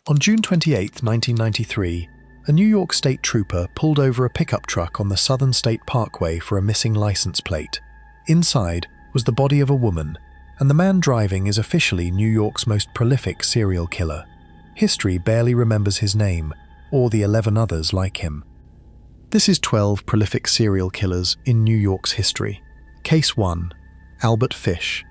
On June 28, 1993, a New York State trooper pulled over a pickup truck on the Southern State Parkway for a missing license plate. Inside was the body of a woman, and the man driving is officially New York's most prolific serial killer. History barely remembers his name, or the 11 others like him. This is 12 prolific serial killers in New York's history. Case 1. Albert Fish.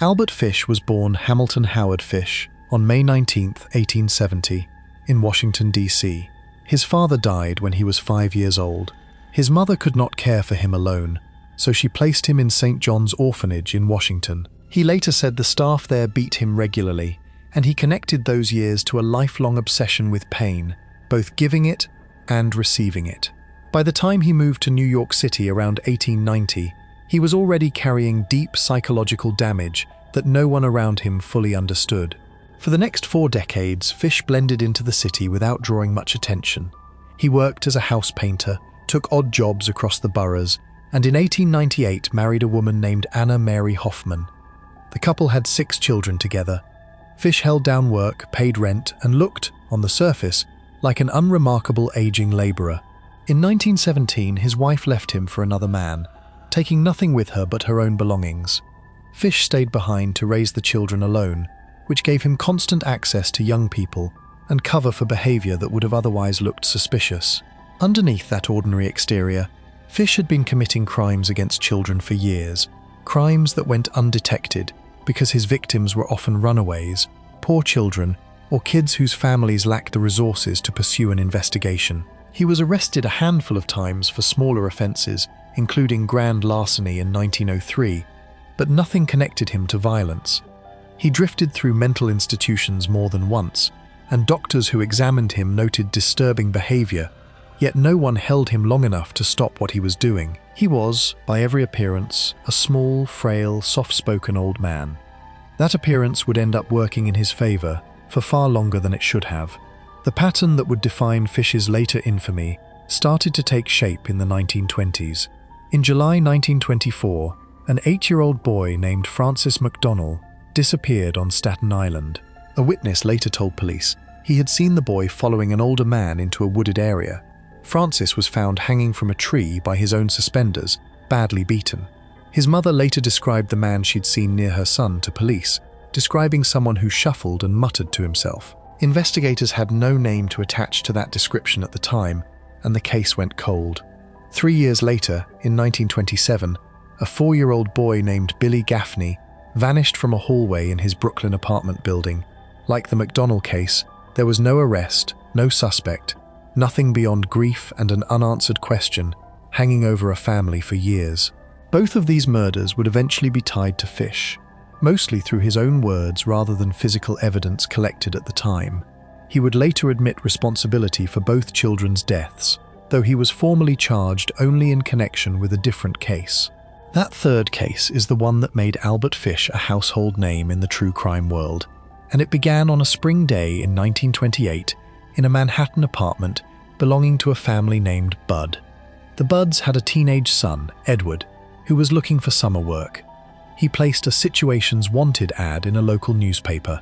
Albert Fish was born Hamilton Howard Fish on May 19, 1870, in Washington, D.C. His father died when he was 5 years old. His mother could not care for him alone, so she placed him in St. John's Orphanage in Washington. He later said the staff there beat him regularly, and he connected those years to a lifelong obsession with pain, both giving it and receiving it. By the time he moved to New York City around 1890, he was already carrying deep psychological damage that no one around him fully understood. For the next 4 decades, Fish blended into the city without drawing much attention. He worked as a house painter, took odd jobs across the boroughs, and in 1898 married a woman named Anna Mary Hoffman. The couple had 6 children together. Fish held down work, paid rent, and looked, on the surface, like an unremarkable aging laborer. In 1917, his wife left him for another man, taking nothing with her but her own belongings. Fish stayed behind to raise the children alone, which gave him constant access to young people and cover for behavior that would have otherwise looked suspicious. Underneath that ordinary exterior, Fish had been committing crimes against children for years, crimes that went undetected because his victims were often runaways, poor children, or kids whose families lacked the resources to pursue an investigation. He was arrested a handful of times for smaller offences, including grand larceny in 1903, but nothing connected him to violence. He drifted through mental institutions more than once, and doctors who examined him noted disturbing behaviour, yet no one held him long enough to stop what he was doing. He was, by every appearance, a small, frail, soft-spoken old man. That appearance would end up working in his favour for far longer than it should have. The pattern that would define Fish's later infamy started to take shape in the 1920s. In July 1924, an 8-year-old boy named Francis McDonnell disappeared on Staten Island. A witness later told police he had seen the boy following an older man into a wooded area. Francis was found hanging from a tree by his own suspenders, badly beaten. His mother later described the man she'd seen near her son to police, describing someone who shuffled and muttered to himself. Investigators had no name to attach to that description at the time, and the case went cold. 3 years later, in 1927, a 4-year-old boy named Billy Gaffney vanished from a hallway in his Brooklyn apartment building. Like the McDonnell case, there was no arrest, no suspect, nothing beyond grief and an unanswered question hanging over a family for years. Both of these murders would eventually be tied to Fish, mostly through his own words rather than physical evidence collected at the time. He would later admit responsibility for both children's deaths, though he was formally charged only in connection with a different case. That third case is the one that made Albert Fish a household name in the true crime world, and it began on a spring day in 1928 in a Manhattan apartment belonging to a family named Bud. The Budds had a teenage son, Edward, who was looking for summer work. He placed a Situations Wanted ad in a local newspaper.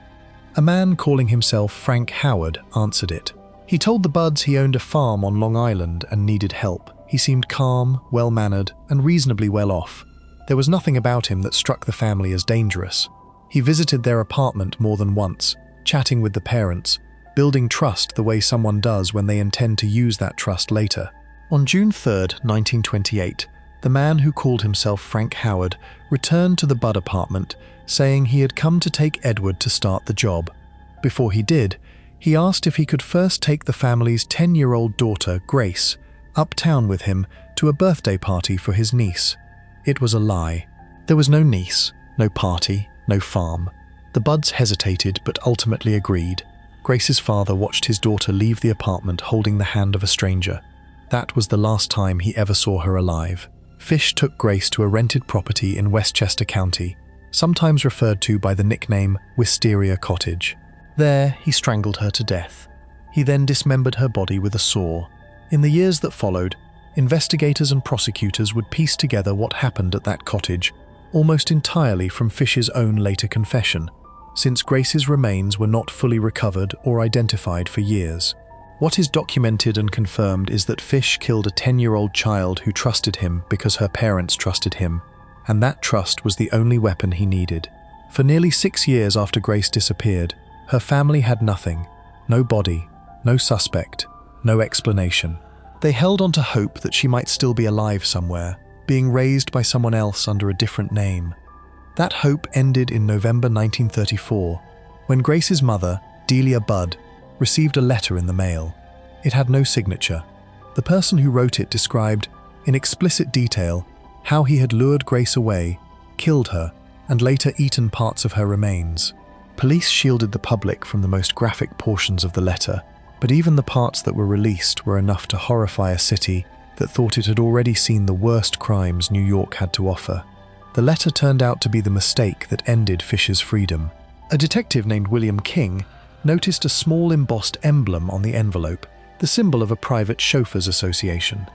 A man calling himself Frank Howard answered it. He told the Budds he owned a farm on Long Island and needed help. He seemed calm, well-mannered, and reasonably well off. There was nothing about him that struck the family as dangerous. He visited their apartment more than once, chatting with the parents, building trust the way someone does when they intend to use that trust later. On June 3, 1928, the man who called himself Frank Howard returned to the Budd apartment, saying he had come to take Edward to start the job. Before he did, he asked if he could first take the family's 10-year-old daughter, Grace, uptown with him to a birthday party for his niece. It was a lie. There was no niece, no party, no farm. The Budds hesitated but ultimately agreed. Grace's father watched his daughter leave the apartment holding the hand of a stranger. That was the last time he ever saw her alive. Fish took Grace to a rented property in Westchester County, sometimes referred to by the nickname Wisteria Cottage. There, he strangled her to death. He then dismembered her body with a saw. In the years that followed, investigators and prosecutors would piece together what happened at that cottage, almost entirely from Fish's own later confession. since Grace's remains were not fully recovered or identified for years. What is documented and confirmed is that Fish killed a 10-year-old child who trusted him because her parents trusted him, and that trust was the only weapon he needed. For nearly 6 years after Grace disappeared, her family had nothing, no body, no suspect, no explanation. They held on to hope that she might still be alive somewhere, being raised by someone else under a different name. That hope ended in November 1934, when Grace's mother, Delia Budd, received a letter in the mail. It had no signature. The person who wrote it described, in explicit detail, how he had lured Grace away, killed her, and later eaten parts of her remains. Police shielded the public from the most graphic portions of the letter, but even the parts that were released were enough to horrify a city that thought it had already seen the worst crimes New York had to offer. The letter turned out to be the mistake that ended Fish's freedom. A detective named William King noticed a small embossed emblem on the envelope, the symbol of a private chauffeurs association.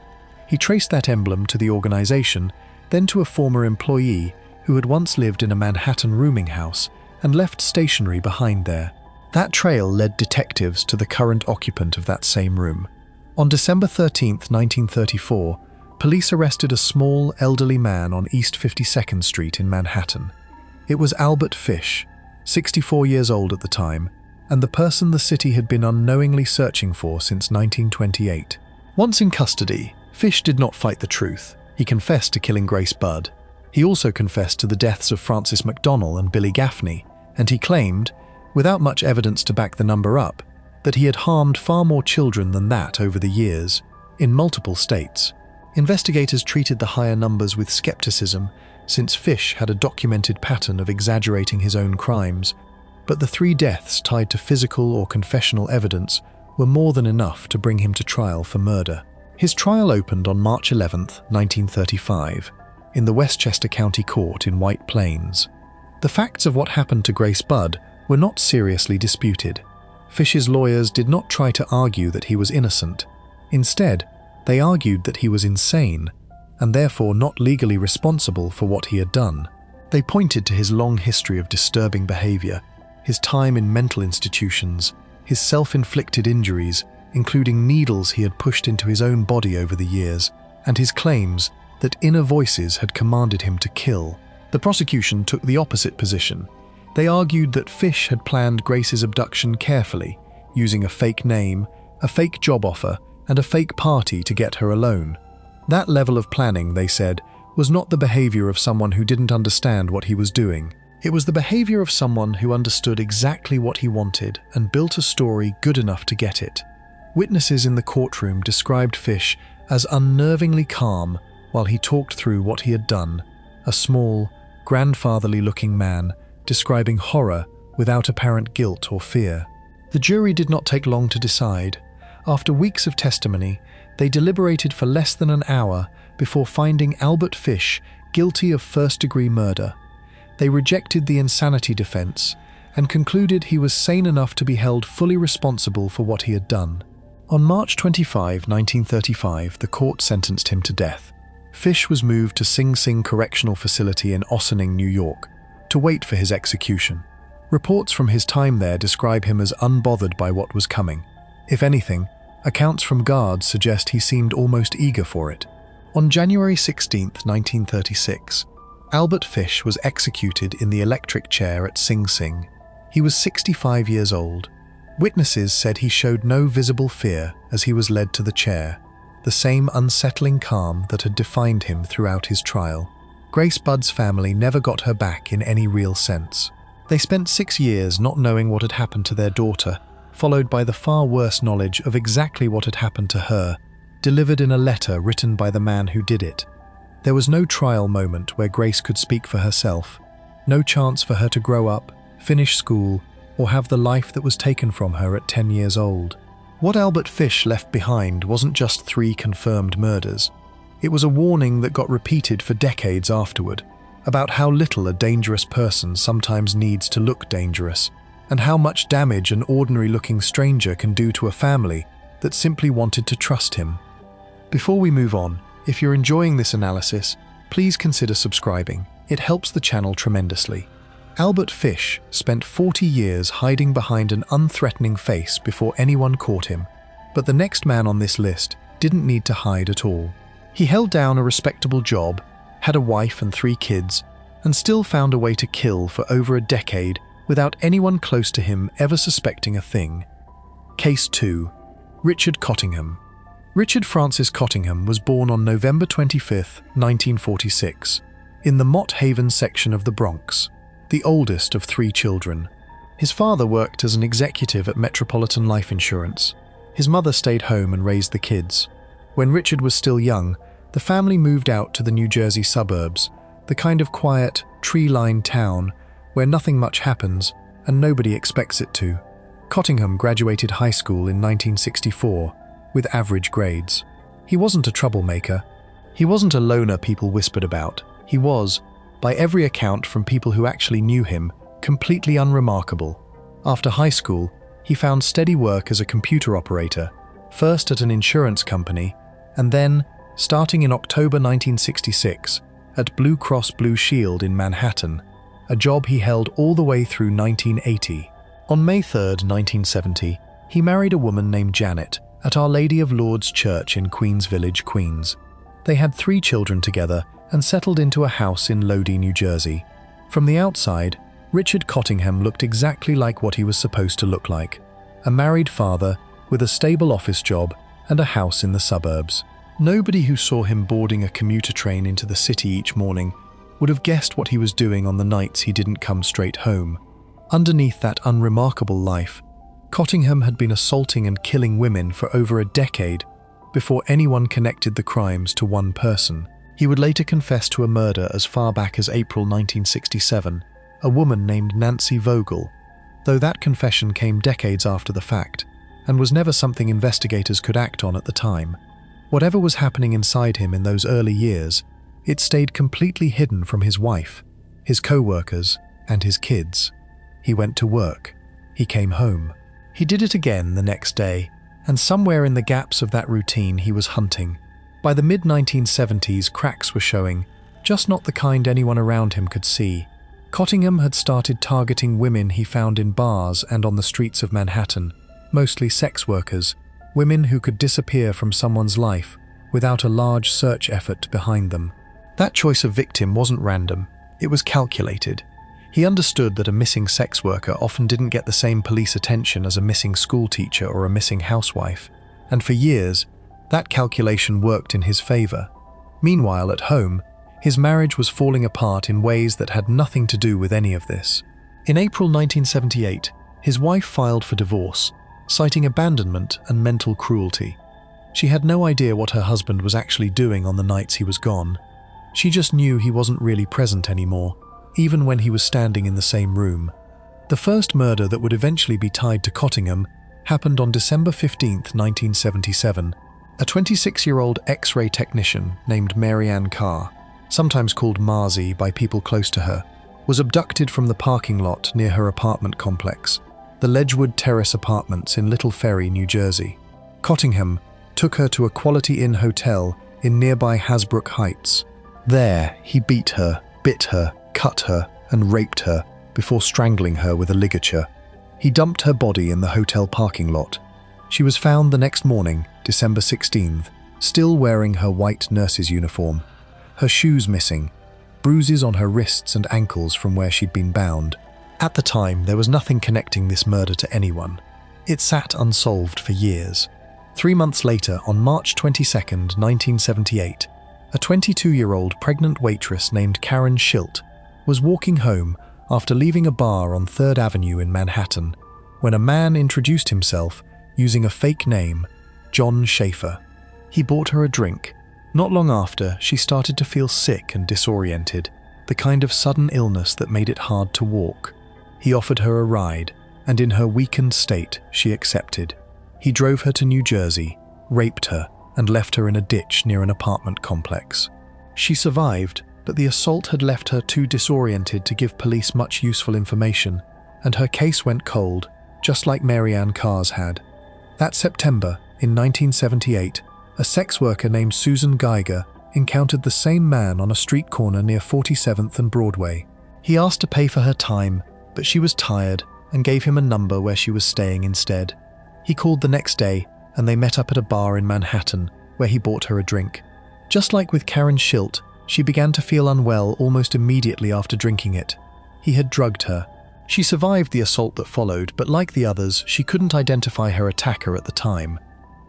He traced that emblem to the organization, then to a former employee who had once lived in a Manhattan rooming house and left stationery behind there. That trail led detectives to the current occupant of that same room. On December 13, 1934, police arrested a small, elderly man on East 52nd Street in Manhattan. It was Albert Fish, 64 years old at the time, and the person the city had been unknowingly searching for since 1928. Once in custody, Fish did not fight the truth. He confessed to killing Grace Budd. He also confessed to the deaths of Francis McDonnell and Billy Gaffney, and he claimed, without much evidence to back the number up, that he had harmed far more children than that over the years, in multiple states. Investigators treated the higher numbers with skepticism, since Fish had a documented pattern of exaggerating his own crimes, but the 3 deaths tied to physical or confessional evidence were more than enough to bring him to trial for murder. His trial opened on March 11, 1935, in the Westchester County Court in White Plains. The facts of what happened to Grace Budd were not seriously disputed. Fish's lawyers did not try to argue that he was innocent. Instead, they argued that he was insane, and therefore not legally responsible for what he had done. They pointed to his long history of disturbing behavior, his time in mental institutions, his self-inflicted injuries, including needles he had pushed into his own body over the years, and his claims that inner voices had commanded him to kill. The prosecution took the opposite position. They argued that Fish had planned Grace's abduction carefully, using a fake name, a fake job offer, and a fake party to get her alone. That level of planning, they said, was not the behavior of someone who didn't understand what he was doing. It was the behavior of someone who understood exactly what he wanted and built a story good enough to get it. Witnesses in the courtroom described Fish as unnervingly calm while he talked through what he had done, a small, grandfatherly-looking man describing horror without apparent guilt or fear. The jury did not take long to decide. After weeks of testimony, they deliberated for less than an hour before finding Albert Fish guilty of first-degree murder. They rejected the insanity defense and concluded he was sane enough to be held fully responsible for what he had done. On March 25, 1935, the court sentenced him to death. Fish was moved to Sing Sing Correctional Facility in Ossining, New York, to wait for his execution. Reports from his time there describe him as unbothered by what was coming. If anything, accounts from guards suggest he seemed almost eager for it. On January 16, 1936, Albert Fish was executed in the electric chair at Sing Sing. He was 65 years old. Witnesses said he showed no visible fear as he was led to the chair, the same unsettling calm that had defined him throughout his trial. Grace Budd's family never got her back in any real sense. They spent 6 years not knowing what had happened to their daughter, followed by the far worse knowledge of exactly what had happened to her, delivered in a letter written by the man who did it. There was no trial moment where Grace could speak for herself, no chance for her to grow up, finish school, or have the life that was taken from her at 10 years old. What Albert Fish left behind wasn't just 3 confirmed murders. It was a warning that got repeated for decades afterward, about how little a dangerous person sometimes needs to look dangerous, and how much damage an ordinary-looking stranger can do to a family that simply wanted to trust him. Before we move on, if you're enjoying this analysis, please consider subscribing. It helps the channel tremendously. Albert Fish spent 40 years hiding behind an unthreatening face before anyone caught him, but the next man on this list didn't need to hide at all. He held down a respectable job, had a wife and 3 kids, and still found a way to kill for over a decade without anyone close to him ever suspecting a thing. Case 2. Richard Cottingham. Richard Francis Cottingham was born on November 25, 1946, in the Mott Haven section of the Bronx, the oldest of 3 children. His father worked as an executive at Metropolitan Life Insurance. His mother stayed home and raised the kids. When Richard was still young, the family moved out to the New Jersey suburbs, the kind of quiet, tree-lined town where nothing much happens and nobody expects it to. Cottingham graduated high school in 1964 with average grades. He wasn't a troublemaker. He wasn't a loner people whispered about. He was, by every account from people who actually knew him, completely unremarkable. After high school, he found steady work as a computer operator, first at an insurance company, and then, starting in October 1966, at Blue Cross Blue Shield in Manhattan, a job he held all the way through 1980. On May 3, 1970, he married a woman named Janet at Our Lady of Lourdes Church in Queens Village, Queens. They had 3 children together and settled into a house in Lodi, New Jersey. From the outside, Richard Cottingham looked exactly like what he was supposed to look like, a married father with a stable office job and a house in the suburbs. Nobody who saw him boarding a commuter train into the city each morning would have guessed what he was doing on the nights he didn't come straight home. Underneath that unremarkable life, Cottingham had been assaulting and killing women for over a decade before anyone connected the crimes to one person. He would later confess to a murder as far back as April 1967, a woman named Nancy Vogel, though that confession came decades after the fact and was never something investigators could act on at the time. Whatever was happening inside him in those early years, it stayed completely hidden from his wife, his co-workers, and his kids. He went to work. He came home. He did it again the next day, and somewhere in the gaps of that routine he was hunting. By the mid-1970s, cracks were showing, just not the kind anyone around him could see. Cottingham had started targeting women he found in bars and on the streets of Manhattan, mostly sex workers, women who could disappear from someone's life without a large search effort behind them. That choice of victim wasn't random, it was calculated. He understood that a missing sex worker often didn't get the same police attention as a missing schoolteacher or a missing housewife, and for years, that calculation worked in his favor. Meanwhile, at home, his marriage was falling apart in ways that had nothing to do with any of this. In April 1978, his wife filed for divorce, citing abandonment and mental cruelty. She had no idea what her husband was actually doing on the nights he was gone. She just knew he wasn't really present anymore, even when he was standing in the same room. The first murder that would eventually be tied to Cottingham happened on December 15, 1977. A 26-year-old X-ray technician named Mary Ann Carr, sometimes called Marzi by people close to her, was abducted from the parking lot near her apartment complex, the Ledgewood Terrace Apartments in Little Ferry, New Jersey. Cottingham took her to a Quality Inn hotel in nearby Hasbrook Heights. There, he beat her, bit her, cut her, and raped her before strangling her with a ligature. He dumped her body in the hotel parking lot. She was found the next morning, December 16th, still wearing her white nurse's uniform, her shoes missing, bruises on her wrists and ankles from where she'd been bound. At the time, there was nothing connecting this murder to anyone. It sat unsolved for years. 3 months later, on March 22, 1978, a 22-year-old pregnant waitress named Karen Schilt was walking home after leaving a bar on 3rd Avenue in Manhattan when a man introduced himself using a fake name, John Schaefer. He bought her a drink. Not long after, she started to feel sick and disoriented, the kind of sudden illness that made it hard to walk. He offered her a ride, and in her weakened state, she accepted. He drove her to New Jersey, raped her, and left her in a ditch near an apartment complex. She survived, but the assault had left her too disoriented to give police much useful information, and her case went cold, just like Mary Ann Carr's had. That September, in 1978, a sex worker named Susan Geiger encountered the same man on a street corner near 47th and Broadway. He asked to pay for her time, but she was tired and gave him a number where she was staying instead. He called the next day and they met up at a bar in Manhattan where he bought her a drink. Just like with Karen Schilt, she began to feel unwell almost immediately after drinking it. He had drugged her. She survived the assault that followed, but like the others, she couldn't identify her attacker at the time.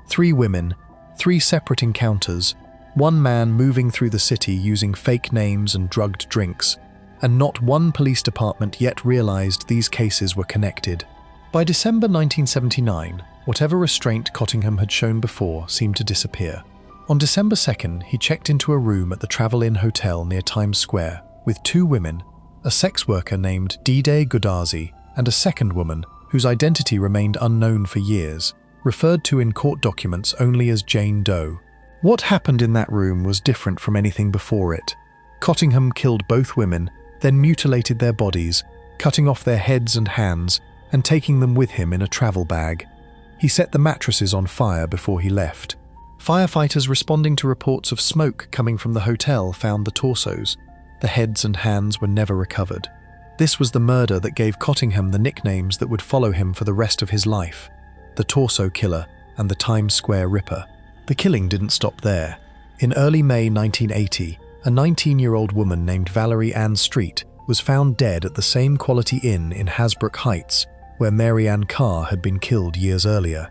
3 women, 3 separate encounters, 1 man moving through the city using fake names and drugged drinks, and not one police department yet realized these cases were connected. By December 1979, whatever restraint Cottingham had shown before seemed to disappear. On December 2nd, he checked into a room at the Travel Inn Hotel near Times Square with 2 women, a sex worker named Dide Godazi and a second woman whose identity remained unknown for years, referred to in court documents only as Jane Doe. What happened in that room was different from anything before it. Cottingham killed both women, then mutilated their bodies, cutting off their heads and hands and taking them with him in a travel bag. He set the mattresses on fire before he left. Firefighters responding to reports of smoke coming from the hotel found the torsos. The heads and hands were never recovered. This was the murder that gave Cottingham the nicknames that would follow him for the rest of his life: the Torso Killer and the Times Square Ripper. The killing didn't stop there. In early May 1980, a 19-year-old woman named Valerie Ann Street was found dead at the same Quality Inn in Hasbrouck Heights, where Mary Ann Carr had been killed years earlier.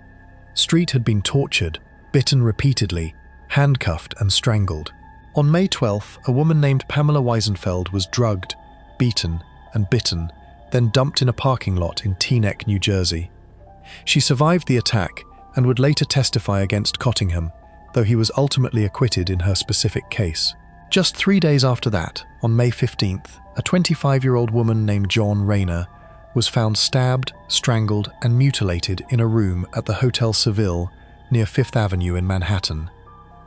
Street had been tortured, bitten repeatedly, handcuffed and strangled. On May 12th, a woman named Pamela Weisenfeld was drugged, beaten and bitten, then dumped in a parking lot in Teaneck, New Jersey. She survived the attack and would later testify against Cottingham, though he was ultimately acquitted in her specific case. Just 3 days after that, on May 15th, a 25-year-old woman named John Rayner was found stabbed, strangled and mutilated in a room at the Hotel Seville near Fifth Avenue in Manhattan.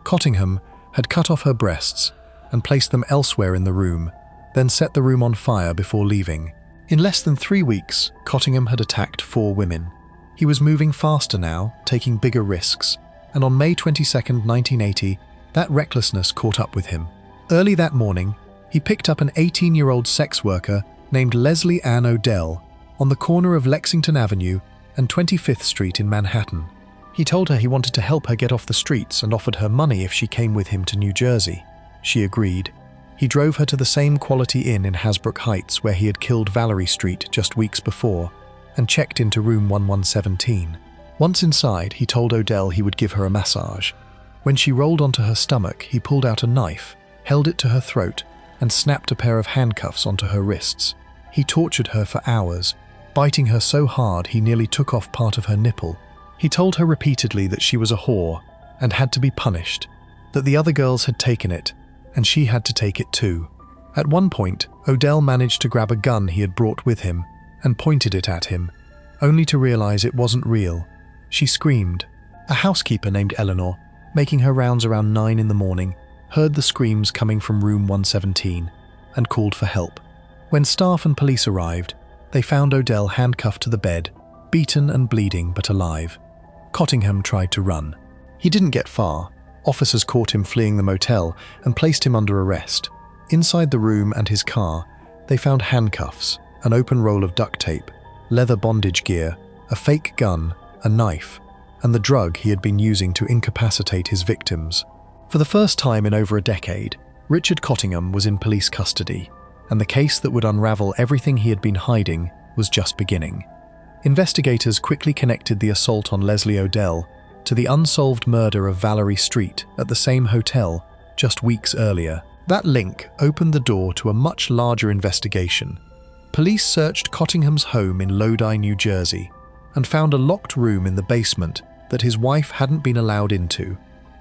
Cottingham had cut off her breasts and placed them elsewhere in the room, then set the room on fire before leaving. In less than 3 weeks, Cottingham had attacked 4 women. He was moving faster now, taking bigger risks, and on May 22, 1980, that recklessness caught up with him. Early that morning, he picked up an 18-year-old sex worker named Leslie Ann Odell on the corner of Lexington Avenue and 25th Street in Manhattan. He told her he wanted to help her get off the streets and offered her money if she came with him to New Jersey. She agreed. He drove her to the same Quality Inn in Hasbrouck Heights where he had killed Valerie Street just weeks before and checked into room 1117. Once inside, he told Odell he would give her a massage. When she rolled onto her stomach, he pulled out a knife, held it to her throat, and snapped a pair of handcuffs onto her wrists. He tortured her for hours, biting her so hard he nearly took off part of her nipple. He told her repeatedly that she was a whore and had to be punished, that the other girls had taken it, and she had to take it too. At one point, Odell managed to grab a gun he had brought with him and pointed it at him, only to realize it wasn't real. She screamed. A housekeeper named Eleanor, making her rounds around 9 in the morning, heard the screams coming from room 117 and called for help. When staff and police arrived, they found Odell handcuffed to the bed, beaten and bleeding but alive. Cottingham tried to run. He didn't get far. Officers caught him fleeing the motel and placed him under arrest. Inside the room and his car, they found handcuffs, an open roll of duct tape, leather bondage gear, a fake gun, a knife, and the drug he had been using to incapacitate his victims. For the first time in over a decade, Richard Cottingham was in police custody, and the case that would unravel everything he had been hiding was just beginning. Investigators quickly connected the assault on Leslie Odell to the unsolved murder of Valerie Street at the same hotel just weeks earlier. That link opened the door to a much larger investigation. Police searched Cottingham's home in Lodi, New Jersey, and found a locked room in the basement that his wife hadn't been allowed into.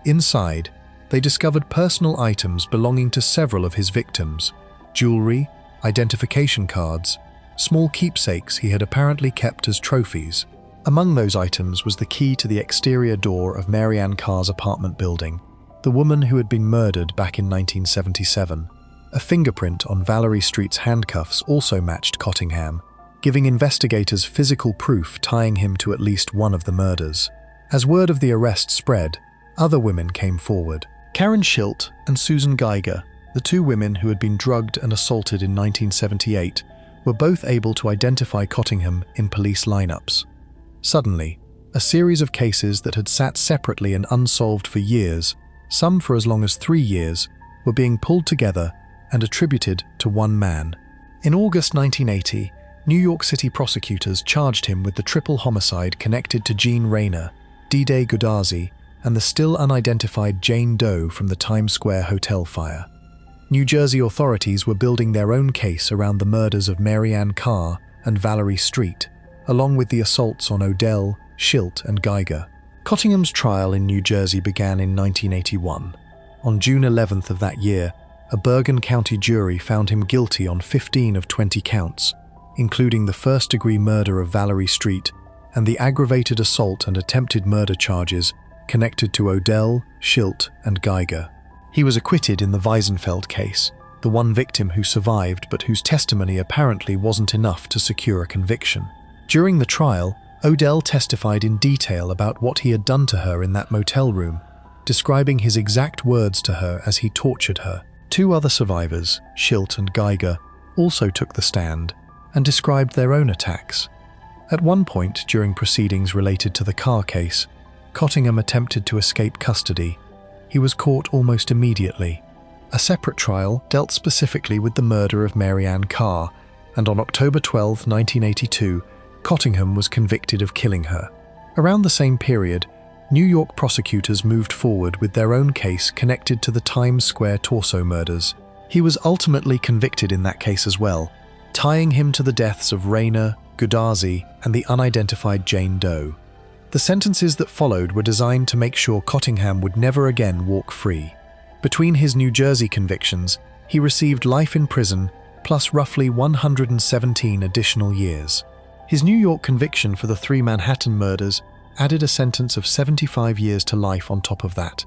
Inside, they discovered personal items belonging to several of his victims: jewelry, identification cards, small keepsakes he had apparently kept as trophies. Among those items was the key to the exterior door of Mary Ann Carr's apartment building, the woman who had been murdered back in 1977. A fingerprint on Valerie Street's handcuffs also matched Cottingham, giving investigators physical proof tying him to at least one of the murders. As word of the arrest spread, other women came forward. Karen Schilt and Susan Geiger, the two women who had been drugged and assaulted in 1978 were both able to identify Cottingham in police lineups. Suddenly, a series of cases that had sat separately and unsolved for years, some for as long as 3 years, were being pulled together and attributed to one man. In August 1980, New York City prosecutors charged him with the triple homicide connected to Jean Rayner, D-Day Goudarzi, and the still unidentified Jane Doe from the Times Square hotel fire. New Jersey authorities were building their own case around the murders of Mary Ann Carr and Valerie Street, along with the assaults on Odell, Schilt, and Geiger. Cottingham's trial in New Jersey began in 1981. On June 11th of that year, a Bergen County jury found him guilty on 15 of 20 counts, including the first-degree murder of Valerie Street and the aggravated assault and attempted murder charges connected to Odell, Schilt, and Geiger. He was acquitted in the Wiesenfeld case, the one victim who survived but whose testimony apparently wasn't enough to secure a conviction. During the trial, Odell testified in detail about what he had done to her in that motel room, describing his exact words to her as he tortured her. 2 other survivors, Schilt and Geiger, also took the stand and described their own attacks. At one point during proceedings related to the Carr case, Cottingham attempted to escape custody. He was caught almost immediately. A separate trial dealt specifically with the murder of Mary Ann Carr, and on October 12, 1982, Cottingham was convicted of killing her. Around the same period, New York prosecutors moved forward with their own case connected to the Times Square torso murders. He was ultimately convicted in that case as well, tying him to the deaths of Rayner, Goudarzi, and the unidentified Jane Doe. The sentences that followed were designed to make sure Cottingham would never again walk free. Between his New Jersey convictions, he received life in prison plus roughly 117 additional years. His New York conviction for the 3 Manhattan murders added a sentence of 75 years to life on top of that.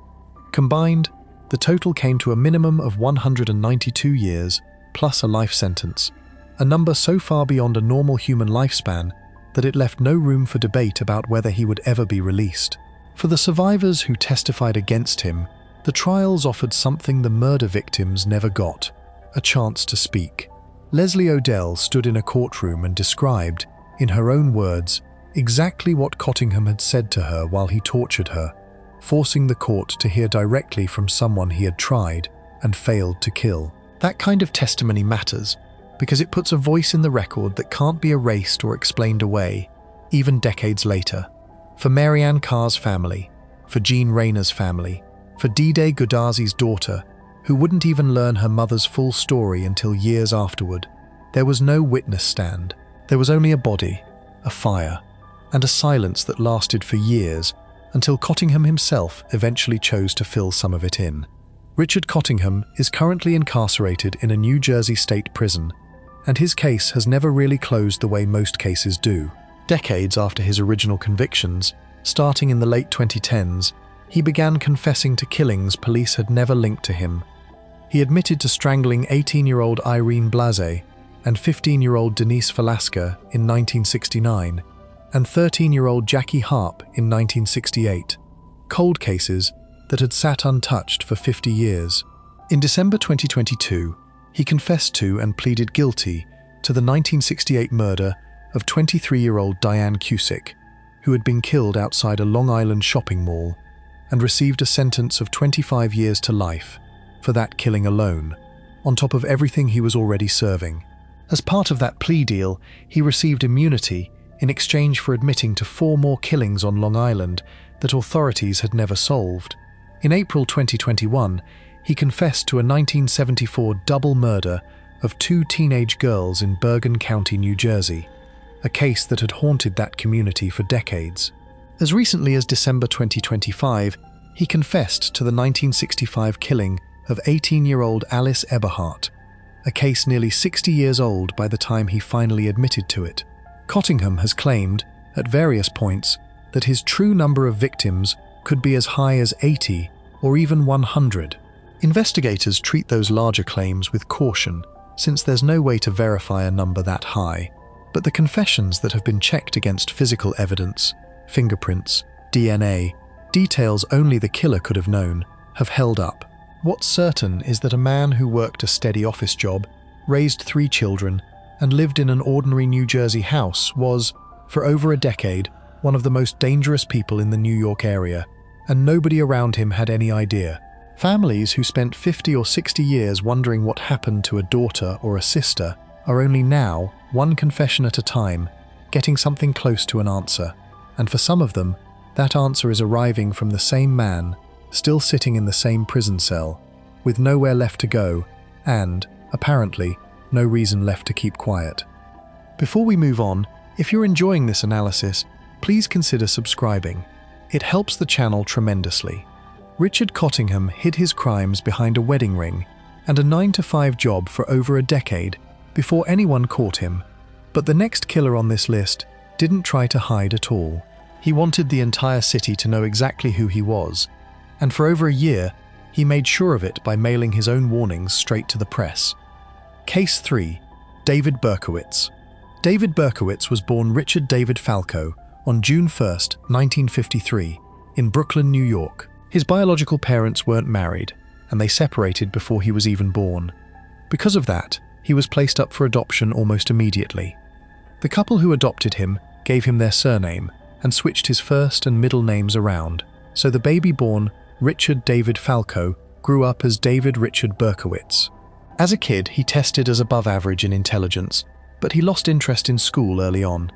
Combined, the total came to a minimum of 192 years plus a life sentence, a number so far beyond a normal human lifespan that it left no room for debate about whether he would ever be released. For the survivors who testified against him, the trials offered something the murder victims never got: a chance to speak. Leslie Odell stood in a courtroom and described, in her own words, exactly what Cottingham had said to her while he tortured her, forcing the court to hear directly from someone he had tried and failed to kill. That kind of testimony matters, because it puts a voice in the record that can't be erased or explained away, even decades later. For Mary Ann Carr's family, for Jean Rayner's family, for D-Day Goudarzi's daughter, who wouldn't even learn her mother's full story until years afterward, there was no witness stand. There was only a body, a fire, and a silence that lasted for years until Cottingham himself eventually chose to fill some of it in. Richard Cottingham is currently incarcerated in a New Jersey state prison, and his case has never really closed the way most cases do. Decades after his original convictions, starting in the late 2010s, he began confessing to killings police had never linked to him. He admitted to strangling 18-year-old Irene Blase and 15-year-old Denise Velasquez in 1969, and 13-year-old Jackie Harp in 1968, cold cases that had sat untouched for 50 years. In December 2022, he confessed to and pleaded guilty to the 1968 murder of 23-year-old Diane Cusick, who had been killed outside a Long Island shopping mall and received a sentence of 25 years to life for that killing alone, on top of everything he was already serving. As part of that plea deal, he received immunity in exchange for admitting to 4 more killings on Long Island that authorities had never solved. In April 2021, he confessed to a 1974 double murder of 2 teenage girls in Bergen County, New Jersey, a case that had haunted that community for decades. As recently as December 2025, he confessed to the 1965 killing of 18-year-old Alice Eberhardt, a case nearly 60 years old by the time he finally admitted to it. Cottingham has claimed, at various points, that his true number of victims could be as high as 80 or even 100. Investigators treat those larger claims with caution, since there's no way to verify a number that high. But the confessions that have been checked against physical evidence, fingerprints, DNA, details only the killer could have known, have held up. What's certain is that a man who worked a steady office job, raised 3 children, and lived in an ordinary New Jersey house was, for over a decade, one of the most dangerous people in the New York area, and nobody around him had any idea. Families who spent 50 or 60 years wondering what happened to a daughter or a sister are only now, one confession at a time, getting something close to an answer. And for some of them, that answer is arriving from the same man, still sitting in the same prison cell, with nowhere left to go, and, apparently, no reason left to keep quiet. Before we move on, if you're enjoying this analysis, please consider subscribing. It helps the channel tremendously. Richard Cottingham hid his crimes behind a wedding ring and a 9-to-5 job for over a decade before anyone caught him. But the next killer on this list didn't try to hide at all. He wanted the entire city to know exactly who he was, and for over a year, he made sure of it by mailing his own warnings straight to the press. Case 3. David Berkowitz. David Berkowitz was born Richard David Falco on June 1, 1953, in Brooklyn, New York. His biological parents weren't married, and they separated before he was even born. Because of that, he was placed up for adoption almost immediately. The couple who adopted him gave him their surname and switched his first and middle names around, so the baby born Richard David Falco grew up as David Richard Berkowitz. As a kid, he tested as above average in intelligence, but he lost interest in school early on.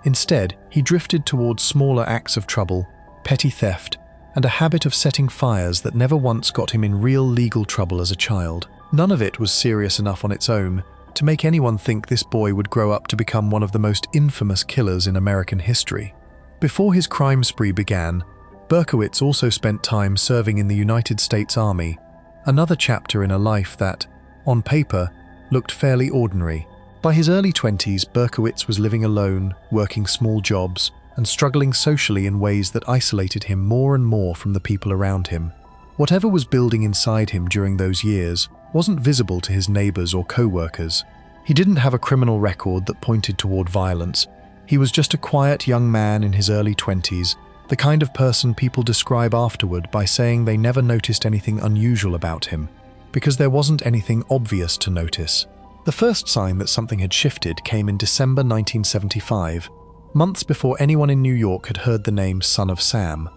Instead, he drifted towards smaller acts of trouble, petty theft, and a habit of setting fires that never once got him in real legal trouble as a child. None of it was serious enough on its own to make anyone think this boy would grow up to become one of the most infamous killers in American history. Before his crime spree began, Berkowitz also spent time serving in the United States Army, another chapter in a life that, on paper, looked fairly ordinary. By his early 20s, Berkowitz was living alone, working small jobs, and struggling socially in ways that isolated him more and more from the people around him. Whatever was building inside him during those years wasn't visible to his neighbors or co-workers. He didn't have a criminal record that pointed toward violence. He was just a quiet young man in his early 20s, the kind of person people describe afterward by saying they never noticed anything unusual about him, because there wasn't anything obvious to notice. The first sign that something had shifted came in December 1975, months before anyone in New York had heard the name Son of Sam.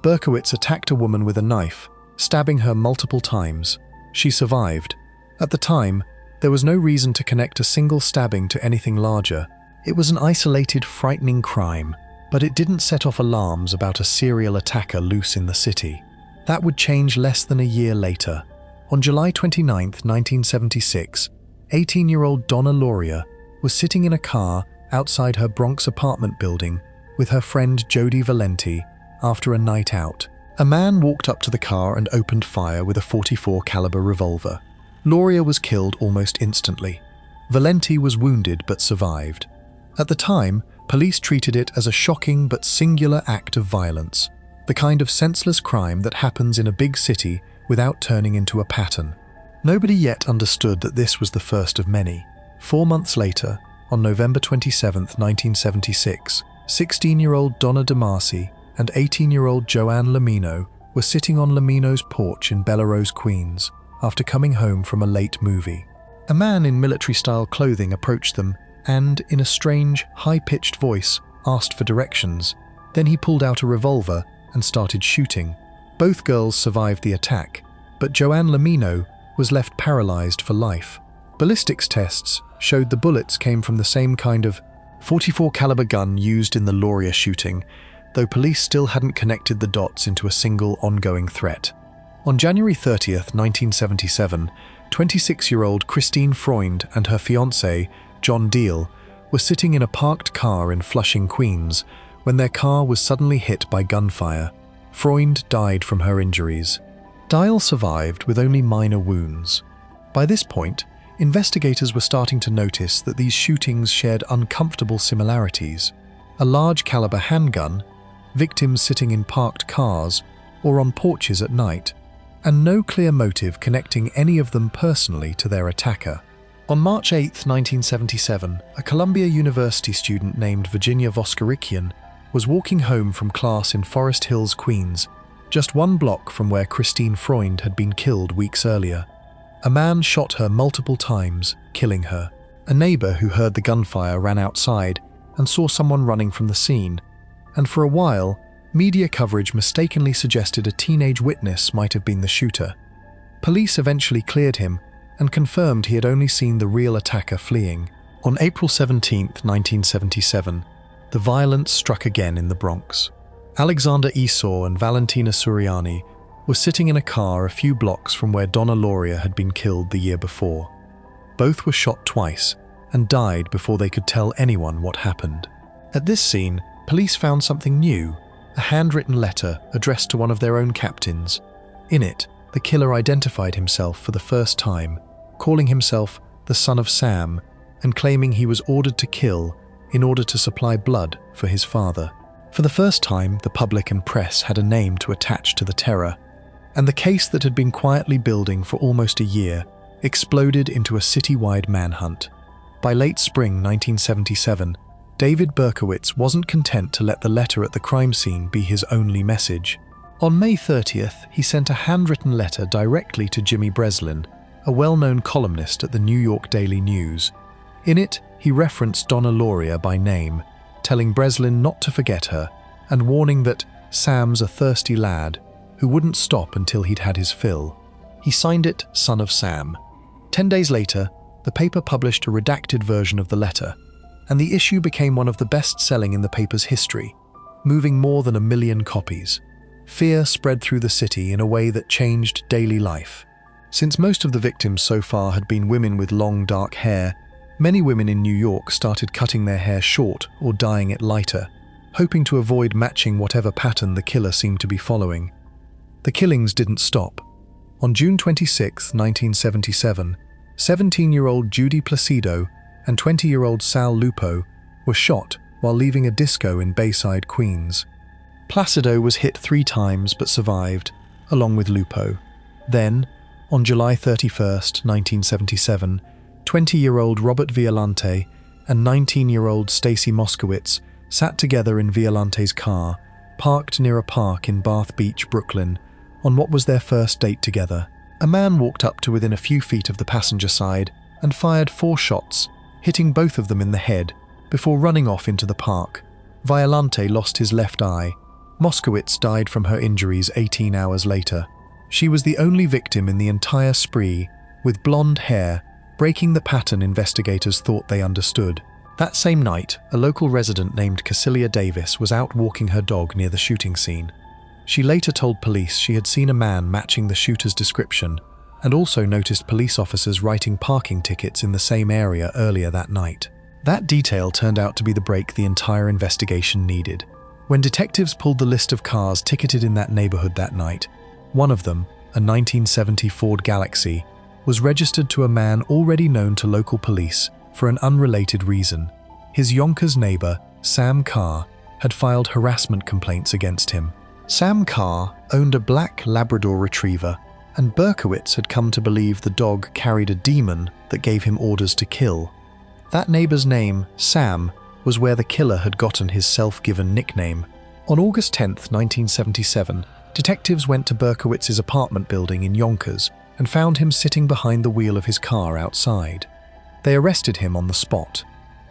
Berkowitz attacked a woman with a knife, stabbing her multiple times. She survived. At the time, there was no reason to connect a single stabbing to anything larger. It was an isolated, frightening crime, but it didn't set off alarms about a serial attacker loose in the city. That would change less than a year later. On July 29, 1976, 18-year-old Donna Lauria was sitting in a car outside her Bronx apartment building with her friend Jody Valenti after a night out. A man walked up to the car and opened fire with a .44 caliber revolver. Lauria was killed almost instantly. Valenti was wounded but survived. At the time, police treated it as a shocking but singular act of violence, the kind of senseless crime that happens in a big city without turning into a pattern. Nobody yet understood that this was the first of many. 4 months later, on November 27, 1976, 16-year-old Donna DeMarcy and 18-year-old Joanne Lamino were sitting on Lamino's porch in Bellerose, Queens, after coming home from a late movie. A man in military-style clothing approached them and, in a strange, high-pitched voice, asked for directions. Then he pulled out a revolver and started shooting. Both girls survived the attack, but Joanne Lamino was left paralyzed for life. Ballistics tests showed the bullets came from the same kind of .44 caliber gun used in the Lauria shooting, though police still hadn't connected the dots into a single ongoing threat. On January 30, 1977, 26-year-old Christine Freund and her fiancé, John Deal, were sitting in a parked car in Flushing, Queens, when their car was suddenly hit by gunfire. Freund died from her injuries. Deal survived with only minor wounds. By this point, investigators were starting to notice that these shootings shared uncomfortable similarities. A large caliber handgun, victims sitting in parked cars or on porches at night, and no clear motive connecting any of them personally to their attacker. On March 8, 1977, a Columbia University student named Virginia Voskerikian was walking home from class in Forest Hills, Queens, just 1 block from where Christine Freund had been killed weeks earlier. A man shot her multiple times, killing her. A neighbor who heard the gunfire ran outside and saw someone running from the scene, and for a while, media coverage mistakenly suggested a teenage witness might have been the shooter. Police eventually cleared him and confirmed he had only seen the real attacker fleeing. On April 17, 1977, the violence struck again in the Bronx. Alexander Esau and Valentina Suriani were sitting in a car a few blocks from where Donna Lauria had been killed the year before. Both were shot twice and died before they could tell anyone what happened. At this scene, police found something new, a handwritten letter addressed to one of their own captains. In it, the killer identified himself for the first time, calling himself the Son of Sam and claiming he was ordered to kill in order to supply blood for his father. For the first time, the public and press had a name to attach to the terror, and the case that had been quietly building for almost a year exploded into a citywide manhunt. By late spring 1977, David Berkowitz wasn't content to let the letter at the crime scene be his only message. On May 30th, he sent a handwritten letter directly to Jimmy Breslin, a well-known columnist at the New York Daily News. In it, he referenced Donna Lauria by name, telling Breslin not to forget her and warning that Sam's a thirsty lad who wouldn't stop until he'd had his fill. He signed it Son of Sam. 10 days later, the paper published a redacted version of the letter, and the issue became one of the best-selling in the paper's history, moving more than 1 million copies. Fear spread through the city in a way that changed daily life. Since most of the victims so far had been women with long, dark hair, many women in New York started cutting their hair short or dyeing it lighter, hoping to avoid matching whatever pattern the killer seemed to be following. The killings didn't stop. On June 26, 1977, 17-year-old Judy Placido and 20-year-old Sal Lupo were shot while leaving a disco in Bayside, Queens. Placido was hit 3 times but survived, along with Lupo. Then, on July 31, 1977, 20-year-old Robert Violante and 19-year-old Stacy Moskowitz sat together in Violante's car, parked near a park in Bath Beach, Brooklyn, on what was their first date together. A man walked up to within a few feet of the passenger side and fired 4 shots, hitting both of them in the head, before running off into the park. Violante lost his left eye. Moskowitz died from her injuries 18 hours later. She was the only victim in the entire spree, with blonde hair, breaking the pattern investigators thought they understood. That same night, a local resident named Cassilia Davis was out walking her dog near the shooting scene. She later told police she had seen a man matching the shooter's description and also noticed police officers writing parking tickets in the same area earlier that night. That detail turned out to be the break the entire investigation needed. When detectives pulled the list of cars ticketed in that neighborhood that night, one of them, a 1970 Ford Galaxy, was registered to a man already known to local police for an unrelated reason. His Yonkers neighbor, Sam Carr, had filed harassment complaints against him. Sam Carr owned a black Labrador Retriever, and Berkowitz had come to believe the dog carried a demon that gave him orders to kill. That neighbor's name, Sam, was where the killer had gotten his self-given nickname. On August 10, 1977, detectives went to Berkowitz's apartment building in Yonkers and found him sitting behind the wheel of his car outside. They arrested him on the spot.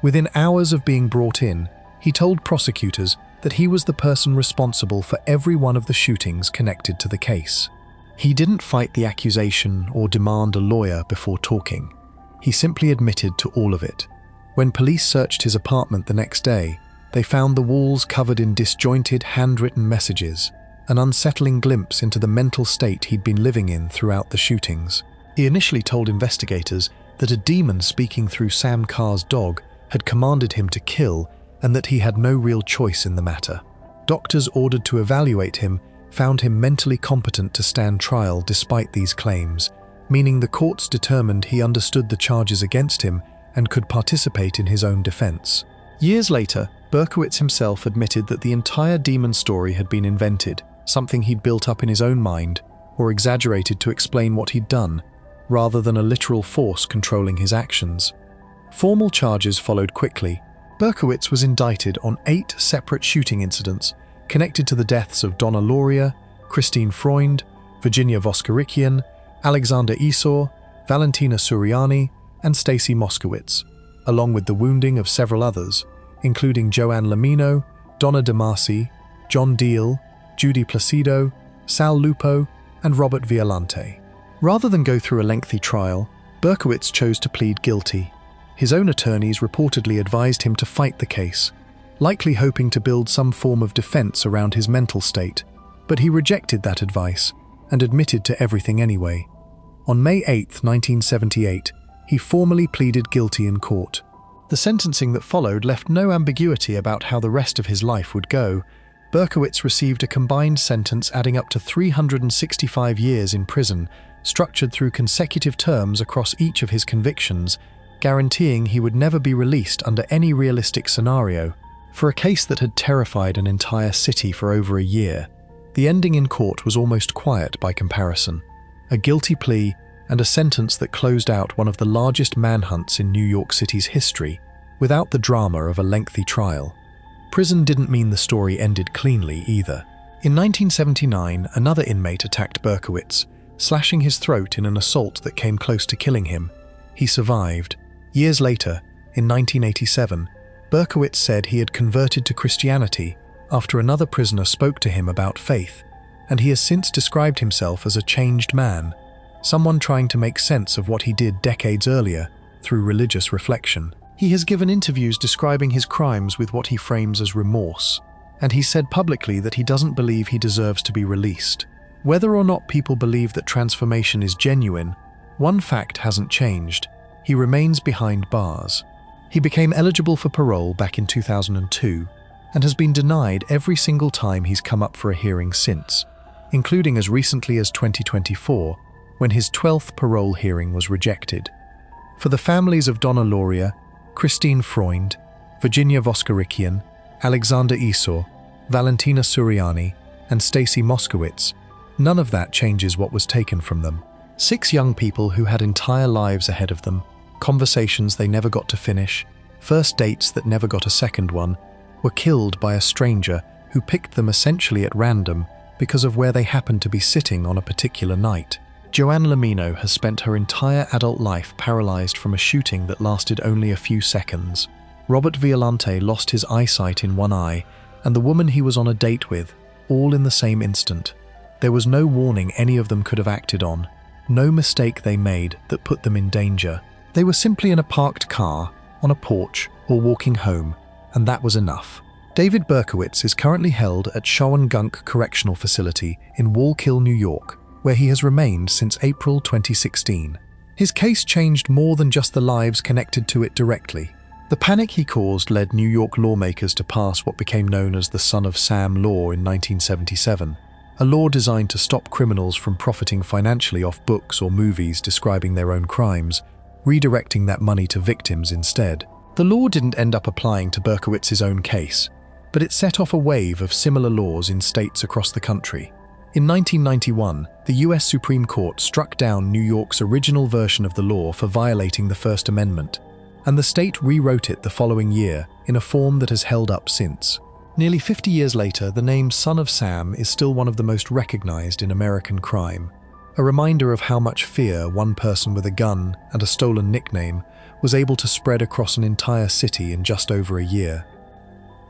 Within hours of being brought in, he told prosecutors that he was the person responsible for every one of the shootings connected to the case. He didn't fight the accusation or demand a lawyer before talking. He simply admitted to all of it. When police searched his apartment the next day, they found the walls covered in disjointed handwritten messages, an unsettling glimpse into the mental state he'd been living in throughout the shootings. He initially told investigators that a demon speaking through Sam Carr's dog had commanded him to kill and that he had no real choice in the matter. Doctors ordered to evaluate him found him mentally competent to stand trial despite these claims, meaning the courts determined he understood the charges against him and could participate in his own defense. Years later, Berkowitz himself admitted that the entire demon story had been invented, something he'd built up in his own mind or exaggerated to explain what he'd done, rather than a literal force controlling his actions. Formal charges followed quickly. Berkowitz was indicted on 8 separate shooting incidents connected to the deaths of Donna Lauria, Christine Freund, Virginia Voskerichian, Alexander Esau, Valentina Suriani, and Stacy Moskowitz, along with the wounding of several others, including Joanne Lamino, Donna DeMasi, John Deal, Judy Placido, Sal Lupo, and Robert Violante. Rather than go through a lengthy trial, Berkowitz chose to plead guilty. His own attorneys reportedly advised him to fight the case, likely hoping to build some form of defense around his mental state, but he rejected that advice and admitted to everything anyway. On May 8, 1978, he formally pleaded guilty in court. The sentencing that followed left no ambiguity about how the rest of his life would go. Berkowitz received a combined sentence adding up to 365 years in prison, structured through consecutive terms across each of his convictions, guaranteeing he would never be released under any realistic scenario. For a case that had terrified an entire city for over a year, the ending in court was almost quiet by comparison. A guilty plea and a sentence that closed out one of the largest manhunts in New York City's history, without the drama of a lengthy trial. Prison didn't mean the story ended cleanly either. In 1979, another inmate attacked Berkowitz, slashing his throat in an assault that came close to killing him. He survived. Years later, in 1987, Berkowitz said he had converted to Christianity after another prisoner spoke to him about faith, and he has since described himself as a changed man, someone trying to make sense of what he did decades earlier through religious reflection. He has given interviews describing his crimes with what he frames as remorse, and he said publicly that he doesn't believe he deserves to be released. Whether or not people believe that transformation is genuine, one fact hasn't changed: he remains behind bars. He became eligible for parole back in 2002 and has been denied every single time he's come up for a hearing since, including as recently as 2024, when his 12th parole hearing was rejected. For the families of Donna Lauria, Christine Freund, Virginia Voskerichian, Alexander Esau, Valentina Suriani, and Stacy Moskowitz, none of that changes what was taken from them. 6 young people who had entire lives ahead of them, conversations they never got to finish, first dates that never got a second one, were killed by a stranger who picked them essentially at random because of where they happened to be sitting on a particular night. Joanne Lamino has spent her entire adult life paralyzed from a shooting that lasted only a few seconds. Robert Violante lost his eyesight in one eye, and the woman he was on a date with, all in the same instant. There was no warning any of them could have acted on, no mistake they made that put them in danger. They were simply in a parked car, on a porch, or walking home, and that was enough. David Berkowitz is currently held at Shawangunk Correctional Facility in Wallkill, New York, where he has remained since April 2016. His case changed more than just the lives connected to it directly. The panic he caused led New York lawmakers to pass what became known as the Son of Sam Law in 1977, a law designed to stop criminals from profiting financially off books or movies describing their own crimes, redirecting that money to victims instead. The law didn't end up applying to Berkowitz's own case, but it set off a wave of similar laws in states across the country. In 1991, the US Supreme Court struck down New York's original version of the law for violating the First Amendment, and the state rewrote it the following year in a form that has held up since. Nearly 50 years later, the name Son of Sam is still one of the most recognized in American crime, a reminder of how much fear one person with a gun and a stolen nickname was able to spread across an entire city in just over a year.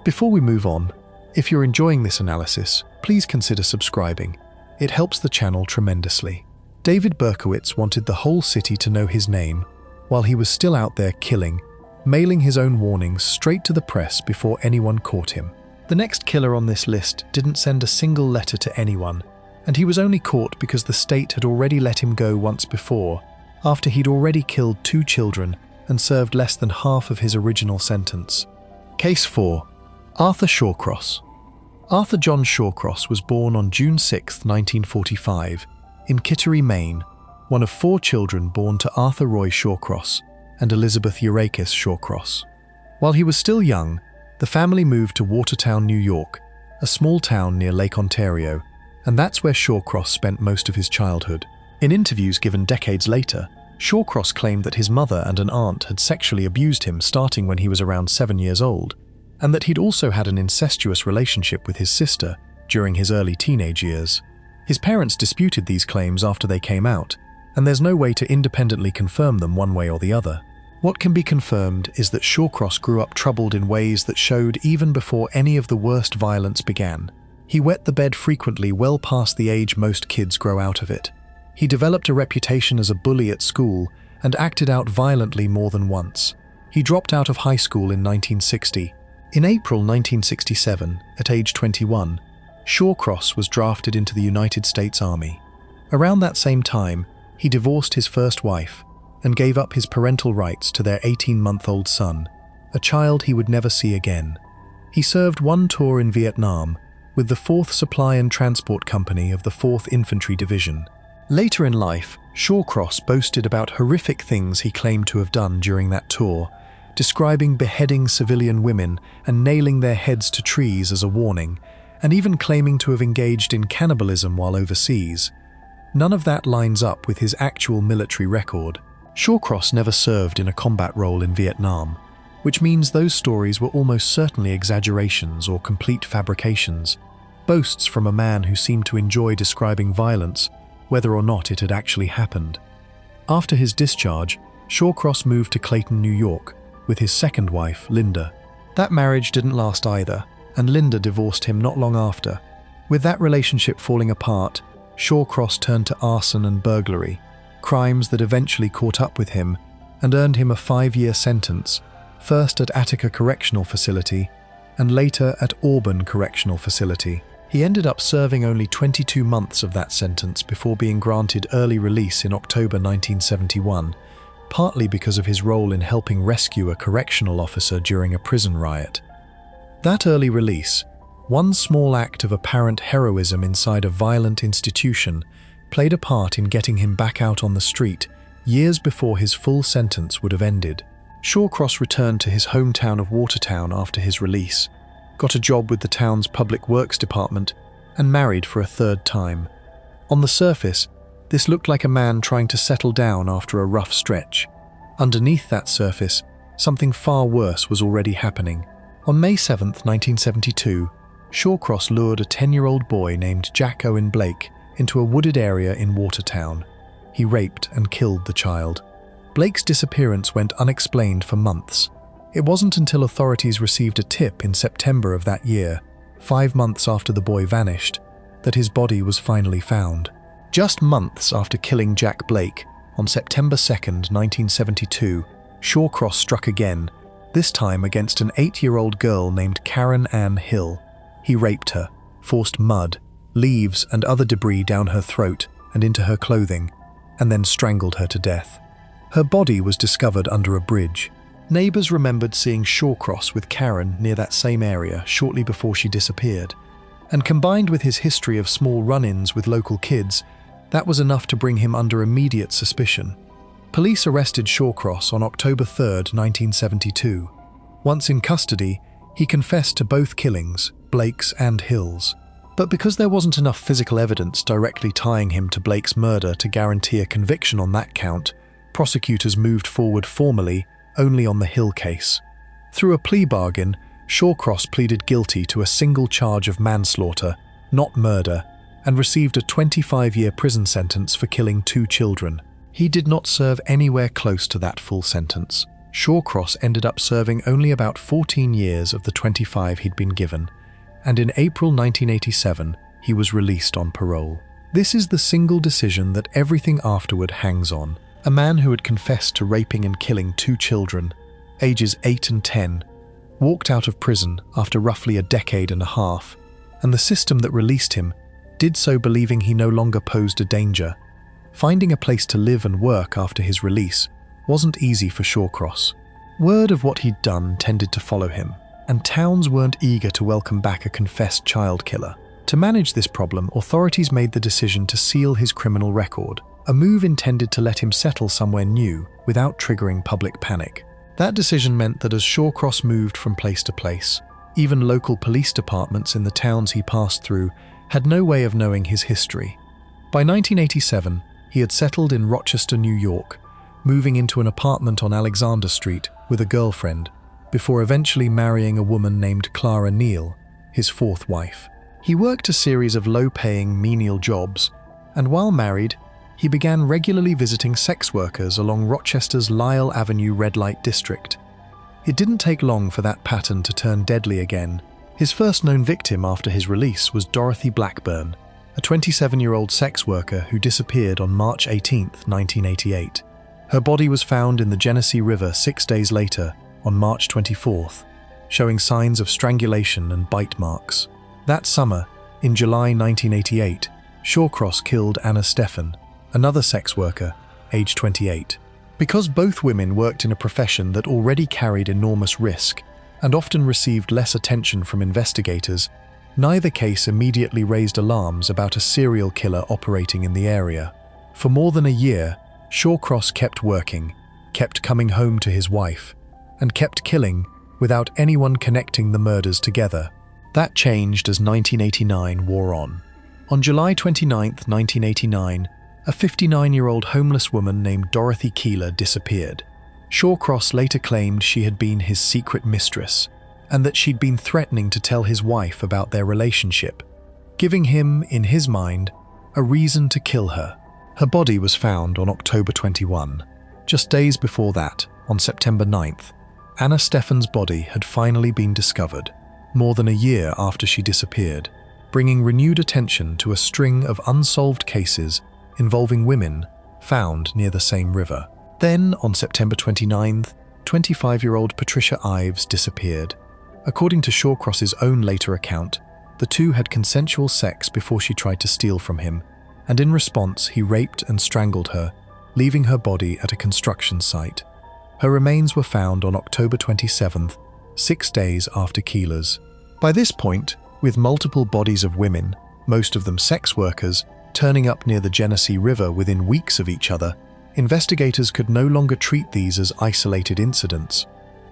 Before we move on, if you're enjoying this analysis, please consider subscribing. It helps the channel tremendously. David Berkowitz wanted the whole city to know his name while he was still out there killing, mailing his own warnings straight to the press before anyone caught him. The next killer on this list didn't send a single letter to anyone, and he was only caught because the state had already let him go once before, after he'd already killed 2 children and served less than half of his original sentence. Case 4. Arthur Shawcross. Arthur John Shawcross was born on June 6, 1945, in Kittery, Maine, one of 4 children born to Arthur Roy Shawcross and Elizabeth Eurakis Shawcross. While he was still young, the family moved to Watertown, New York, a small town near Lake Ontario, and that's where Shawcross spent most of his childhood. In interviews given decades later, Shawcross claimed that his mother and an aunt had sexually abused him starting when he was around 7 years old, and that he'd also had an incestuous relationship with his sister during his early teenage years. His parents disputed these claims after they came out, and there's no way to independently confirm them one way or the other. What can be confirmed is that Shawcross grew up troubled in ways that showed even before any of the worst violence began. He wet the bed frequently, well past the age most kids grow out of it. He developed a reputation as a bully at school and acted out violently more than once. He dropped out of high school in 1960. In April 1967, at age 21, Shawcross was drafted into the United States Army. Around that same time, he divorced his first wife and gave up his parental rights to their 18-month-old son, a child he would never see again. He served one tour in Vietnam with the 4th Supply and Transport Company of the 4th Infantry Division. Later in life, Shawcross boasted about horrific things he claimed to have done during that tour, describing beheading civilian women and nailing their heads to trees as a warning, and even claiming to have engaged in cannibalism while overseas. None of that lines up with his actual military record. Shawcross never served in a combat role in Vietnam, which means those stories were almost certainly exaggerations or complete fabrications, boasts from a man who seemed to enjoy describing violence, whether or not it had actually happened. After his discharge, Shawcross moved to Clayton, New York, with his second wife, Linda. That marriage didn't last either, and Linda divorced him not long after. With that relationship falling apart, Shawcross turned to arson and burglary, crimes that eventually caught up with him and earned him a 5-year sentence, first at Attica Correctional Facility and later at Auburn Correctional Facility. He ended up serving only 22 months of that sentence before being granted early release in October 1971, partly because of his role in helping rescue a correctional officer during a prison riot. That early release, one small act of apparent heroism inside a violent institution, played a part in getting him back out on the street years before his full sentence would have ended. Shawcross returned to his hometown of Watertown after his release, got a job with the town's public works department, and married for a 3rd time. On the surface, this looked like a man trying to settle down after a rough stretch. Underneath that surface, something far worse was already happening. On May 7, 1972, Shawcross lured a 10-year-old boy named Jack Owen Blake into a wooded area in Watertown. He raped and killed the child. Blake's disappearance went unexplained for months. It wasn't until authorities received a tip in September of that year, 5 months after the boy vanished, that his body was finally found. Just months after killing Jack Blake, on September 2, 1972, Shawcross struck again, this time against an 8-year-old girl named Karen Ann Hill. He raped her, forced mud, leaves and other debris down her throat and into her clothing, and then strangled her to death. Her body was discovered under a bridge. Neighbors remembered seeing Shawcross with Karen near that same area shortly before she disappeared, and combined with his history of small run-ins with local kids, that was enough to bring him under immediate suspicion. Police arrested Shawcross on October 3, 1972. Once in custody, he confessed to both killings, Blake's and Hill's. But because there wasn't enough physical evidence directly tying him to Blake's murder to guarantee a conviction on that count, prosecutors moved forward formally only on the Hill case. Through a plea bargain, Shawcross pleaded guilty to a single charge of manslaughter, not murder, and received a 25-year prison sentence for killing 2 children. He did not serve anywhere close to that full sentence. Shawcross ended up serving only about 14 years of the 25 he'd been given, and in April 1987, he was released on parole. This is the single decision that everything afterward hangs on. A man who had confessed to raping and killing 2 children, ages 8 and 10, walked out of prison after roughly a decade and a half, and the system that released him did so believing he no longer posed a danger. Finding a place to live and work after his release wasn't easy for Shawcross. Word of what he'd done tended to follow him, and towns weren't eager to welcome back a confessed child killer. To manage this problem, authorities made the decision to seal his criminal record, a move intended to let him settle somewhere new without triggering public panic. That decision meant that as Shawcross moved from place to place, even local police departments in the towns he passed through had no way of knowing his history. By 1987, he had settled in Rochester, New York, moving into an apartment on Alexander Street with a girlfriend, before eventually marrying a woman named Clara Neal, his 4th wife. He worked a series of low-paying, menial jobs, and while married, he began regularly visiting sex workers along Rochester's Lyell Avenue red light district. It didn't take long for that pattern to turn deadly again. His first known victim after his release was Dorothy Blackburn, a 27-year-old sex worker who disappeared on March 18, 1988. Her body was found in the Genesee River 6 days later, on March 24th, showing signs of strangulation and bite marks. That summer, in July 1988, Shawcross killed Anna Stephan, another sex worker, aged 28. Because both women worked in a profession that already carried enormous risk and often received less attention from investigators, neither case immediately raised alarms about a serial killer operating in the area. For more than a year, Shawcross kept working, kept coming home to his wife, and kept killing without anyone connecting the murders together. That changed as 1989 wore on. On July 29, 1989, a 59-year-old homeless woman named Dorothy Keeler disappeared. Shawcross later claimed she had been his secret mistress, and that she'd been threatening to tell his wife about their relationship, giving him, in his mind, a reason to kill her. Her body was found on October 21. Just days before that, on September 9th, Anna Stephan's body had finally been discovered, more than a year after she disappeared, bringing renewed attention to a string of unsolved cases involving women found near the same river. Then, on September 29th, 25-year-old Patricia Ives disappeared. According to Shawcross's own later account, the two had consensual sex before she tried to steal from him, and in response he raped and strangled her, leaving her body at a construction site. Her remains were found on October 27th, 6 days after Keeler's. By this point, with multiple bodies of women, most of them sex workers, turning up near the Genesee River within weeks of each other, investigators could no longer treat these as isolated incidents.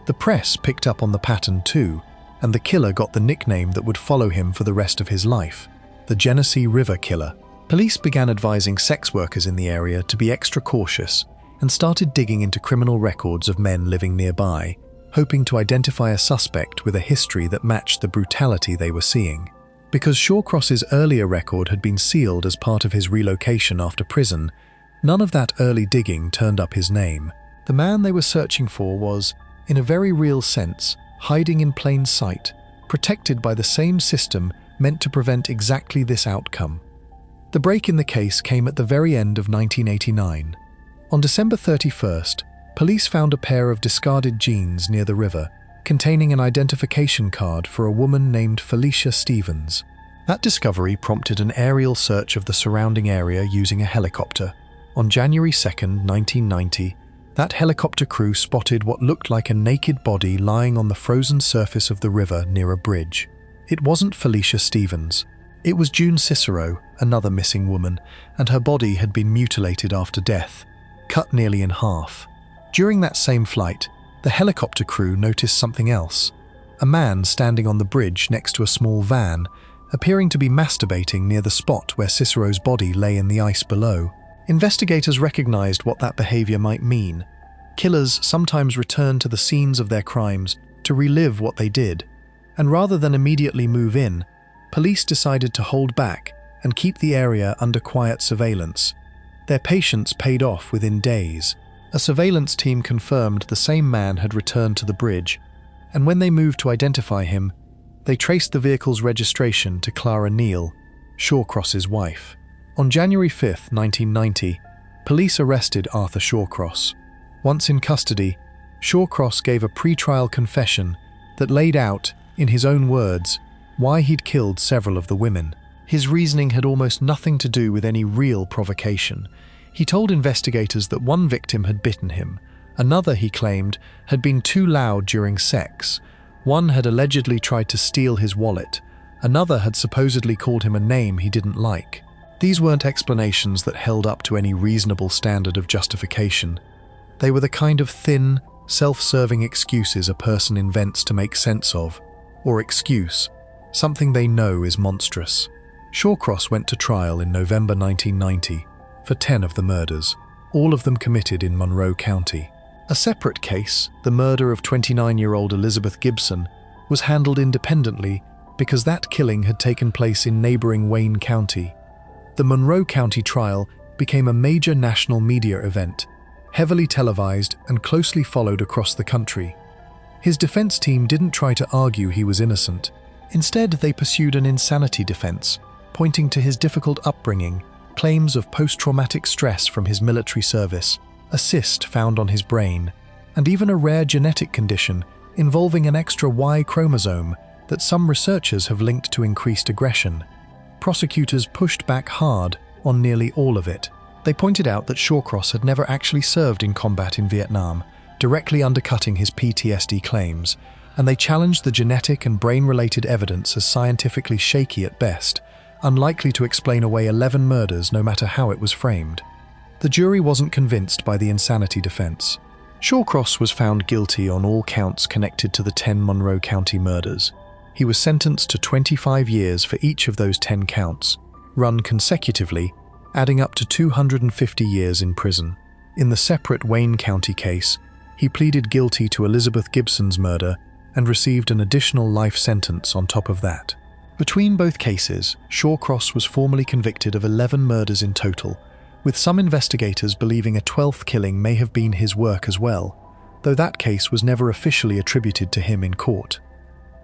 The press picked up on the pattern too, and the killer got the nickname that would follow him for the rest of his life, the Genesee River Killer. Police began advising sex workers in the area to be extra cautious and started digging into criminal records of men living nearby, hoping to identify a suspect with a history that matched the brutality they were seeing. Because Shawcross's earlier record had been sealed as part of his relocation after prison, none of that early digging turned up his name. The man they were searching for was, in a very real sense, hiding in plain sight, protected by the same system meant to prevent exactly this outcome. The break in the case came at the very end of 1989. On December 31st, police found a pair of discarded jeans near the river, containing an identification card for a woman named Felicia Stevens. That discovery prompted an aerial search of the surrounding area using a helicopter. On January 2nd, 1990, that helicopter crew spotted what looked like a naked body lying on the frozen surface of the river near a bridge. It wasn't Felicia Stevens. It was June Cicero, another missing woman, and her body had been mutilated after death, cut nearly in half. During that same flight, the helicopter crew noticed something else. A man standing on the bridge next to a small van, appearing to be masturbating near the spot where Cicero's body lay in the ice below. Investigators recognized what that behavior might mean. Killers sometimes return to the scenes of their crimes to relive what they did, and rather than immediately move in, police decided to hold back and keep the area under quiet surveillance. Their patience paid off within days. A surveillance team confirmed the same man had returned to the bridge, and when they moved to identify him, they traced the vehicle's registration to Clara Neal, Shawcross's wife. On January 5, 1990, police arrested Arthur Shawcross. Once in custody, Shawcross gave a pre-trial confession that laid out, in his own words, why he'd killed several of the women. His reasoning had almost nothing to do with any real provocation. He told investigators that one victim had bitten him, another, he claimed, had been too loud during sex, one had allegedly tried to steal his wallet, another had supposedly called him a name he didn't like. These weren't explanations that held up to any reasonable standard of justification. They were the kind of thin, self-serving excuses a person invents to make sense of, or excuse, something they know is monstrous. Shawcross went to trial in November 1990 for 10 of the murders, all of them committed in Monroe County. A separate case, the murder of 29-year-old Elizabeth Gibson, was handled independently because that killing had taken place in neighboring Wayne County. The Monroe County trial became a major national media event, heavily televised and closely followed across the country. His defense team didn't try to argue he was innocent. Instead, they pursued an insanity defense, pointing to his difficult upbringing, claims of post-traumatic stress from his military service, a cyst found on his brain, and even a rare genetic condition involving an extra Y chromosome that some researchers have linked to increased aggression. Prosecutors pushed back hard on nearly all of it. They pointed out that Shawcross had never actually served in combat in Vietnam, directly undercutting his PTSD claims, and they challenged the genetic and brain-related evidence as scientifically shaky at best, unlikely to explain away 11 murders no matter how it was framed. The jury wasn't convinced by the insanity defense. Shawcross was found guilty on all counts connected to the 10 Monroe County murders. He was sentenced to 25 years for each of those 10 counts, run consecutively, adding up to 250 years in prison. In the separate Wayne County case, he pleaded guilty to Elizabeth Gibson's murder and received an additional life sentence on top of that. Between both cases, Shawcross was formally convicted of 11 murders in total, with some investigators believing a 12th killing may have been his work as well, though that case was never officially attributed to him in court.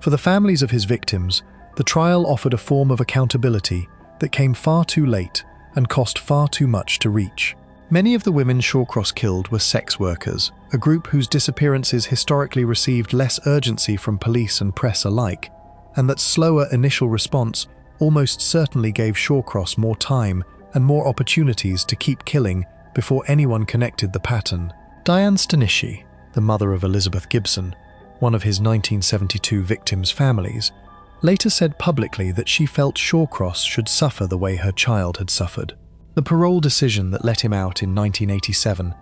For the families of his victims, the trial offered a form of accountability that came far too late and cost far too much to reach. Many of the women Shawcross killed were sex workers, a group whose disappearances historically received less urgency from police and press alike, and that slower initial response almost certainly gave Shawcross more time and more opportunities to keep killing before anyone connected the pattern. Diane Stanishi, the mother of Elizabeth Gibson, one of his 1972 victims' families, later said publicly that she felt Shawcross should suffer the way her child had suffered. The parole decision that let him out in 1987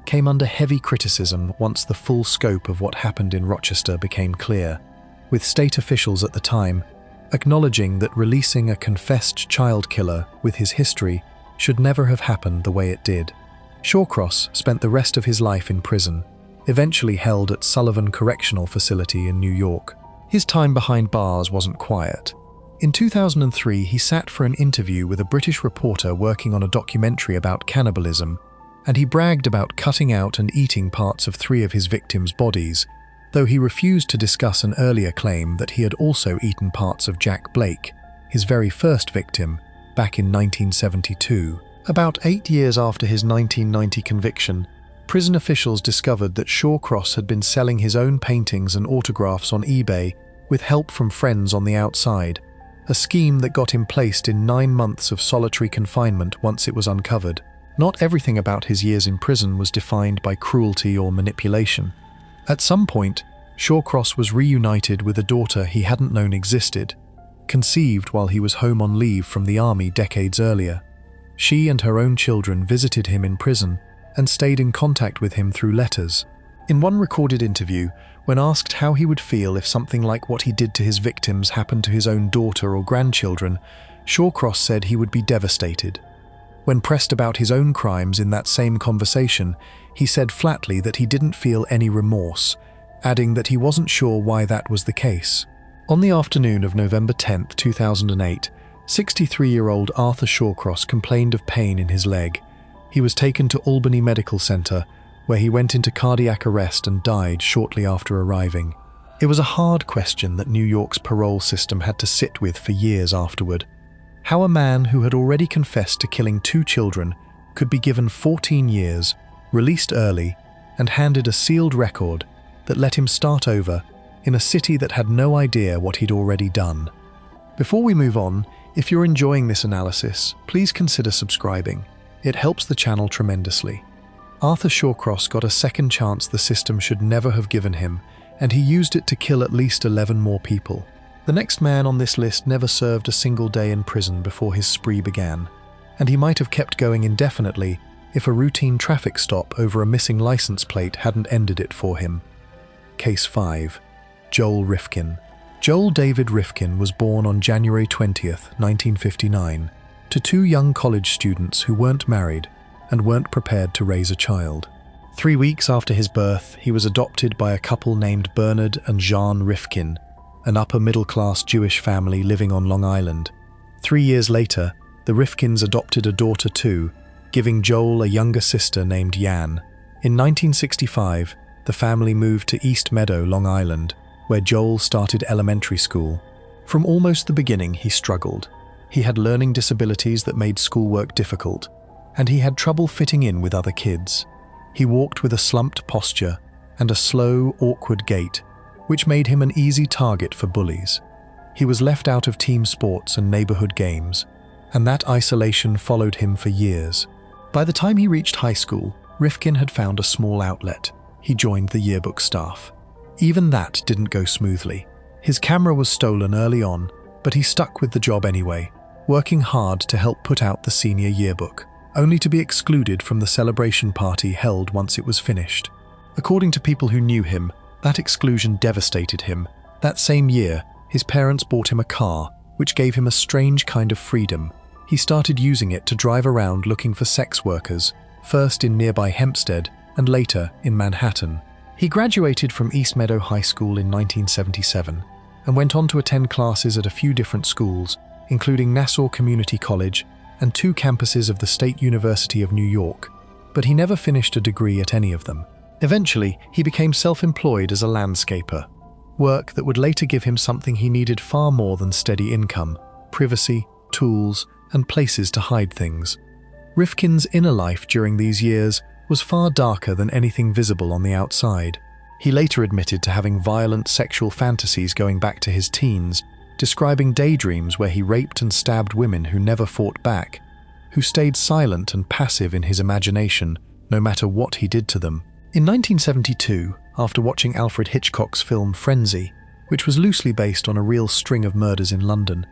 came under heavy criticism once the full scope of what happened in Rochester became clear, with state officials at the time acknowledging that releasing a confessed child killer with his history should never have happened the way it did. Shawcross spent the rest of his life in prison, eventually held at Sullivan Correctional Facility in New York. His time behind bars wasn't quiet. In 2003, he sat for an interview with a British reporter working on a documentary about cannibalism, and he bragged about cutting out and eating parts of 3 of his victims' bodies, though he refused to discuss an earlier claim that he had also eaten parts of Jack Blake, his very first victim, back in 1972. About 8 years after his 1990 conviction, prison officials discovered that Shawcross had been selling his own paintings and autographs on eBay with help from friends on the outside, a scheme that got him placed in 9 months of solitary confinement once it was uncovered. Not everything about his years in prison was defined by cruelty or manipulation. At some point, Shawcross was reunited with a daughter he hadn't known existed, conceived while he was home on leave from the army decades earlier. She and her own children visited him in prison and stayed in contact with him through letters. In one recorded interview, when asked how he would feel if something like what he did to his victims happened to his own daughter or grandchildren, Shawcross said he would be devastated. When pressed about his own crimes in that same conversation, he said flatly that he didn't feel any remorse, adding that he wasn't sure why that was the case. On the afternoon of November 10, 2008, 63-year-old Arthur Shawcross complained of pain in his leg. He was taken to Albany Medical Center, where he went into cardiac arrest and died shortly after arriving. It was a hard question that New York's parole system had to sit with for years afterward. How a man who had already confessed to killing 2 children could be given 14 years, released early, and handed a sealed record that let him start over in a city that had no idea what he'd already done. Before we move on, if you're enjoying this analysis, please consider subscribing. It helps the channel tremendously. Arthur Shawcross got a second chance the system should never have given him, and he used it to kill at least 11 more people. The next man on this list never served a single day in prison before his spree began, and he might have kept going indefinitely if a routine traffic stop over a missing license plate hadn't ended it for him. Case 5. Joel Rifkin. Joel David Rifkin was born on January 20th, 1959, to 2 young college students who weren't married and weren't prepared to raise a child. 3 weeks after his birth, he was adopted by a couple named Bernard and Jean Rifkin, an upper-middle-class Jewish family living on Long Island. 3 years later, the Rifkins adopted a daughter too, giving Joel a younger sister named Jan. In 1965, the family moved to East Meadow, Long Island, where Joel started elementary school. From almost the beginning, he struggled. He had learning disabilities that made schoolwork difficult, and he had trouble fitting in with other kids. He walked with a slumped posture and a slow, awkward gait, which made him an easy target for bullies. He was left out of team sports and neighborhood games, and that isolation followed him for years. By the time he reached high school, Rifkin had found a small outlet. He joined the yearbook staff. Even that didn't go smoothly. His camera was stolen early on, but he stuck with the job anyway, working hard to help put out the senior yearbook, only to be excluded from the celebration party held once it was finished. According to people who knew him, that exclusion devastated him. That same year, his parents bought him a car, which gave him a strange kind of freedom. He started using it to drive around looking for sex workers, first in nearby Hempstead and later in Manhattan. He graduated from East Meadow High School in 1977 and went on to attend classes at a few different schools, including Nassau Community College and 2 campuses of the State University of New York, but he never finished a degree at any of them. Eventually, he became self-employed as a landscaper, work that would later give him something he needed far more than steady income: privacy, tools, and places to hide things. Rifkin's inner life during these years was far darker than anything visible on the outside. He later admitted to having violent sexual fantasies going back to his teens, describing daydreams where he raped and stabbed women who never fought back, who stayed silent and passive in his imagination, no matter what he did to them. In 1972, after watching Alfred Hitchcock's film Frenzy, which was loosely based on a real string of murders in London,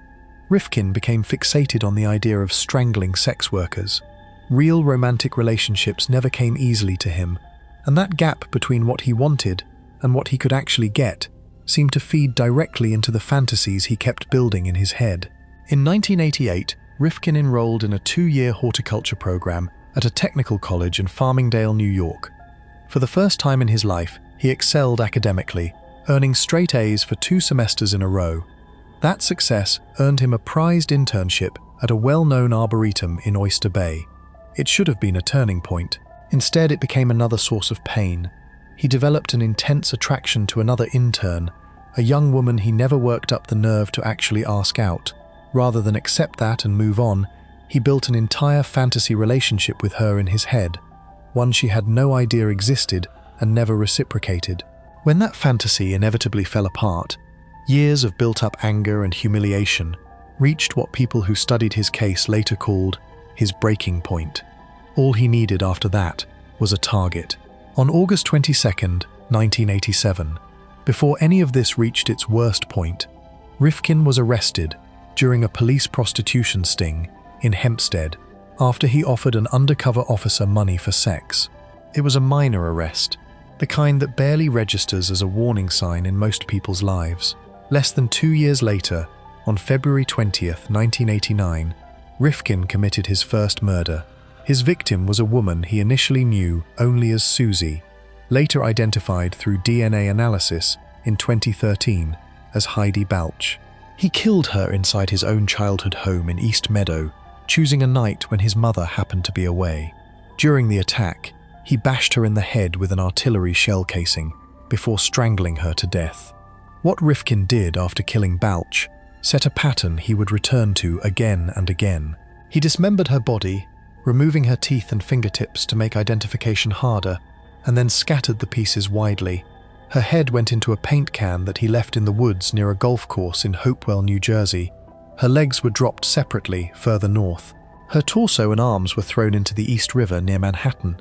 Rifkin became fixated on the idea of strangling sex workers. Real romantic relationships never came easily to him, and that gap between what he wanted and what he could actually get seemed to feed directly into the fantasies he kept building in his head. In 1988, Rifkin enrolled in a 2-year horticulture program at a technical college in Farmingdale, New York. For the first time in his life, he excelled academically, earning straight A's for 2 semesters in a row. That success earned him a prized internship at a well-known arboretum in Oyster Bay. It should have been a turning point. Instead, it became another source of pain. He developed an intense attraction to another intern, a young woman he never worked up the nerve to actually ask out. Rather than accept that and move on, he built an entire fantasy relationship with her in his head, one she had no idea existed and never reciprocated. When that fantasy inevitably fell apart, years of built-up anger and humiliation reached what people who studied his case later called his breaking point. All he needed after that was a target. On August 22, 1987, before any of this reached its worst point, Rifkin was arrested during a police prostitution sting in Hempstead after he offered an undercover officer money for sex. It was a minor arrest, the kind that barely registers as a warning sign in most people's lives. Less than 2 years later, on February 20, 1989, Rifkin committed his first murder. His victim was a woman he initially knew only as Susie, later identified through DNA analysis in 2013 as Heidi Balch. He killed her inside his own childhood home in East Meadow, choosing a night when his mother happened to be away. During the attack, he bashed her in the head with an artillery shell casing before strangling her to death. What Rifkin did after killing Balch set a pattern he would return to again and again. He dismembered her body, removing her teeth and fingertips to make identification harder, and then scattered the pieces widely. Her head went into a paint can that he left in the woods near a golf course in Hopewell, New Jersey. Her legs were dropped separately further north. Her torso and arms were thrown into the East River near Manhattan.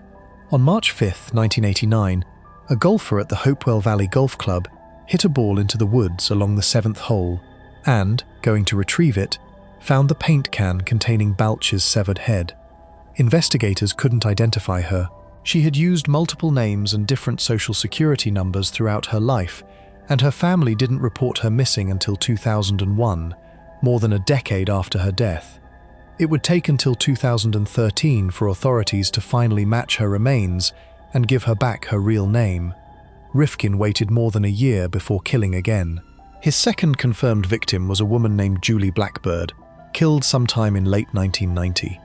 On March 5, 1989, a golfer at the Hopewell Valley Golf Club hit a ball into the woods along the 7th hole and, going to retrieve it, found the paint can containing Balch's severed head. Investigators couldn't identify her. She had used multiple names and different social security numbers throughout her life, and her family didn't report her missing until 2001, more than a decade after her death. It would take until 2013 for authorities to finally match her remains and give her back her real name. Rifkin waited more than a year before killing again. His second confirmed victim was a woman named Julie Blackbird, killed sometime in late 1990.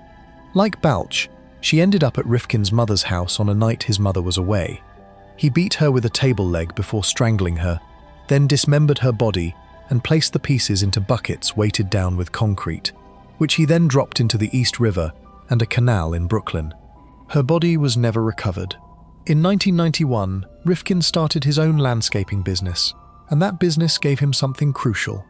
Like Balch, she ended up at Rifkin's mother's house on a night his mother was away. He beat her with a table leg before strangling her, then dismembered her body and placed the pieces into buckets weighted down with concrete, which he then dropped into the East River and a canal in Brooklyn. Her body was never recovered. In 1991, Rifkin started his own landscaping business, and that business gave him something crucial: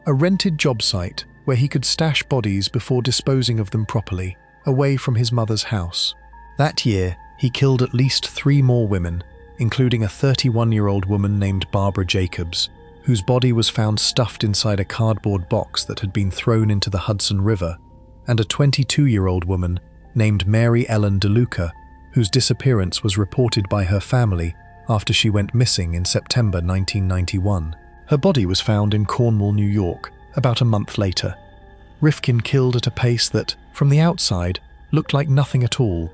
a rented job site where he could stash bodies before disposing of them properly, away from his mother's house. That year, he killed at least 3 more women, including a 31-year-old woman named Barbara Jacobs, whose body was found stuffed inside a cardboard box that had been thrown into the Hudson River, and a 22-year-old woman named Mary Ellen DeLuca, whose disappearance was reported by her family after she went missing in September 1991. Her body was found in Cornwall, New York, about a month later. Rifkin killed at a pace that, from the outside, looked like nothing at all.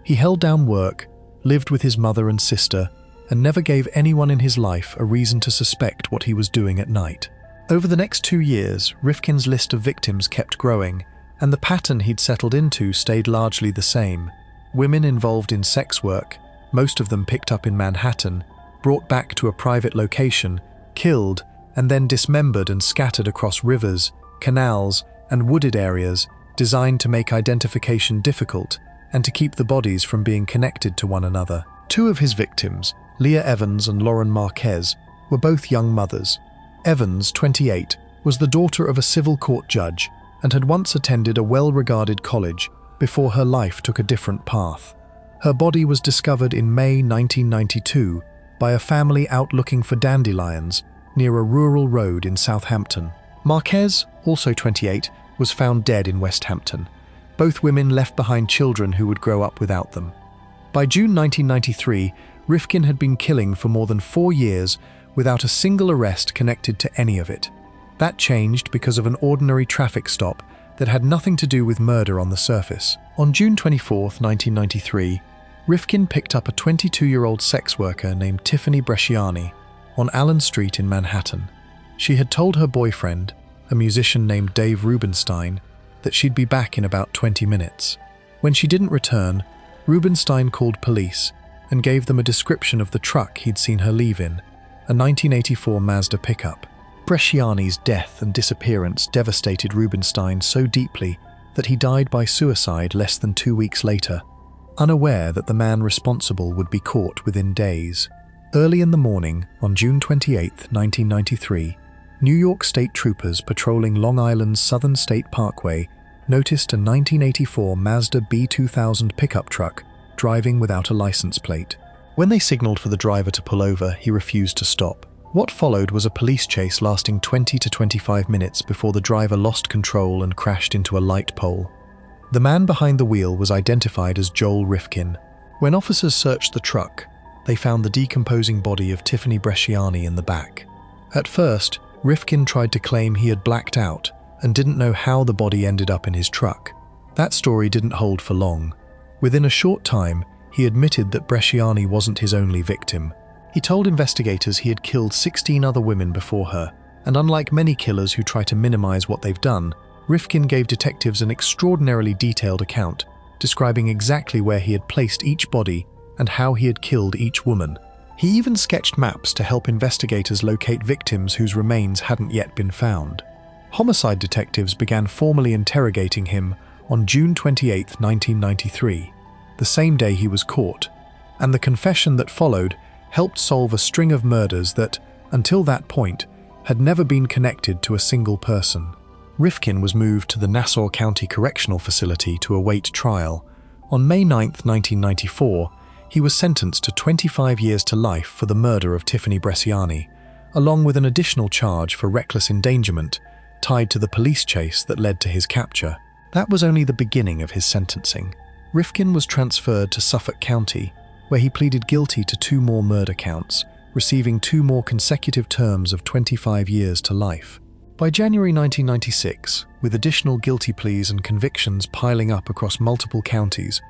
He held down work, lived with his mother and sister, and never gave anyone in his life a reason to suspect what he was doing at night. Over the next 2 years, Rifkin's list of victims kept growing, and the pattern he'd settled into stayed largely the same. Women involved in sex work, most of them picked up in Manhattan, brought back to a private location, killed, and then dismembered and scattered across rivers, canals, and wooded areas designed to make identification difficult and to keep the bodies from being connected to one another. 2 of his victims, Leah Evans and Lauren Marquez, were both young mothers. Evans, 28, was the daughter of a civil court judge and had once attended a well-regarded college before her life took a different path. Her body was discovered in May 1992 by a family out looking for dandelions near a rural road in Southampton. Marquez, also 28, was found dead in West Hampton. Both women left behind children who would grow up without them. By June 1993, Rifkin had been killing for more than 4 years without a single arrest connected to any of it. That changed because of an ordinary traffic stop that had nothing to do with murder on the surface. On June 24, 1993, Rifkin picked up a 22-year-old sex worker named Tiffany Bresciani on Allen Street in Manhattan. She had told her boyfriend, a musician named Dave Rubenstein, that she'd be back in about 20 minutes. When she didn't return, Rubenstein called police and gave them a description of the truck he'd seen her leave in, a 1984 Mazda pickup. Bresciani's death and disappearance devastated Rubenstein so deeply that he died by suicide less than 2 weeks later, unaware that the man responsible would be caught within days. Early in the morning, on June 28, 1993, New York State troopers patrolling Long Island's Southern State Parkway noticed a 1984 Mazda B2000 pickup truck driving without a license plate. When they signaled for the driver to pull over, he refused to stop. What followed was a police chase lasting 20 to 25 minutes before the driver lost control and crashed into a light pole. The man behind the wheel was identified as Joel Rifkin. When officers searched the truck, they found the decomposing body of Tiffany Bresciani in the back. At first, Rifkin tried to claim he had blacked out and didn't know how the body ended up in his truck. That story didn't hold for long. Within a short time, he admitted that Bresciani wasn't his only victim. He told investigators he had killed 16 other women before her, and unlike many killers who try to minimize what they've done, Rifkin gave detectives an extraordinarily detailed account, describing exactly where he had placed each body and how he had killed each woman. He even sketched maps to help investigators locate victims whose remains hadn't yet been found. Homicide detectives began formally interrogating him on June 28, 1993, the same day he was caught, and the confession that followed helped solve a string of murders that, until that point, had never been connected to a single person. Rifkin was moved to the Nassau County Correctional Facility to await trial. On May 9, 1994, he was sentenced to 25 years to life for the murder of Tiffany Bresciani, along with an additional charge for reckless endangerment tied to the police chase that led to his capture. That was only the beginning of his sentencing. Rifkin was transferred to Suffolk County, where he pleaded guilty to 2 more murder counts, receiving 2 more consecutive terms of 25 years to life. By January 1996, with additional guilty pleas and convictions piling up across multiple counties,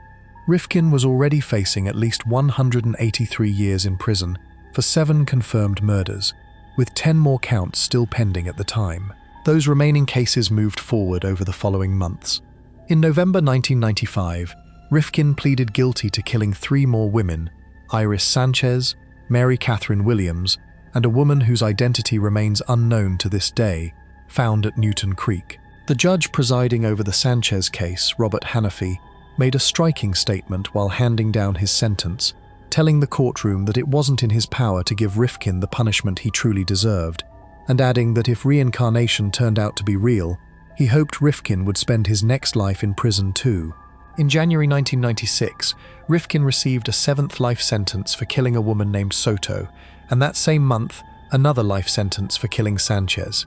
Rifkin was already facing at least 183 years in prison for 7 confirmed murders. with 10 more counts still pending at the time. Those remaining cases moved forward over the following months. In November 1995, Rifkin pleaded guilty to killing 3 more women: Iris Sanchez, Mary Catherine Williams, and a woman whose identity remains unknown to this day, found at Newton Creek. The judge presiding over the Sanchez case, Robert Hanafi, made a striking statement while handing down his sentence, telling the courtroom that it wasn't in his power to give Rifkin the punishment he truly deserved, and adding that if reincarnation turned out to be real, he hoped Rifkin would spend his next life in prison too. In January 1996, Rifkin received a 7th life sentence for killing a woman named Soto, and that same month, another life sentence for killing Sanchez.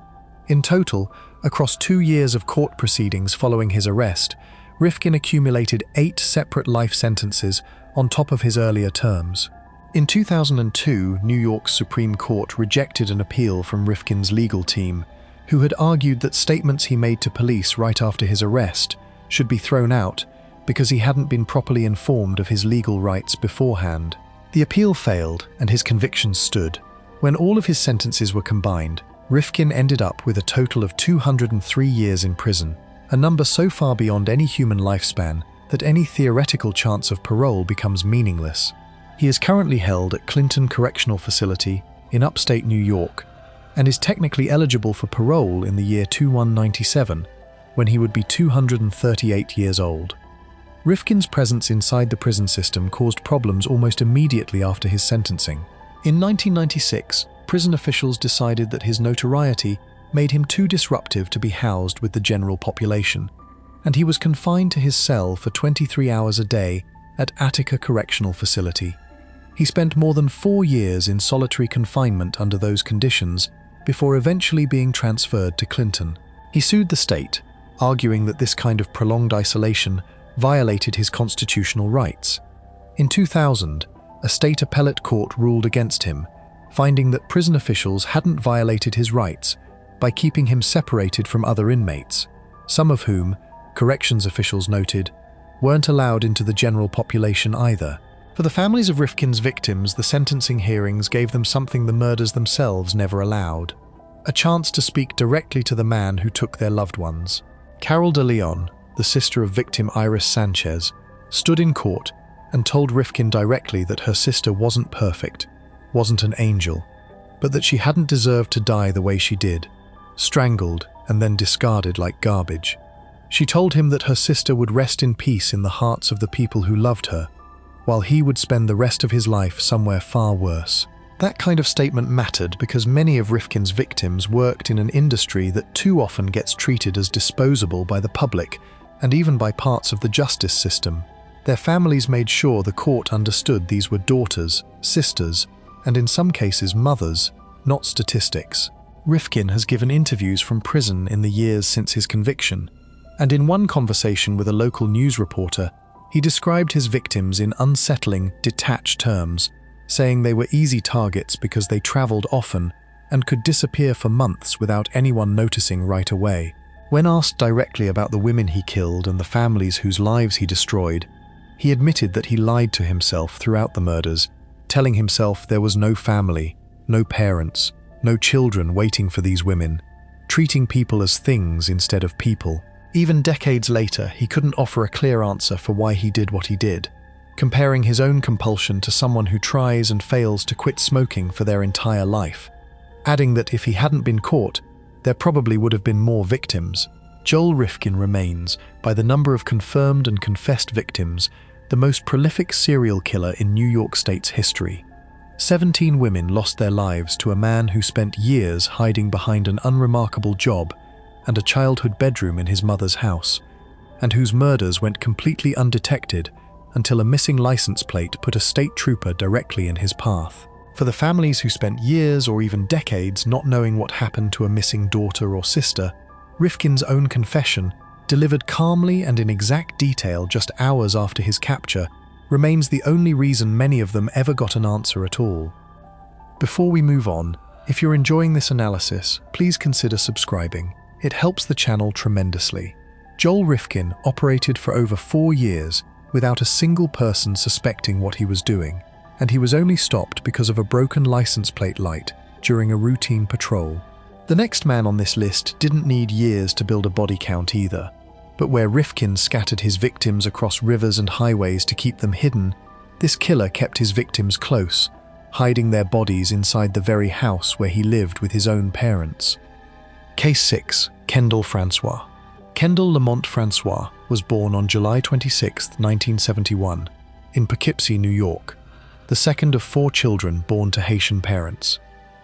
In total, across 2 years of court proceedings following his arrest, Rifkin accumulated 8 separate life sentences on top of his earlier terms. In 2002, New York's Supreme Court rejected an appeal from Rifkin's legal team, who had argued that statements he made to police right after his arrest should be thrown out because he hadn't been properly informed of his legal rights beforehand. The appeal failed and his convictions stood. When all of his sentences were combined, Rifkin ended up with a total of 203 years in prison, a number so far beyond any human lifespan that any theoretical chance of parole becomes meaningless. He is currently held at Clinton Correctional Facility in upstate New York and is technically eligible for parole in the year 2197, when he would be 238 years old. Rifkin's presence inside the prison system caused problems almost immediately after his sentencing. In 1996, prison officials decided that his notoriety made him too disruptive to be housed with the general population, and he was confined to his cell for 23 hours a day at Attica Correctional Facility. He spent more than 4 years in solitary confinement under those conditions before eventually being transferred to Clinton. He sued the state, arguing that this kind of prolonged isolation violated his constitutional rights. In 2000, a state appellate court ruled against him, finding that prison officials hadn't violated his rights by keeping him separated from other inmates, some of whom, corrections officials noted, weren't allowed into the general population either. For the families of Rifkin's victims, the sentencing hearings gave them something the murders themselves never allowed: a chance to speak directly to the man who took their loved ones. Carol de Leon, the sister of victim Iris Sanchez, stood in court and told Rifkin directly that her sister wasn't perfect, wasn't an angel, but that she hadn't deserved to die the way she did, strangled and then discarded like garbage. She told him that her sister would rest in peace in the hearts of the people who loved her, while he would spend the rest of his life somewhere far worse. That kind of statement mattered because many of Rifkin's victims worked in an industry that too often gets treated as disposable by the public and even by parts of the justice system. Their families made sure the court understood these were daughters, sisters, and in some cases mothers, not statistics. Rifkin has given interviews from prison in the years since his conviction, and in one conversation with a local news reporter, he described his victims in unsettling, detached terms, saying they were easy targets because they traveled often and could disappear for months without anyone noticing right away. When asked directly about the women he killed and the families whose lives he destroyed, he admitted that he lied to himself throughout the murders, telling himself there was no family, no parents, no children waiting for these women, treating people as things instead of people. Even decades later, he couldn't offer a clear answer for why he did what he did, comparing his own compulsion to someone who tries and fails to quit smoking for their entire life, adding that if he hadn't been caught, there probably would have been more victims. Joel Rifkin remains, by the number of confirmed and confessed victims, the most prolific serial killer in New York State's history. 17 women lost their lives to a man who spent years hiding behind an unremarkable job and a childhood bedroom in his mother's house, and whose murders went completely undetected until a missing license plate put a state trooper directly in his path. For the families who spent years or even decades not knowing what happened to a missing daughter or sister, Rifkin's own confession, delivered calmly and in exact detail just hours after his capture, remains the only reason many of them ever got an answer at all. Before we move on, if you're enjoying this analysis, please consider subscribing. It helps the channel tremendously. Joel Rifkin operated for over 4 years without a single person suspecting what he was doing, and he was only stopped because of a broken license plate light during a routine patrol. The next man on this list didn't need years to build a body count either, but where Rifkin scattered his victims across rivers and highways to keep them hidden, this killer kept his victims close, hiding their bodies inside the very house where he lived with his own parents. Case 6. Kendall Francois. Kendall Lamont Francois was born on July 26, 1971, in Poughkeepsie, New York, the second of 4 children born to Haitian parents.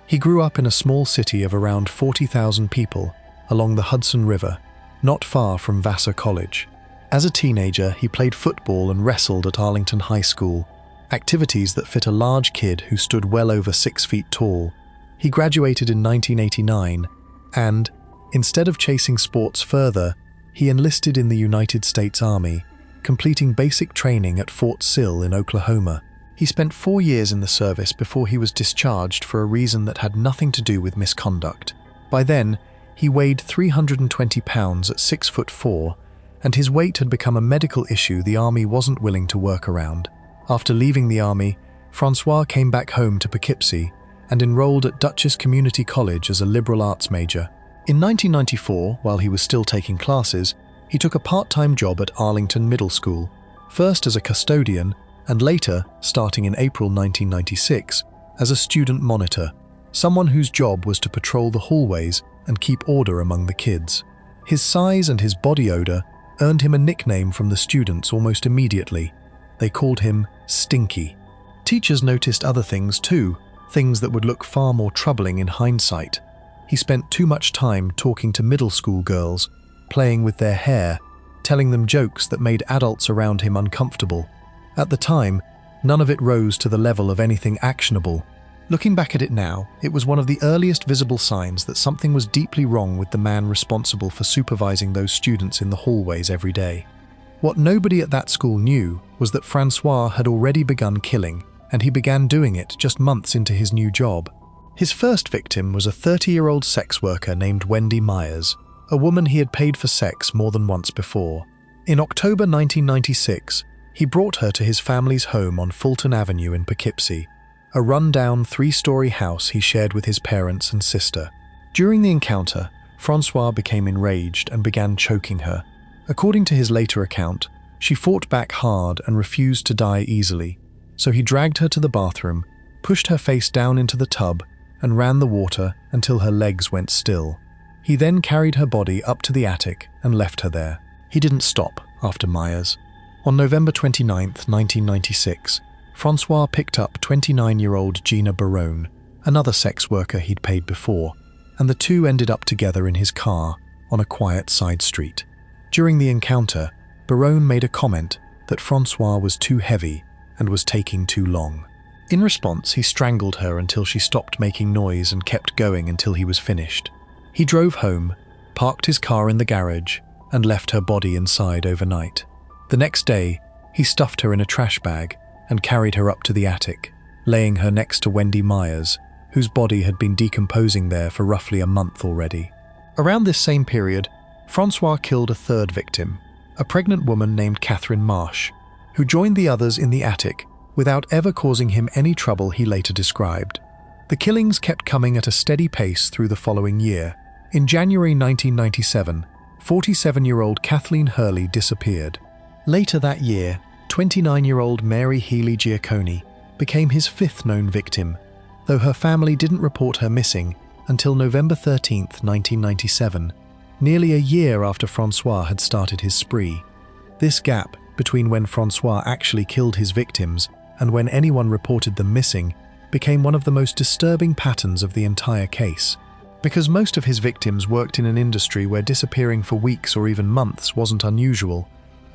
He grew up in a small city of around 40,000 people along the Hudson River, not far from Vassar College. As a teenager, he played football and wrestled at Arlington High School, activities that fit a large kid who stood well over 6 feet tall. He graduated in 1989 and, instead of chasing sports further, he enlisted in the United States Army, completing basic training at Fort Sill in Oklahoma. He spent 4 years in the service before he was discharged for a reason that had nothing to do with misconduct. By then, he weighed 320 pounds at 6'4", and his weight had become a medical issue the Army wasn't willing to work around. After leaving the Army, Francois came back home to Poughkeepsie and enrolled at Dutchess Community College as a liberal arts major. In 1994, while he was still taking classes, he took a part-time job at Arlington Middle School, first as a custodian and later, starting in April 1996, as a student monitor, someone whose job was to patrol the hallways and keep order among the kids. His size and his body odor earned him a nickname from the students almost immediately. They called him Stinky. Teachers noticed other things too, things that would look far more troubling in hindsight. He spent too much time talking to middle school girls, playing with their hair, telling them jokes that made adults around him uncomfortable. At the time, none of it rose to the level of anything actionable. Looking back at it now, it was one of the earliest visible signs that something was deeply wrong with the man responsible for supervising those students in the hallways every day. What nobody at that school knew was that Francois had already begun killing, and he began doing it just months into his new job. His first victim was a 30-year-old sex worker named Wendy Myers, a woman he had paid for sex more than once before. In October 1996, he brought her to his family's home on Fulton Avenue in Poughkeepsie, a run-down 3-story house he shared with his parents and sister. During the encounter, Francois became enraged and began choking her. According to his later account, she fought back hard and refused to die easily, so he dragged her to the bathroom, pushed her face down into the tub, and ran the water until her legs went still. He then carried her body up to the attic and left her there. He didn't stop after Myers. On November 29, 1996, Francois picked up 29-year-old Gina Barone, another sex worker he'd paid before, and the two ended up together in his car on a quiet side street. During the encounter, Barone made a comment that Francois was too heavy and was taking too long. In response, he strangled her until she stopped making noise and kept going until he was finished. He drove home, parked his car in the garage, and left her body inside overnight. The next day, he stuffed her in a trash bag and carried her up to the attic, laying her next to Wendy Myers, whose body had been decomposing there for roughly a month already. Around this same period, Francois killed a third victim, a pregnant woman named Catherine Marsh, who joined the others in the attic without ever causing him any trouble he later described. The killings kept coming at a steady pace through the following year. In January 1997, 47-year-old Kathleen Hurley disappeared. Later that year, 29-year-old Mary Healy Giacconi became his 5th known victim, though her family didn't report her missing until November 13, 1997, nearly a year after Francois had started his spree. This gap between when Francois actually killed his victims and when anyone reported them missing became one of the most disturbing patterns of the entire case. Because most of his victims worked in an industry where disappearing for weeks or even months wasn't unusual,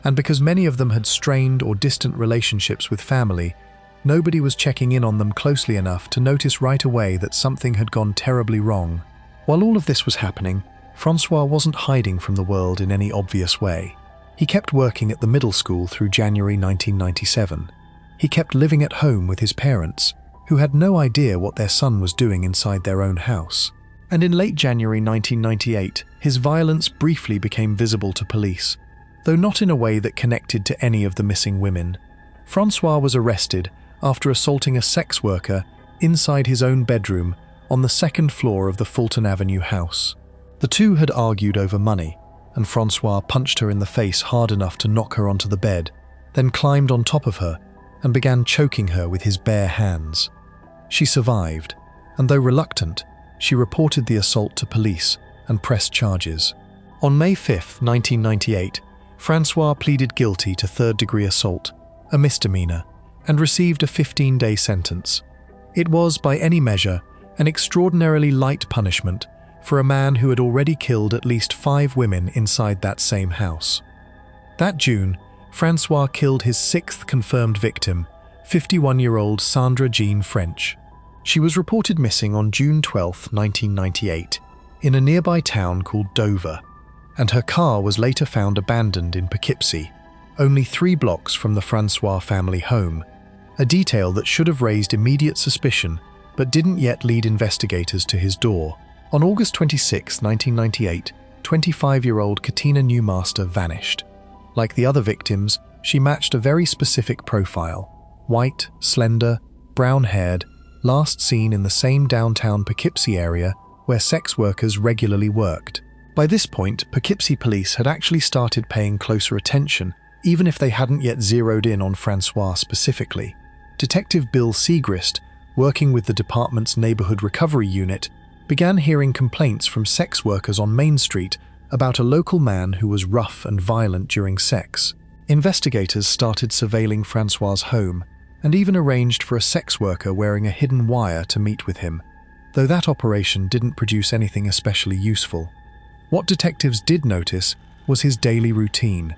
and because many of them had strained or distant relationships with family, nobody was checking in on them closely enough to notice right away that something had gone terribly wrong. While all of this was happening, Francois wasn't hiding from the world in any obvious way. He kept working at the middle school through January 1997. He kept living at home with his parents, who had no idea what their son was doing inside their own house. And in late January 1998, his violence briefly became visible to police, though not in a way that connected to any of the missing women. Francois was arrested after assaulting a sex worker inside his own bedroom on the second floor of the Fulton Avenue house. The two had argued over money, and Francois punched her in the face hard enough to knock her onto the bed, then climbed on top of her and began choking her with his bare hands. She survived, and though reluctant, she reported the assault to police and pressed charges. On May 5, 1998, Francois pleaded guilty to third-degree assault, a misdemeanor, and received a 15-day sentence. It was, by any measure, an extraordinarily light punishment for a man who had already killed at least 5 women inside that same house. That June, Francois killed his 6th confirmed victim, 51-year-old Sandra Jean French. She was reported missing on June 12, 1998, in a nearby town called Dover, and her car was later found abandoned in Poughkeepsie, only 3 blocks from the Francois family home, a detail that should have raised immediate suspicion but didn't yet lead investigators to his door. On August 26, 1998, 25-year-old Katina Newmaster vanished. Like the other victims, she matched a very specific profile: white, slender, brown-haired, last seen in the same downtown Poughkeepsie area where sex workers regularly worked. By this point, Poughkeepsie police had actually started paying closer attention, even if they hadn't yet zeroed in on Francois specifically. Detective Bill Segrist, working with the department's Neighborhood Recovery Unit, began hearing complaints from sex workers on Main Street about a local man who was rough and violent during sex. Investigators started surveilling Francois's home and even arranged for a sex worker wearing a hidden wire to meet with him, though that operation didn't produce anything especially useful. What detectives did notice was his daily routine.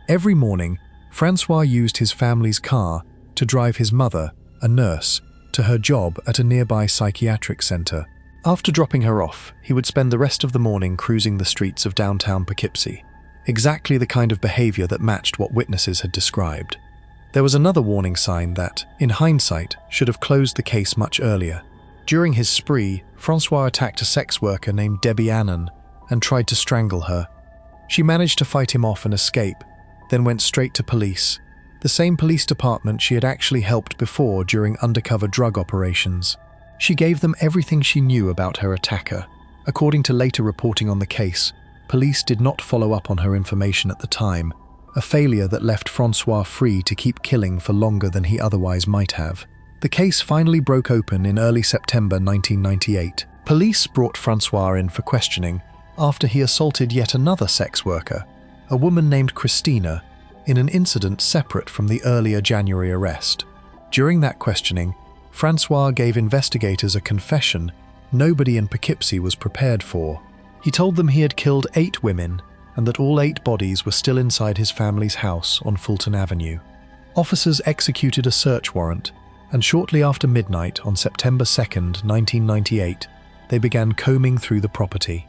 Every morning, Francois used his family's car to drive his mother, a nurse, to her job at a nearby psychiatric center. After dropping her off, he would spend the rest of the morning cruising the streets of downtown Poughkeepsie, exactly the kind of behavior that matched what witnesses had described. There was another warning sign that, in hindsight, should have closed the case much earlier. During his spree, Francois attacked a sex worker named Debbie Annan and tried to strangle her. She managed to fight him off and escape, then went straight to police, the same police department she had actually helped before during undercover drug operations. She gave them everything she knew about her attacker. According to later reporting on the case, police did not follow up on her information at the time, a failure that left Francois free to keep killing for longer than he otherwise might have. The case finally broke open in early September 1998. Police brought Francois in for questioning after he assaulted yet another sex worker, a woman named Christina, in an incident separate from the earlier January arrest. During that questioning, Francois gave investigators a confession nobody in Poughkeepsie was prepared for. He told them he had killed 8 women and that all 8 bodies were still inside his family's house on Fulton Avenue. Officers executed a search warrant, and shortly after midnight on September 2, 1998, they began combing through the property.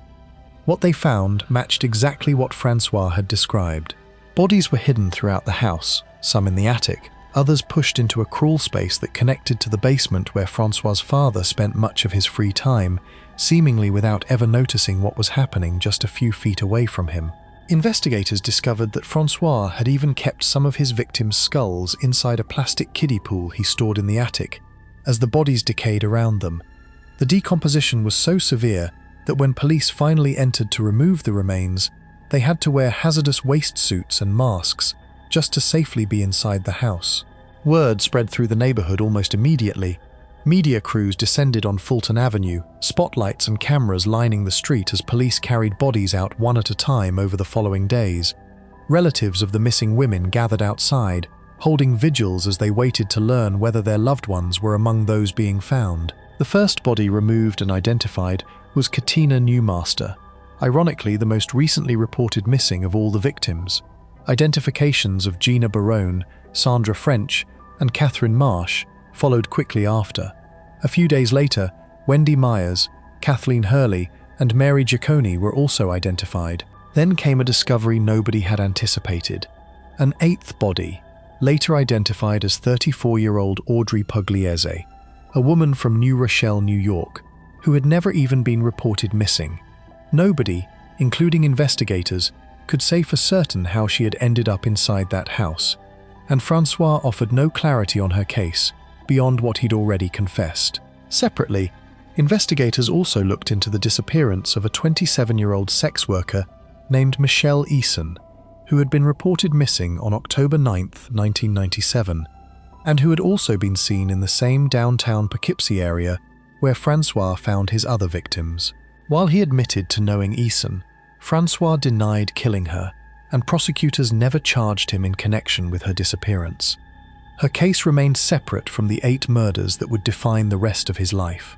What they found matched exactly what Francois had described. Bodies were hidden throughout the house, some in the attic, others pushed into a crawl space that connected to the basement where Francois's father spent much of his free time, seemingly without ever noticing what was happening just a few feet away from him. Investigators discovered that Francois had even kept some of his victims' skulls inside a plastic kiddie pool he stored in the attic. As the bodies decayed around them, the decomposition was so severe that when police finally entered to remove the remains, they had to wear hazardous waist suits and masks just to safely be inside the house. Word spread through the neighborhood almost immediately. Media crews descended on Fulton Avenue, spotlights and cameras lining the street as police carried bodies out one at a time over the following days. Relatives of the missing women gathered outside, holding vigils as they waited to learn whether their loved ones were among those being found. The first body removed and identified was Katina Newmaster, ironically the most recently reported missing of all the victims. Identifications of Gina Barone, Sandra French, and Catherine Marsh followed quickly after. A few days later, Wendy Myers, Kathleen Hurley, and Mary Giacone were also identified. Then came a discovery nobody had anticipated: an 8th body, later identified as 34-year-old Audrey Pugliese, a woman from New Rochelle, New York, who had never even been reported missing. Nobody, including investigators, could say for certain how she had ended up inside that house, and Francois offered no clarity on her case beyond what he'd already confessed. Separately, Investigators also looked into the disappearance of a 27-year-old sex worker named Michelle Eason, who had been reported missing on October 9, 1997, and who had also been seen in the same downtown Poughkeepsie area where Francois found his other victims. While he admitted to knowing Eason, Francois denied killing her, and prosecutors never charged him in connection with her disappearance. Her case remained separate from the 8 murders that would define the rest of his life.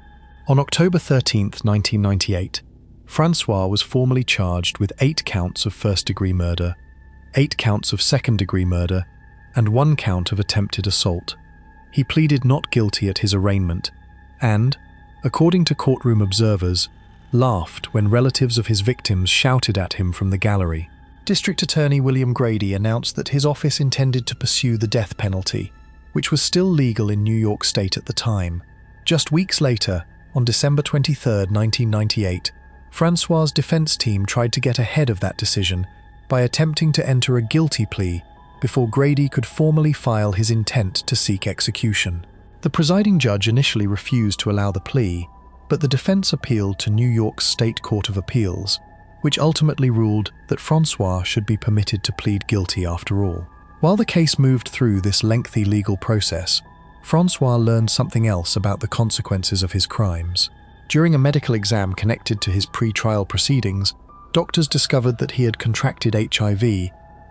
On October 13, 1998, Francois was formally charged with 8 counts of first-degree murder, 8 counts of second-degree murder, and 1 count of attempted assault. He pleaded not guilty at his arraignment and, according to courtroom observers, laughed when relatives of his victims shouted at him from the gallery. District Attorney William Grady announced that his office intended to pursue the death penalty, which was still legal in New York State at the time. Just weeks later, on December 23, 1998, Francois's defense team tried to get ahead of that decision by attempting to enter a guilty plea before Grady could formally file his intent to seek execution. The presiding judge initially refused to allow the plea, but the defense appealed to New York's State Court of Appeals, which ultimately ruled that Francois should be permitted to plead guilty after all. While the case moved through this lengthy legal process, Francois learned something else about the consequences of his crimes. During a medical exam connected to his pre-trial proceedings, doctors discovered that he had contracted HIV,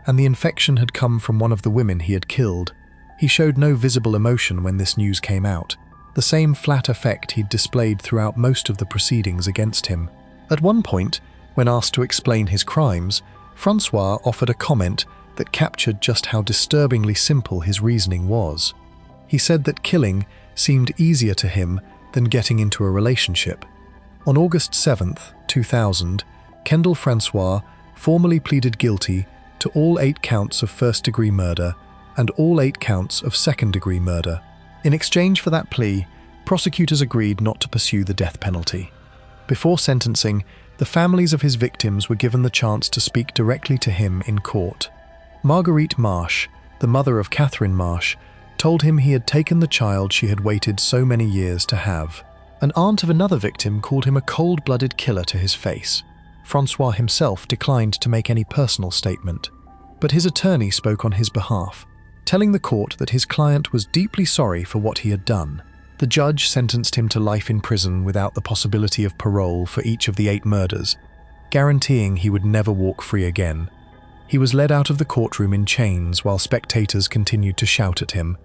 and the infection had come from one of the women he had killed. He showed no visible emotion when this news came out, the same flat affect he'd displayed throughout most of the proceedings against him. At one point, when asked to explain his crimes, Francois offered a comment that captured just how disturbingly simple his reasoning was. He said that killing seemed easier to him than getting into a relationship. On August 7, 2000, Kendall Francois formally pleaded guilty to all 8 counts of first-degree murder and all 8 counts of second-degree murder. In exchange for that plea, prosecutors agreed not to pursue the death penalty. Before sentencing, the families of his victims were given the chance to speak directly to him in court. Marguerite Marsh, the mother of Catherine Marsh, told him he had taken the child she had waited so many years to have. An aunt of another victim called him a cold-blooded killer to his face. Francois himself declined to make any personal statement, but his attorney spoke on his behalf, telling the court that his client was deeply sorry for what he had done. The judge sentenced him to life in prison without the possibility of parole for each of the 8 murders, guaranteeing he would never walk free again. He was led out of the courtroom in chains while spectators continued to shout at him.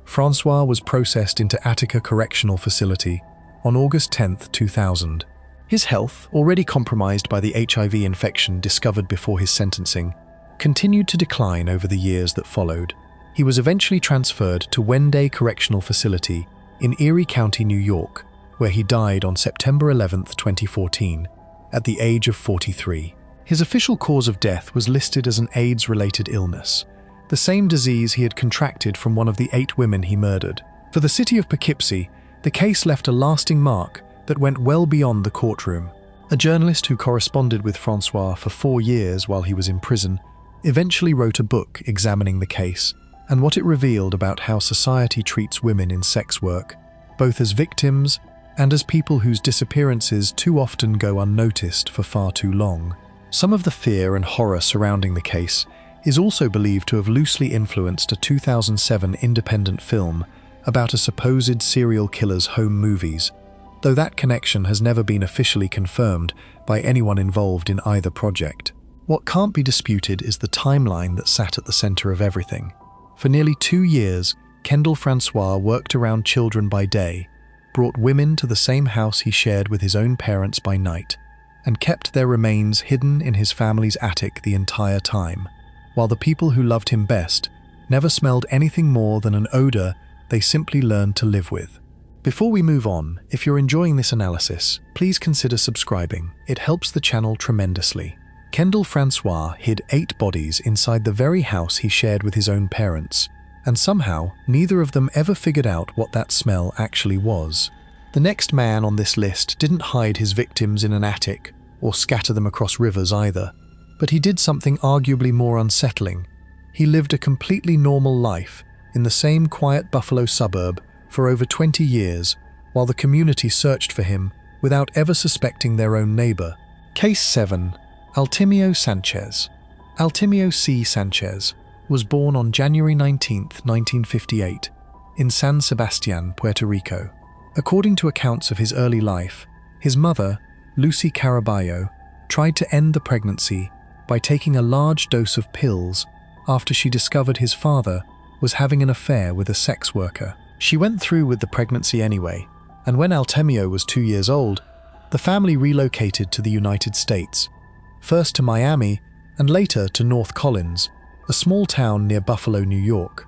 Francois was processed into Attica Correctional Facility on August 10, 2000. His health, already compromised by the HIV infection discovered before his sentencing, continued to decline over the years that followed. He was eventually transferred to Wenday Correctional Facility in Erie County, New York, where he died on September 11, 2014, at the age of 43. His official cause of death was listed as an AIDS-related illness, the same disease he had contracted from one of the 8 women he murdered. For the city of Poughkeepsie, the case left a lasting mark that went well beyond the courtroom. A journalist who corresponded with Francois for 4 years while he was in prison eventually wrote a book examining the case and what it revealed about how society treats women in sex work, both as victims and as people whose disappearances too often go unnoticed for far too long. Some of the fear and horror surrounding the case is also believed to have loosely influenced a 2007 independent film about a supposed serial killer's home movies, though that connection has never been officially confirmed by anyone involved in either project. What can't be disputed is the timeline that sat at the center of everything. For nearly 2 years, Kendall Francois worked around children by day, brought women to the same house he shared with his own parents by night, and kept their remains hidden in his family's attic the entire time, while the people who loved him best never smelled anything more than an odor they simply learned to live with. Before we move on, if you're enjoying this analysis, please consider subscribing. It helps the channel tremendously. Kendall Francois hid 8 bodies inside the very house he shared with his own parents, and somehow neither of them ever figured out what that smell actually was. The next man on this list didn't hide his victims in an attic or scatter them across rivers either, but he did something arguably more unsettling. He lived a completely normal life in the same quiet Buffalo suburb for over 20 years, while the community searched for him without ever suspecting their own neighbor. Case 7. Altimio Sanchez. Altimio C. Sanchez was born on January 19, 1958, in San Sebastian, Puerto Rico. According to accounts of his early life, his mother, Lucy Caraballo, tried to end the pregnancy by taking a large dose of pills after she discovered his father was having an affair with a sex worker. She went through with the pregnancy anyway, and when Altimio was 2 years old, the family relocated to the United States, first to Miami and later to North Collins, a small town near Buffalo, New York.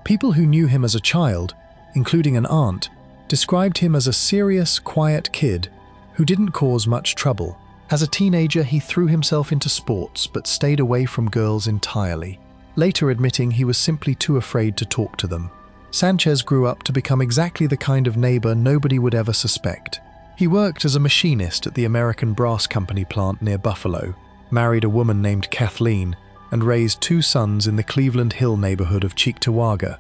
People who knew him as a child, including an aunt, described him as a serious, quiet kid who didn't cause much trouble. As a teenager, he threw himself into sports but stayed away from girls entirely, later admitting he was simply too afraid to talk to them. Sanchez grew up to become exactly the kind of neighbor nobody would ever suspect. He worked as a machinist at the American Brass Company plant near Buffalo, married a woman named Kathleen, and raised 2 sons in the Cleveland Hill neighborhood of Cheektowaga.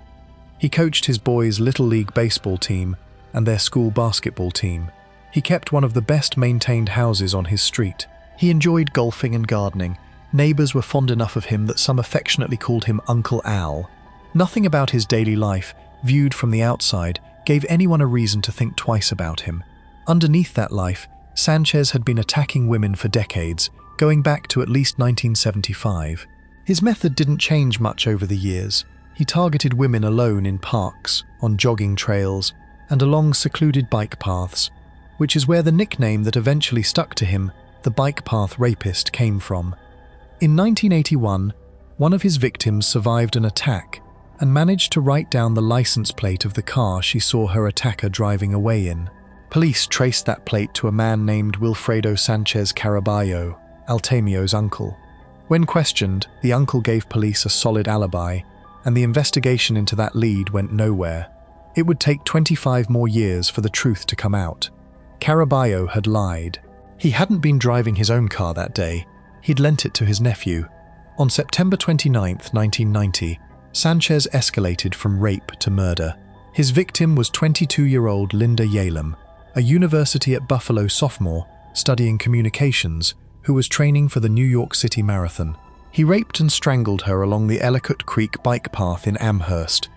He coached his boys' Little League baseball team and their school basketball team. He kept one of the best maintained houses on his street. He enjoyed golfing and gardening. Neighbors were fond enough of him that some affectionately called him Uncle Al. Nothing about his daily life, viewed from the outside, gave anyone a reason to think twice about him. Underneath that life, Sanchez had been attacking women for decades, going back to at least 1975. His method didn't change much over the years. He targeted women alone in parks, on jogging trails, and along secluded bike paths, which is where the nickname that eventually stuck to him, the Bike Path Rapist, came from. In 1981, one of his victims survived an attack and managed to write down the license plate of the car she saw her attacker driving away in. Police traced that plate to a man named Wilfredo Sanchez Caraballo, Altimio's uncle. When questioned, the uncle gave police a solid alibi, and the investigation into that lead went nowhere. It would take 25 more years for the truth to come out. Caraballo had lied. He hadn't been driving his own car that day. He'd lent it to his nephew. On September 29, 1990, Sanchez escalated from rape to murder. His victim was 22-year-old Linda Yalem, a University at Buffalo sophomore studying communications who was training for the New York City Marathon. He raped and strangled her along the Ellicott Creek bike path in Amherst.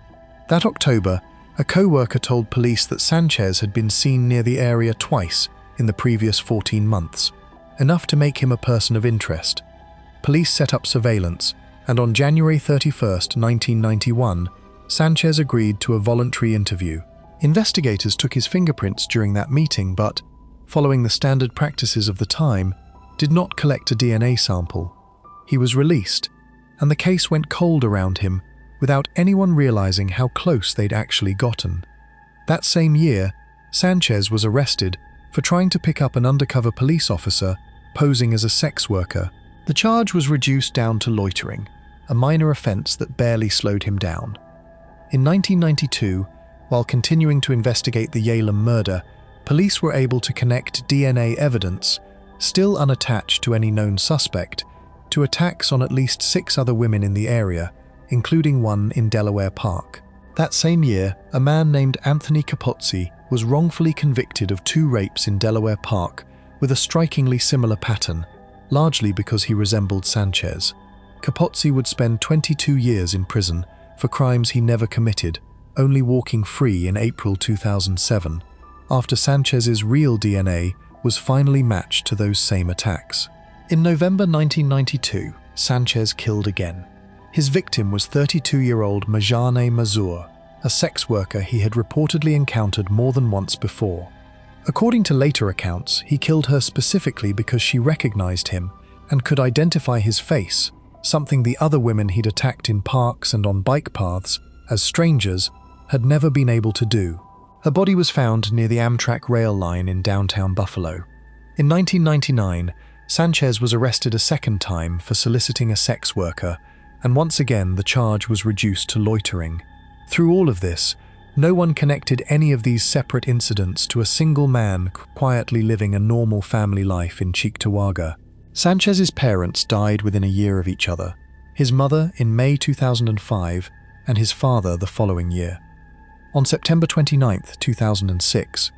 That October, a co-worker told police that Sanchez had been seen near the area twice in the previous 14 months, enough to make him a person of interest. Police set up surveillance, and on January 31, 1991, Sanchez agreed to a voluntary interview. Investigators took his fingerprints during that meeting but, following the standard practices of the time, did not collect a DNA sample. He was released, and the case went cold around him without anyone realizing how close they'd actually gotten. That same year, Sanchez was arrested for trying to pick up an undercover police officer posing as a sex worker. The charge was reduced down to loitering, a minor offense that barely slowed him down. In 1992, while continuing to investigate the Yalem murder, police were able to connect DNA evidence, still unattached to any known suspect, to attacks on at least 6 other women in the area, including one in Delaware Park. That same year, a man named Anthony Capozzi was wrongfully convicted of 2 rapes in Delaware Park with a strikingly similar pattern, largely because he resembled Sanchez. Capozzi would spend 22 years in prison for crimes he never committed, only walking free in April 2007, after Sanchez's real DNA was finally matched to those same attacks. In November 1992, Sanchez killed again. His victim was 32-year-old Marjane Mazur, a sex worker he had reportedly encountered more than once before. According to later accounts, he killed her specifically because she recognized him and could identify his face, something the other women he'd attacked in parks and on bike paths, as strangers, had never been able to do. Her body was found near the Amtrak rail line in downtown Buffalo. In 1999, Sanchez was arrested a second time for soliciting a sex worker, and once again the charge was reduced to loitering. Through all of this, no one connected any of these separate incidents to a single man quietly living a normal family life in Cheektowaga. Sanchez's parents died within a year of each other, his mother in May 2005 and his father the following year. On September 29, 2006,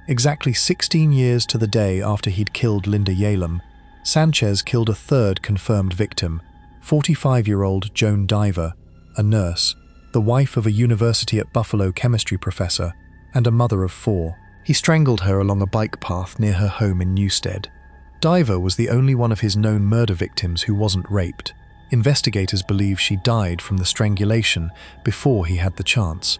exactly 16 years to the day after he'd killed Linda Yalem, Sanchez killed a third confirmed victim, 45-year-old Joan Diver, a nurse, the wife of a University at Buffalo chemistry professor, and a mother of 4. He strangled her along a bike path near her home in Newstead. Diver was the only one of his known murder victims who wasn't raped. Investigators believe she died from the strangulation before he had the chance.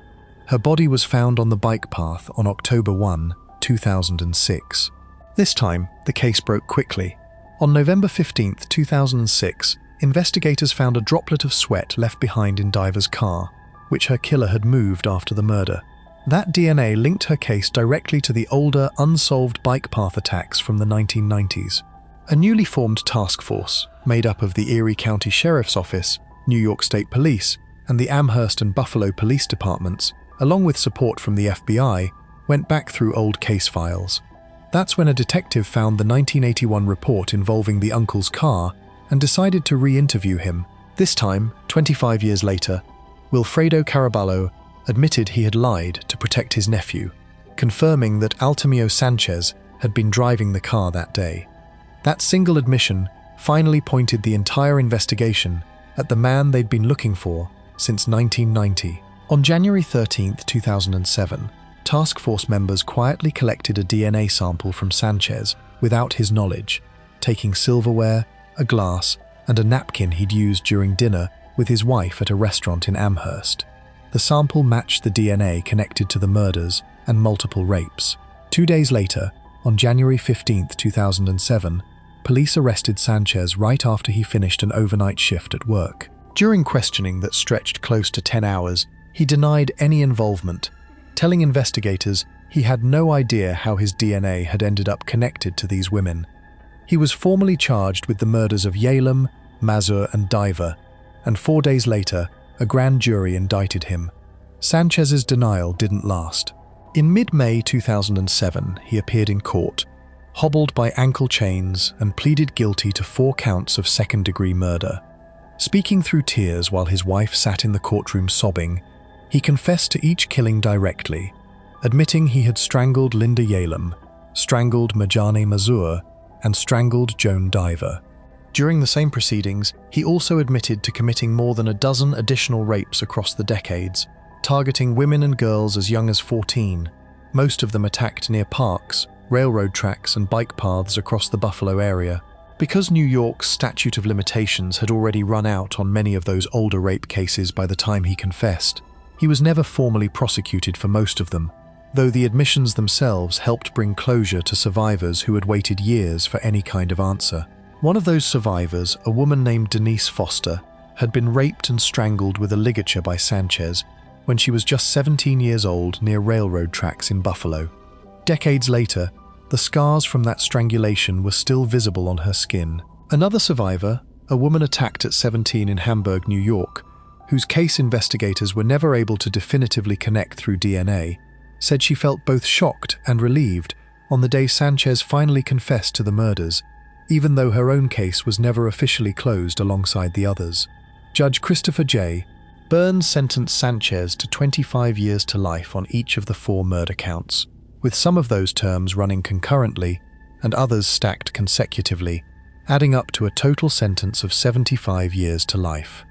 Her body was found on the bike path on October 1, 2006. This time, the case broke quickly. On November 15, 2006, investigators found a droplet of sweat left behind in Diver's car, which her killer had moved after the murder. That DNA linked her case directly to the older, unsolved bike path attacks from the 1990s. A newly formed task force, made up of the Erie County Sheriff's Office, New York State Police, and the Amherst and Buffalo Police Departments, along with support from the FBI, went back through old case files. That's when a detective found the 1981 report involving the uncle's car and decided to re-interview him. This time, 25 years later, Wilfredo Caraballo admitted he had lied to protect his nephew, confirming that Altamiro Sanchez had been driving the car that day. That single admission finally pointed the entire investigation at the man they'd been looking for since 1990. On January 13, 2007, task force members quietly collected a DNA sample from Sanchez without his knowledge, taking silverware, a glass, and a napkin he'd used during dinner with his wife at a restaurant in Amherst. The sample matched the DNA connected to the murders and multiple rapes. 2 days later, on January 15, 2007, police arrested Sanchez right after he finished an overnight shift at work. During questioning that stretched close to 10 hours, he denied any involvement, telling investigators he had no idea how his DNA had ended up connected to these women. He was formally charged with the murders of Yalem, Mazur, and Diver, and 4 days later, a grand jury indicted him. Sanchez's denial didn't last. In mid-May 2007, he appeared in court, hobbled by ankle chains, and pleaded guilty to 4 counts of second-degree murder. Speaking through tears while his wife sat in the courtroom sobbing, he confessed to each killing directly, admitting he had strangled Linda Yalem, strangled Marjane Mazur, and strangled Joan Diver. During the same proceedings, he also admitted to committing more than a dozen additional rapes across the decades, targeting women and girls as young as 14, most of them attacked near parks, railroad tracks, and bike paths across the Buffalo area. Because New York's statute of limitations had already run out on many of those older rape cases by the time he confessed, he was never formally prosecuted for most of them, though the admissions themselves helped bring closure to survivors who had waited years for any kind of answer. One of those survivors, a woman named Denise Foster, had been raped and strangled with a ligature by Sanchez when she was just 17 years old near railroad tracks in Buffalo. Decades later, the scars from that strangulation were still visible on her skin. Another survivor, a woman attacked at 17 in Hamburg, New York, whose case investigators were never able to definitively connect through DNA, said she felt both shocked and relieved on the day Sanchez finally confessed to the murders, even though her own case was never officially closed alongside the others. Judge Christopher J. Burns sentenced Sanchez to 25 years to life on each of the 4 murder counts, with some of those terms running concurrently and others stacked consecutively, adding up to a total sentence of 75 years to life.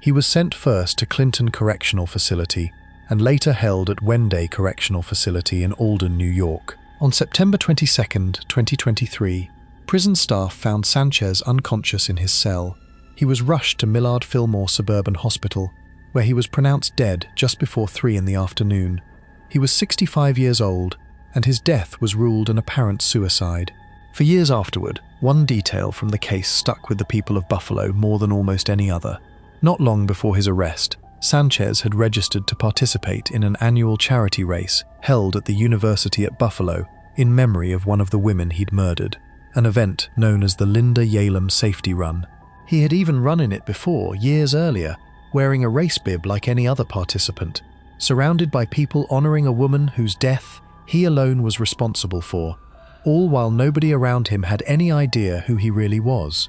He was sent first to Clinton Correctional Facility and later held at Wenday Correctional Facility in Alden, New York. On September 22, 2023, prison staff found Sanchez unconscious in his cell. He was rushed to Millard Fillmore Suburban Hospital, where he was pronounced dead just before 3 in the afternoon. He was 65 years old, and his death was ruled an apparent suicide. For years afterward, one detail from the case stuck with the people of Buffalo more than almost any other. Not long before his arrest, Sanchez had registered to participate in an annual charity race held at the University at Buffalo in memory of one of the women he'd murdered, an event known as the Linda Yalem Safety Run. He had even run in it before, years earlier, wearing a race bib like any other participant, surrounded by people honoring a woman whose death he alone was responsible for, all while nobody around him had any idea who he really was.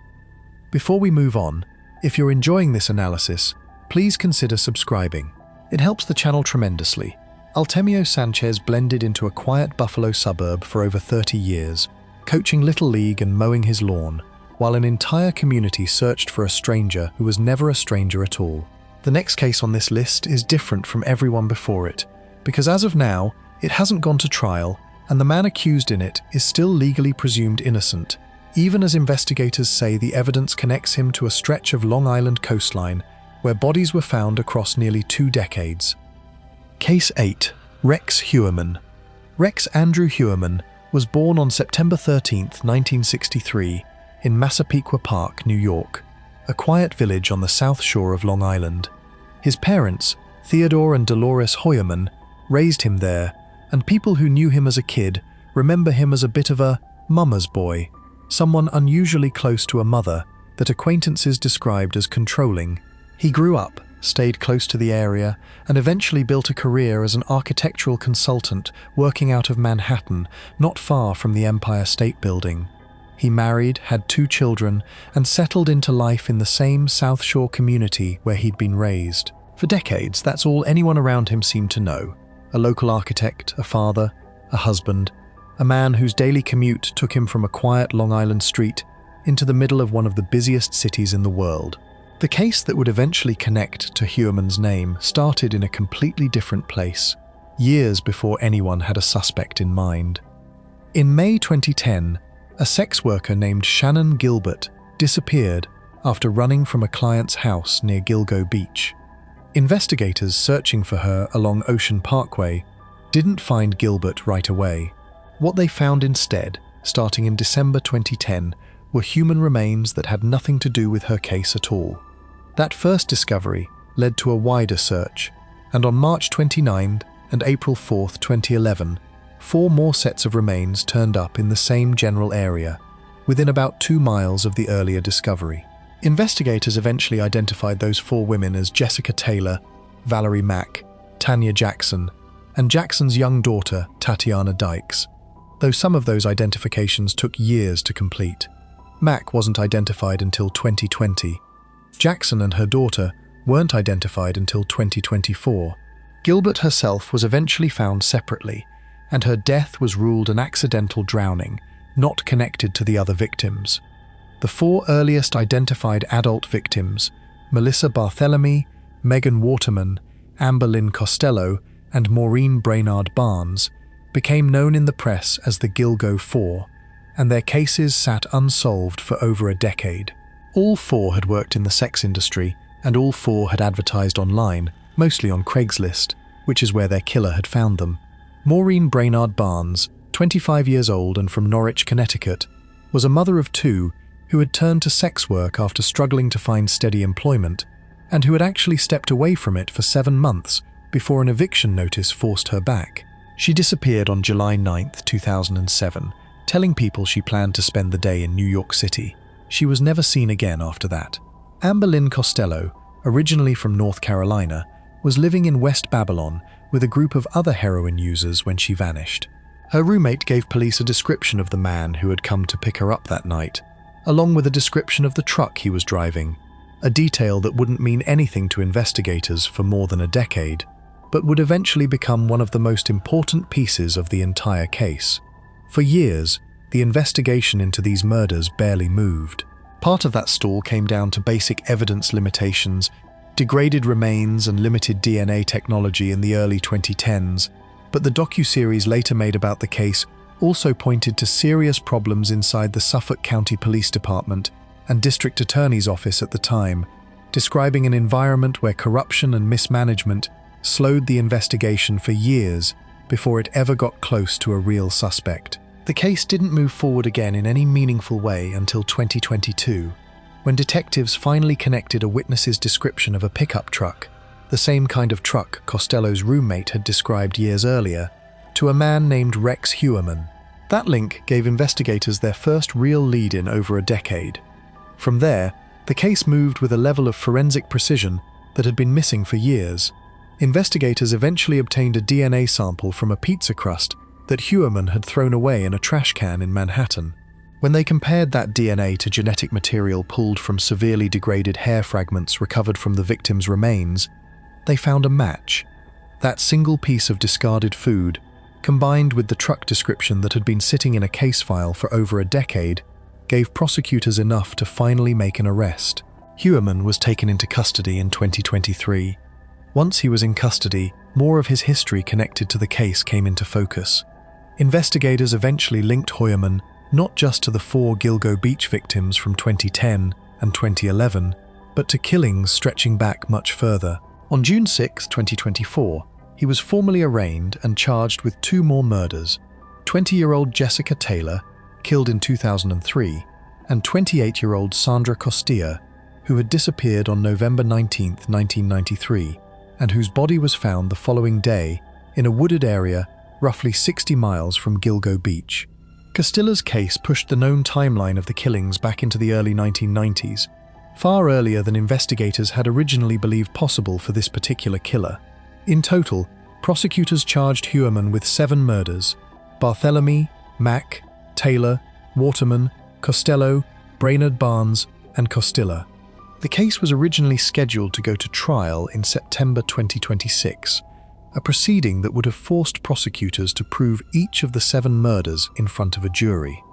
Before we move on, if you're enjoying this analysis, please consider subscribing. It helps the channel tremendously. Artemio Sanchez blended into a quiet Buffalo suburb for over 30 years, coaching Little League and mowing his lawn, while an entire community searched for a stranger who was never a stranger at all. The next case on this list is different from everyone before it, because as of now, it hasn't gone to trial, and the man accused in it is still legally presumed innocent, even as investigators say the evidence connects him to a stretch of Long Island coastline where bodies were found across nearly 2 decades. Case 8. Rex Heuermann. Rex Andrew Heuermann was born on September 13, 1963, in Massapequa Park, New York, a quiet village on the south shore of Long Island. His parents, Theodore and Dolores Heuermann, raised him there, and people who knew him as a kid remember him as a bit of a mama's boy, someone unusually close to a mother that acquaintances described as controlling. He grew up, stayed close to the area, and eventually built a career as an architectural consultant working out of Manhattan, not far from the Empire State Building. He married, had 2 children, and settled into life in the same South Shore community where he'd been raised. For decades, that's all anyone around him seemed to know. A local architect, a father, a husband, a man whose daily commute took him from a quiet Long Island street into the middle of one of the busiest cities in the world. The case that would eventually connect to Heuermann's name started in a completely different place, years before anyone had a suspect in mind. In May 2010, a sex worker named Shannon Gilbert disappeared after running from a client's house near Gilgo Beach. Investigators searching for her along Ocean Parkway didn't find Gilbert right away. What they found instead, starting in December 2010, were human remains that had nothing to do with her case at all. That first discovery led to a wider search, and on March 29 and April 4, 2011, 4 more sets of remains turned up in the same general area, within about 2 miles of the earlier discovery. Investigators eventually identified those 4 women as Jessica Taylor, Valerie Mack, Tanya Jackson, and Jackson's young daughter, Tatiana Dykes, though some of those identifications took years to complete. Mack wasn't identified until 2020. Jackson and her daughter weren't identified until 2024. Gilbert herself was eventually found separately, and her death was ruled an accidental drowning, not connected to the other victims. The 4 earliest identified adult victims, Melissa Barthelemy, Megan Waterman, Amber Lynn Costello, and Maureen Brainard Barnes, became known in the press as the Gilgo 4, and their cases sat unsolved for over a decade. All 4 had worked in the sex industry, and all 4 had advertised online, mostly on Craigslist, which is where their killer had found them. Maureen Brainard Barnes, 25 years old and from Norwich, Connecticut, was a mother of 2 who had turned to sex work after struggling to find steady employment, and who had actually stepped away from it for 7 months before an eviction notice forced her back. She disappeared on July 9, 2007, telling people she planned to spend the day in New York City. She was never seen again after that. Amber Lynn Costello, originally from North Carolina, was living in West Babylon with a group of other heroin users when she vanished. Her roommate gave police a description of the man who had come to pick her up that night, along with a description of the truck he was driving, a detail that wouldn't mean anything to investigators for more than a decade, but would eventually become one of the most important pieces of the entire case. For years, the investigation into these murders barely moved. Part of that stall came down to basic evidence limitations, degraded remains and limited DNA technology in the early 2010s, but the docuseries later made about the case also pointed to serious problems inside the Suffolk County Police Department and District Attorney's Office at the time, describing an environment where corruption and mismanagement slowed the investigation for years before it ever got close to a real suspect. The case didn't move forward again in any meaningful way until 2022, when detectives finally connected a witness's description of a pickup truck, the same kind of truck Costello's roommate had described years earlier, to a man named Rex Heuermann. That link gave investigators their first real lead in over a decade. From there, the case moved with a level of forensic precision that had been missing for years. Investigators eventually obtained a DNA sample from a pizza crust that Heuermann had thrown away in a trash can in Manhattan. When they compared that DNA to genetic material pulled from severely degraded hair fragments recovered from the victim's remains, they found a match. That single piece of discarded food, combined with the truck description that had been sitting in a case file for over a decade, gave prosecutors enough to finally make an arrest. Heuermann was taken into custody in 2023. Once he was in custody, more of his history connected to the case came into focus. Investigators eventually linked Heuermann not just to the 4 Gilgo Beach victims from 2010 and 2011, but to killings stretching back much further. On June 6, 2024, he was formally arraigned and charged with 2 more murders: 20-year-old Jessica Taylor, killed in 2003, and 28-year-old Sandra Costilla, who had disappeared on November 19, 1993, and whose body was found the following day in a wooded area roughly 60 miles from Gilgo Beach. Costilla's case pushed the known timeline of the killings back into the early 1990s, far earlier than investigators had originally believed possible for this particular killer. In total, prosecutors charged Heuermann with 7 murders: Barthélemy, Mack, Taylor, Waterman, Costello, Brainerd Barnes, and Costilla. The case was originally scheduled to go to trial in September 2026, a proceeding that would have forced prosecutors to prove each of the 7 murders in front of a jury.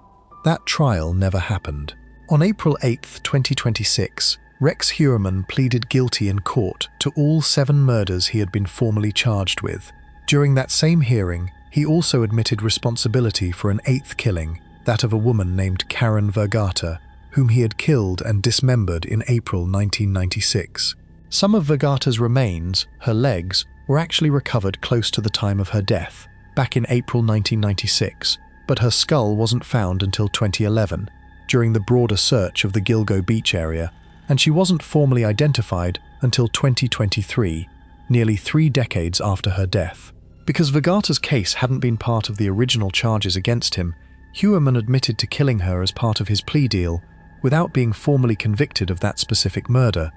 That trial never happened. On April 8, 2026, Rex Heuermann pleaded guilty in court to all 7 murders he had been formally charged with. During that same hearing, he also admitted responsibility for an 8th killing, that of a woman named Karen Vergata, whom he had killed and dismembered in April 1996. Some of Vergata's remains, her legs, were actually recovered close to the time of her death, back in April 1996, but her skull wasn't found until 2011, during the broader search of the Gilgo Beach area, and she wasn't formally identified until 2023, nearly 3 decades after her death. Because Vergata's case hadn't been part of the original charges against him, Heuermann admitted to killing her as part of his plea deal, without being formally convicted of that specific murder,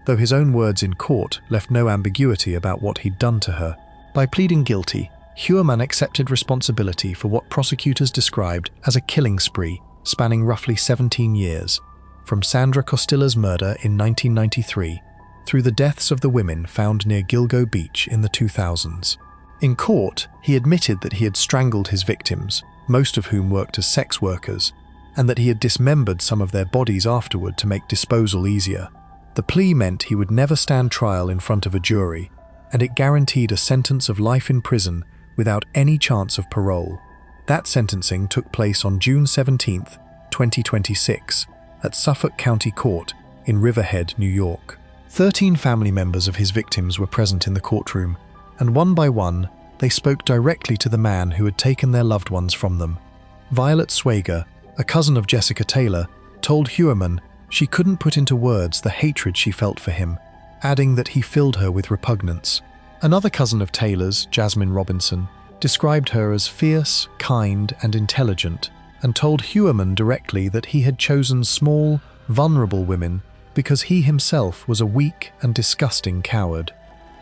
though his own words in court left no ambiguity about what he'd done to her. By pleading guilty, Heuermann accepted responsibility for what prosecutors described as a killing spree spanning roughly 17 years, from Sandra Costilla's murder in 1993 through the deaths of the women found near Gilgo Beach in the 2000s. In court, he admitted that he had strangled his victims, most of whom worked as sex workers, and that he had dismembered some of their bodies afterward to make disposal easier. The plea meant he would never stand trial in front of a jury, and it guaranteed a sentence of life in prison without any chance of parole. That sentencing took place on June 17, 2026, at Suffolk County Court in Riverhead, New York. 13 family members of his victims were present in the courtroom, and one by one, they spoke directly to the man who had taken their loved ones from them. Violet Swager, a cousin of Jessica Taylor, told Heuermann she couldn't put into words the hatred she felt for him, adding that he filled her with repugnance. Another cousin of Taylor's, Jasmine Robinson, described her as fierce, kind, and intelligent, and told Heuermann directly that he had chosen small, vulnerable women because he himself was a weak and disgusting coward.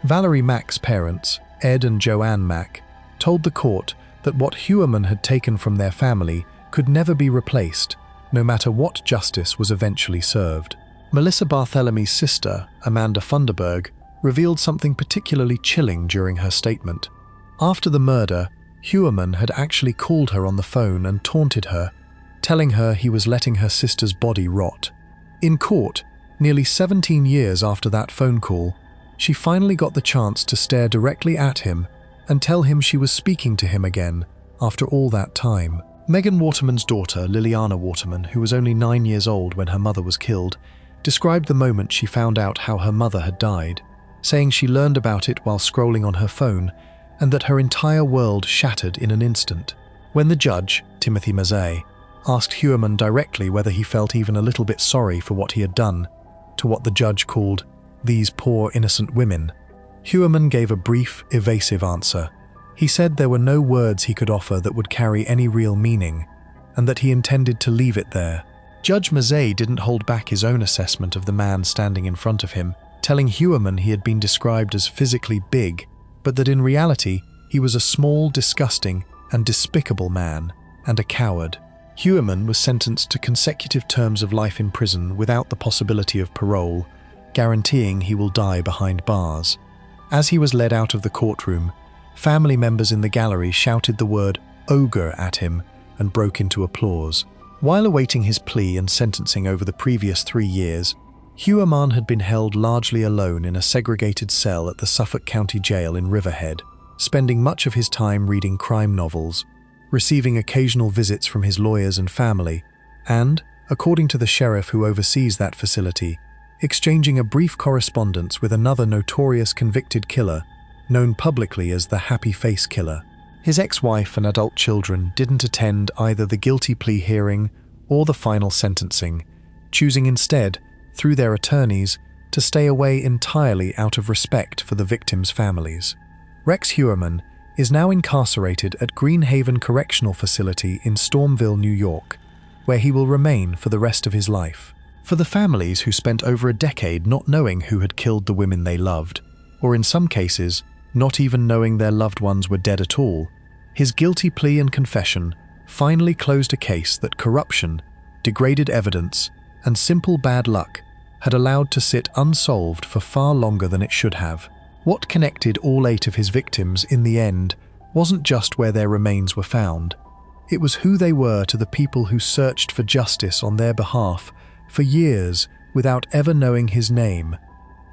Valerie Mack's parents, Ed and Joanne Mack, told the court that what Heuermann had taken from their family could never be replaced, no matter what justice was eventually served. Melissa Barthélemy's sister, Amanda Funderburg, revealed something particularly chilling during her statement. After the murder, Heuermann had actually called her on the phone and taunted her, telling her he was letting her sister's body rot. In court, nearly 17 years after that phone call, she finally got the chance to stare directly at him and tell him she was speaking to him again after all that time. Megan Waterman's daughter, Liliana Waterman, who was only 9 years old when her mother was killed, described the moment she found out how her mother had died, saying she learned about it while scrolling on her phone and that her entire world shattered in an instant. When the judge, Timothy Mazzei, asked Heuermann directly whether he felt even a little bit sorry for what he had done, to what the judge called "these poor innocent women," Heuermann gave a brief, evasive answer. He said there were no words he could offer that would carry any real meaning, and that he intended to leave it there. Judge Mazzei didn't hold back his own assessment of the man standing in front of him, telling Heuermann he had been described as physically big, but that in reality he was a small, disgusting, and despicable man, and a coward. Heuermann was sentenced to consecutive terms of life in prison without the possibility of parole, guaranteeing he will die behind bars. As he was led out of the courtroom, family members in the gallery shouted the word "ogre" at him and broke into applause. While awaiting his plea and sentencing over the previous 3 years, Heuermann had been held largely alone in a segregated cell at the Suffolk County Jail in Riverhead, spending much of his time reading crime novels, receiving occasional visits from his lawyers and family, and, according to the sheriff who oversees that facility, exchanging a brief correspondence with another notorious convicted killer, known publicly as the Happy Face Killer. His ex-wife and adult children didn't attend either the guilty plea hearing or the final sentencing, choosing instead, through their attorneys, to stay away entirely out of respect for the victims' families. Rex Heuermann is now incarcerated at Greenhaven Correctional Facility in Stormville, New York, where he will remain for the rest of his life. For the families who spent over a decade not knowing who had killed the women they loved, or in some cases, not even knowing their loved ones were dead at all, his guilty plea and confession finally closed a case that corruption, degraded evidence, and simple bad luck had allowed to sit unsolved for far longer than it should have. What connected all 8 of his victims in the end wasn't just where their remains were found. It was who they were to the people who searched for justice on their behalf for years without ever knowing his name,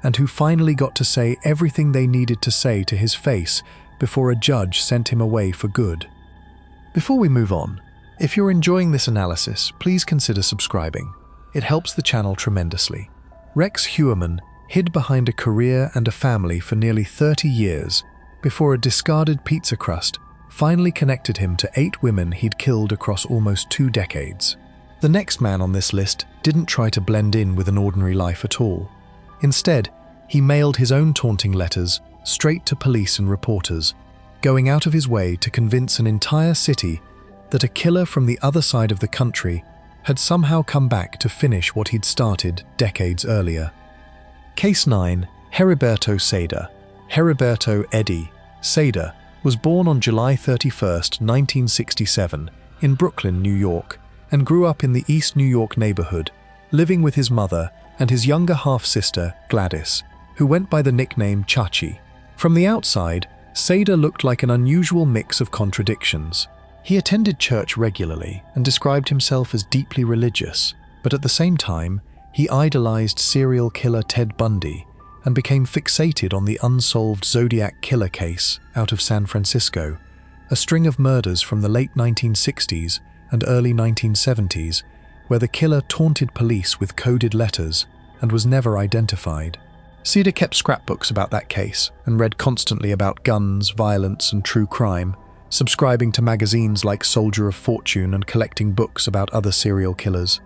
and who finally got to say everything they needed to say to his face before a judge sent him away for good. Before we move on, if you're enjoying this analysis, please consider subscribing. It helps the channel tremendously. Rex Heuermann hid behind a career and a family for nearly 30 years before a discarded pizza crust finally connected him to 8 women he'd killed across almost 2 decades. The next man on this list didn't try to blend in with an ordinary life at all. Instead, he mailed his own taunting letters straight to police and reporters, going out of his way to convince an entire city that a killer from the other side of the country had somehow come back to finish what he'd started decades earlier. Case 9. Heriberto Seda. Heriberto Eddie Seda was born on July 31, 1967, in Brooklyn, New York, and grew up in the East New York neighborhood, living with his mother and his younger half-sister, Gladys, who went by the nickname Chachi. From the outside, Seda looked like an unusual mix of contradictions. He attended church regularly and described himself as deeply religious, but at the same time, he idolized serial killer Ted Bundy and became fixated on the unsolved Zodiac killer case out of San Francisco, a string of murders from the late 1960s and early 1970s, where the killer taunted police with coded letters and was never identified. Seda kept scrapbooks about that case and read constantly about guns, violence, and true crime, subscribing to magazines like Soldier of Fortune and collecting books about other serial killers.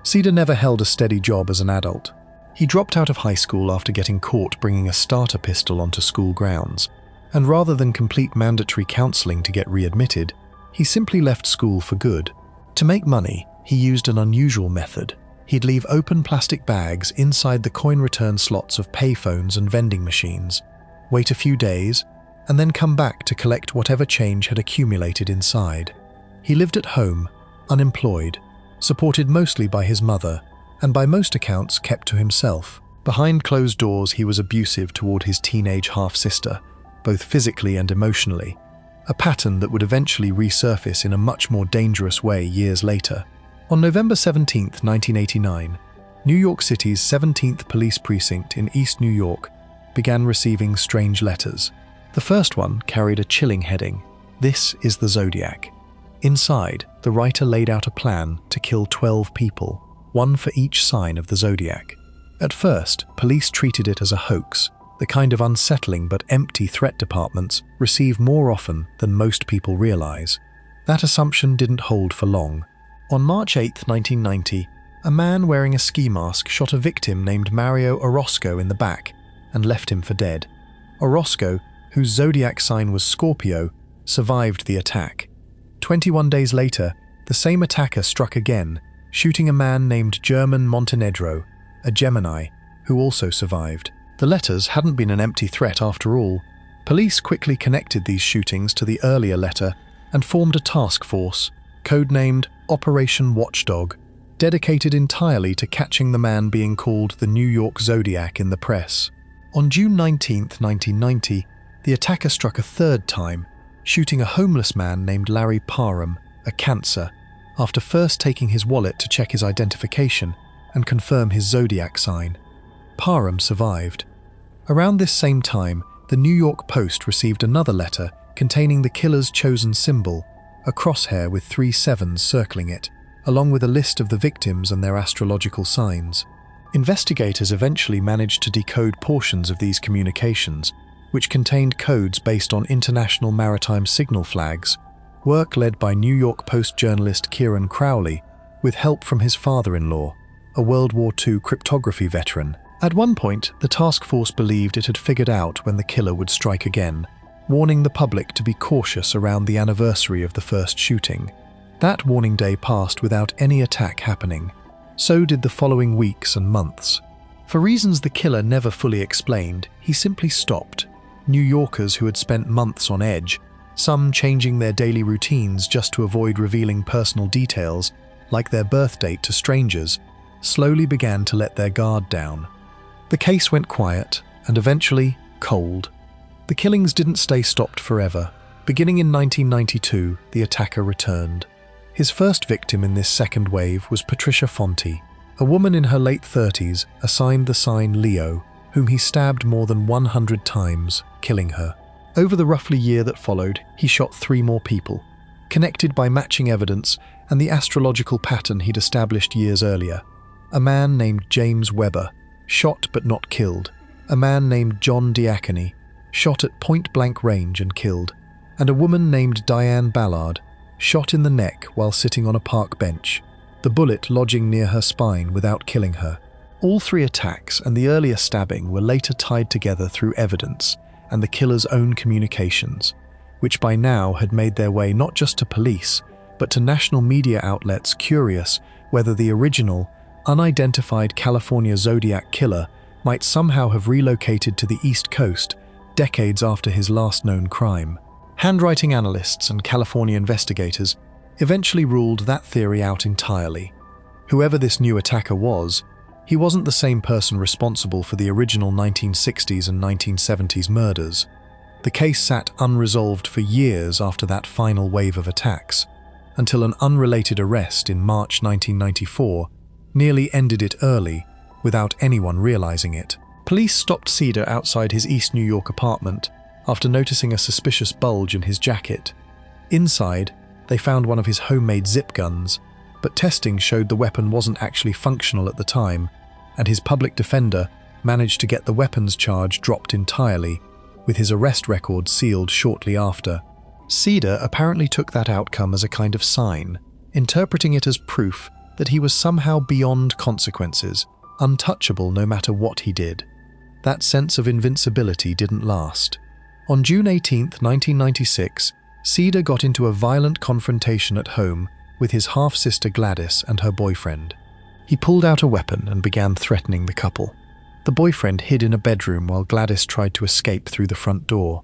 Seda never held a steady job as an adult. He dropped out of high school after getting caught bringing a starter pistol onto school grounds, and rather than complete mandatory counseling to get readmitted, he simply left school for good. To make money, he used an unusual method. He'd leave open plastic bags inside the coin return slots of payphones and vending machines, wait a few days, and then come back to collect whatever change had accumulated inside. He lived at home, unemployed, supported mostly by his mother, and by most accounts kept to himself. Behind closed doors, he was abusive toward his teenage half-sister, both physically and emotionally, a pattern that would eventually resurface in a much more dangerous way years later. On November 17, 1989, New York City's 17th Police Precinct in East New York began receiving strange letters. The first one carried a chilling heading, "This is the Zodiac." Inside, the writer laid out a plan to kill 12 people, one for each sign of the Zodiac. At first, police treated it as a hoax, the kind of unsettling but empty threat departments receive more often than most people realize. That assumption didn't hold for long. On March 8, 1990, a man wearing a ski mask shot a victim named Mario Orozco in the back and left him for dead. Orozco, whose zodiac sign was Scorpio, survived the attack. 21 days later, the same attacker struck again, shooting a man named German Montenegro, a Gemini, who also survived. The letters hadn't been an empty threat after all. Police quickly connected these shootings to the earlier letter and formed a task force, codenamed Operation Watchdog, dedicated entirely to catching the man being called the New York Zodiac in the press. On June 19, 1990, the attacker struck a third time, shooting a homeless man named Larry Parham, a cancer, after first taking his wallet to check his identification and confirm his zodiac sign. Parham survived. Around this same time, the New York Post received another letter containing the killer's chosen symbol, a crosshair with 3 sevens circling it, along with a list of the victims and their astrological signs. Investigators eventually managed to decode portions of these communications, which contained codes based on international maritime signal flags, work led by New York Post journalist Kieran Crowley, with help from his father-in-law, a World War II cryptography veteran. At one point, the task force believed it had figured out when the killer would strike again, warning the public to be cautious around the anniversary of the first shooting. That warning day passed without any attack happening. So did the following weeks and months. For reasons the killer never fully explained, he simply stopped. New Yorkers who had spent months on edge, some changing their daily routines just to avoid revealing personal details, like their birth date to strangers, slowly began to let their guard down. The case went quiet and eventually cold. The killings didn't stay stopped forever. Beginning in 1992, the attacker returned. His first victim in this second wave was Patricia Fonte, a woman in her late 30s assigned the sign Leo, whom he stabbed more than 100 times, killing her. Over the roughly year that followed, he shot 3 more people, connected by matching evidence and the astrological pattern he'd established years earlier. A man named James Weber, shot but not killed. A man named John Diaconi, shot at point-blank range and killed. And a woman named Diane Ballard, shot in the neck while sitting on a park bench, the bullet lodging near her spine without killing her. All 3 attacks and the earlier stabbing were later tied together through evidence and the killer's own communications, which by now had made their way not just to police, but to national media outlets curious whether the original, unidentified California Zodiac killer might somehow have relocated to the East Coast decades after his last known crime. Handwriting analysts and California investigators eventually ruled that theory out entirely. Whoever this new attacker was, he wasn't the same person responsible for the original 1960s and 1970s murders. The case sat unresolved for years after that final wave of attacks, until an unrelated arrest in March 1994 nearly ended it early without anyone realizing it. Police stopped Cedar outside his East New York apartment after noticing a suspicious bulge in his jacket. Inside, they found one of his homemade zip guns, but testing showed the weapon wasn't actually functional at the time, and his public defender managed to get the weapons charge dropped entirely, with his arrest record sealed shortly after. Cedar apparently took that outcome as a kind of sign, interpreting it as proof that he was somehow beyond consequences, untouchable no matter what he did. That sense of invincibility didn't last. On June 18, 1996, Cedar got into a violent confrontation at home with his half-sister Gladys and her boyfriend. He pulled out a weapon and began threatening the couple. The boyfriend hid in a bedroom while Gladys tried to escape through the front door.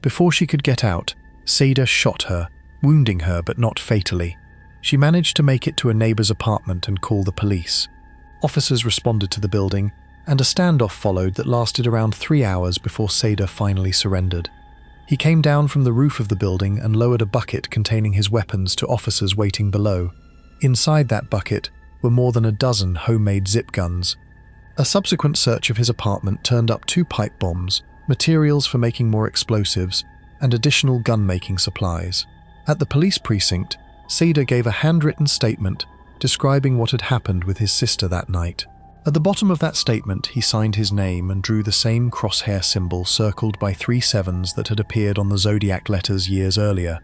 Before she could get out, Cedar shot her, wounding her but not fatally. She managed to make it to a neighbor's apartment and call the police. Officers responded to the building, and a standoff followed that lasted around 3 hours before Cedar finally surrendered. He came down from the roof of the building and lowered a bucket containing his weapons to officers waiting below. Inside that bucket were more than a dozen homemade zip guns. A subsequent search of his apartment turned up 2 pipe bombs, materials for making more explosives, and additional gun-making supplies. At the police precinct, Cedar gave a handwritten statement describing what had happened with his sister that night. At the bottom of that statement, he signed his name and drew the same crosshair symbol circled by 3 sevens that had appeared on the zodiac letters years earlier.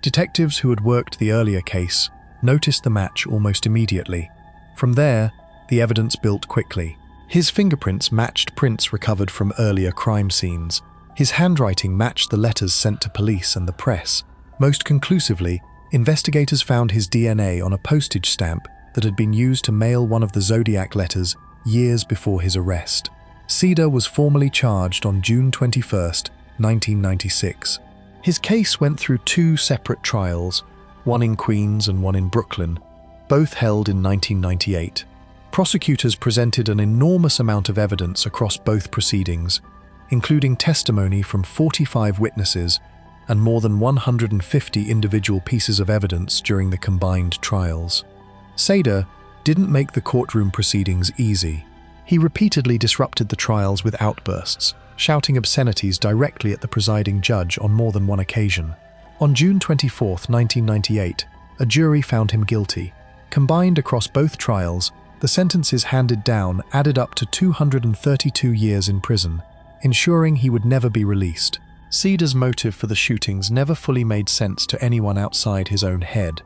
Detectives who had worked the earlier case noticed the match almost immediately. From there, the evidence built quickly. His fingerprints matched prints recovered from earlier crime scenes. His handwriting matched the letters sent to police and the press. Most conclusively, investigators found his DNA on a postage stamp that had been used to mail one of the zodiac letters years before his arrest. Cedar was formally charged on June 21, 1996. His case went through 2 separate trials, one in Queens and one in Brooklyn, both held in 1998. Prosecutors presented an enormous amount of evidence across both proceedings, including testimony from 45 witnesses and more than 150 individual pieces of evidence during the combined trials. Sader didn't make the courtroom proceedings easy. He repeatedly disrupted the trials with outbursts, shouting obscenities directly at the presiding judge on more than one occasion. On June 24, 1998, a jury found him guilty. Combined across both trials, the sentences handed down added up to 232 years in prison, ensuring he would never be released. Sader's motive for the shootings never fully made sense to anyone outside his own head.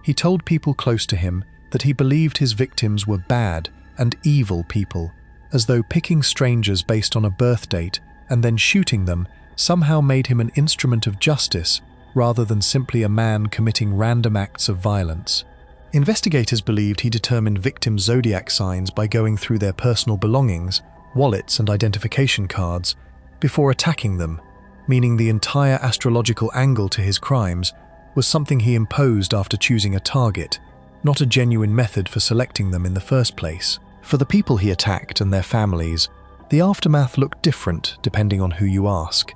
He told people close to him that he believed his victims were bad and evil people, as though picking strangers based on a birth date and then shooting them somehow made him an instrument of justice rather than simply a man committing random acts of violence. Investigators believed he determined victims' zodiac signs by going through their personal belongings, wallets and identification cards, before attacking them, meaning the entire astrological angle to his crimes was something he imposed after choosing a target, not a genuine method for selecting them in the first place. For the people he attacked and their families, the aftermath looked different depending on who you ask.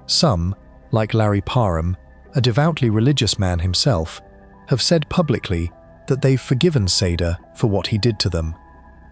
Some, like Larry Parham, a devoutly religious man himself, have said publicly that they've forgiven Sader for what he did to them.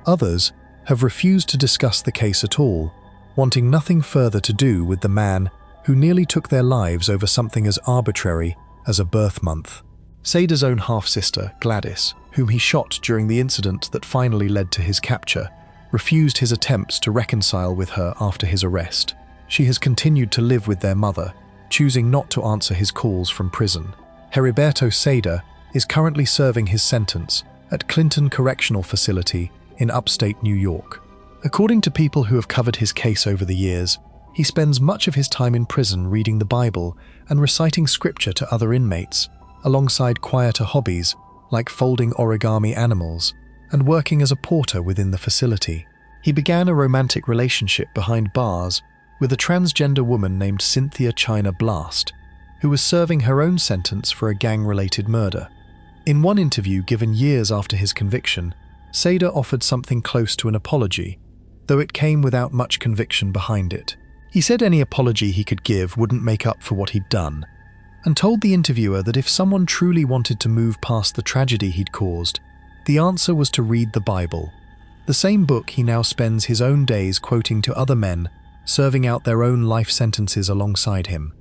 Others have refused to discuss the case at all, wanting nothing further to do with the man who nearly took their lives over something as arbitrary as a birth month. Sader's own half-sister, Gladys, whom he shot during the incident that finally led to his capture, refused his attempts to reconcile with her after his arrest. She has continued to live with their mother, choosing not to answer his calls from prison. Heriberto Sader is currently serving his sentence at Clinton Correctional Facility in upstate New York. According to people who have covered his case over the years, he spends much of his time in prison reading the Bible and reciting scripture to other inmates, alongside quieter hobbies like folding origami animals and working as a porter within the facility. He began a romantic relationship behind bars with a transgender woman named Cynthia China Blast, who was serving her own sentence for a gang-related murder. In one interview given years after his conviction, Sader offered something close to an apology, though it came without much conviction behind it. He said any apology he could give wouldn't make up for what he'd done, and told the interviewer that if someone truly wanted to move past the tragedy he'd caused, the answer was to read the Bible, the same book he now spends his own days quoting to other men, serving out their own life sentences alongside him.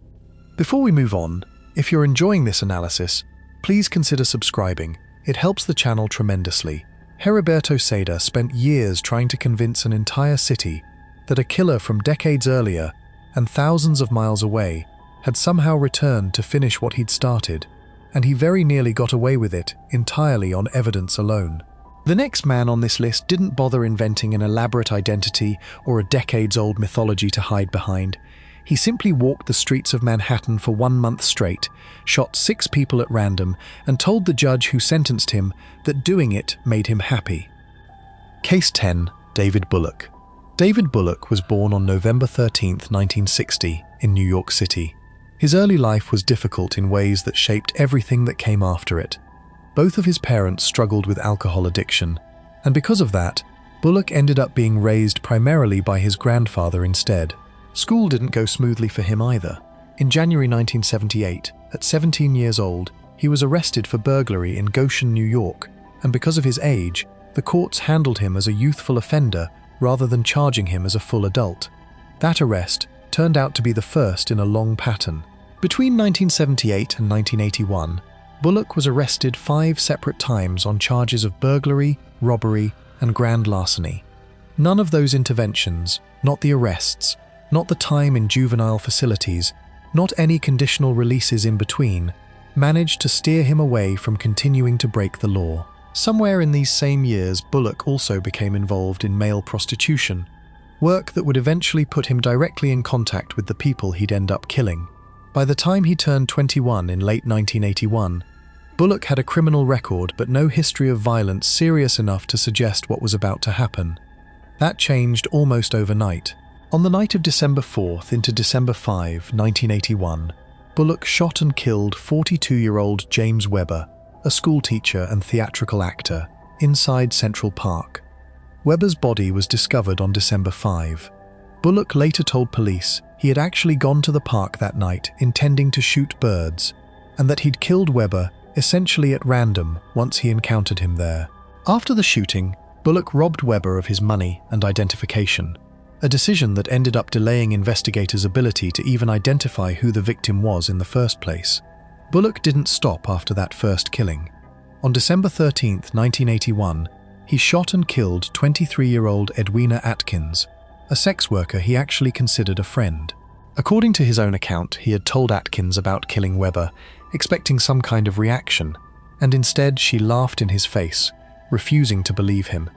Before we move on, if you're enjoying this analysis, please consider subscribing. It helps the channel tremendously. Heriberto Sader spent years trying to convince an entire city that a killer from decades earlier and thousands of miles away had somehow returned to finish what he'd started, and he very nearly got away with it entirely on evidence alone. The next man on this list didn't bother inventing an elaborate identity or a decades-old mythology to hide behind. He simply walked the streets of Manhattan for 1 month straight, shot 6 people at random, and told the judge who sentenced him that doing it made him happy. Case 10. David Bullock. David Bullock was born on November 13, 1960, in New York City. His early life was difficult in ways that shaped everything that came after it. Both of his parents struggled with alcohol addiction, and because of that, Bullock ended up being raised primarily by his grandfather instead. School didn't go smoothly for him either. In January 1978, at 17 years old, he was arrested for burglary in Goshen, New York, and because of his age, the courts handled him as a youthful offender rather than charging him as a full adult. That arrest turned out to be the first in a long pattern. Between 1978 and 1981, Bullock was arrested 5 separate times on charges of burglary, robbery, and grand larceny. None of those interventions, not the arrests, not the time in juvenile facilities, not any conditional releases in between, managed to steer him away from continuing to break the law. Somewhere in these same years, Bullock also became involved in male prostitution, work that would eventually put him directly in contact with the people he'd end up killing. By the time he turned 21 in late 1981, Bullock had a criminal record but no history of violence serious enough to suggest what was about to happen. That changed almost overnight. On the night of December 4th into December 5, 1981, Bullock shot and killed 42-year-old James Weber, a schoolteacher and theatrical actor, inside Central Park. Weber's body was discovered on December 5. Bullock later told police he had actually gone to the park that night intending to shoot birds, and that he'd killed Webber essentially at random once he encountered him there. After the shooting, Bullock robbed Webber of his money and identification, a decision that ended up delaying investigators' ability to even identify who the victim was in the first place. Bullock didn't stop after that first killing. On December 13, 1981, he shot and killed 23-year-old Edwina Atkins, a sex worker he actually considered a friend. According to his own account, he had told Atkins about killing Webber, expecting some kind of reaction, and instead she laughed in his face, refusing to believe him.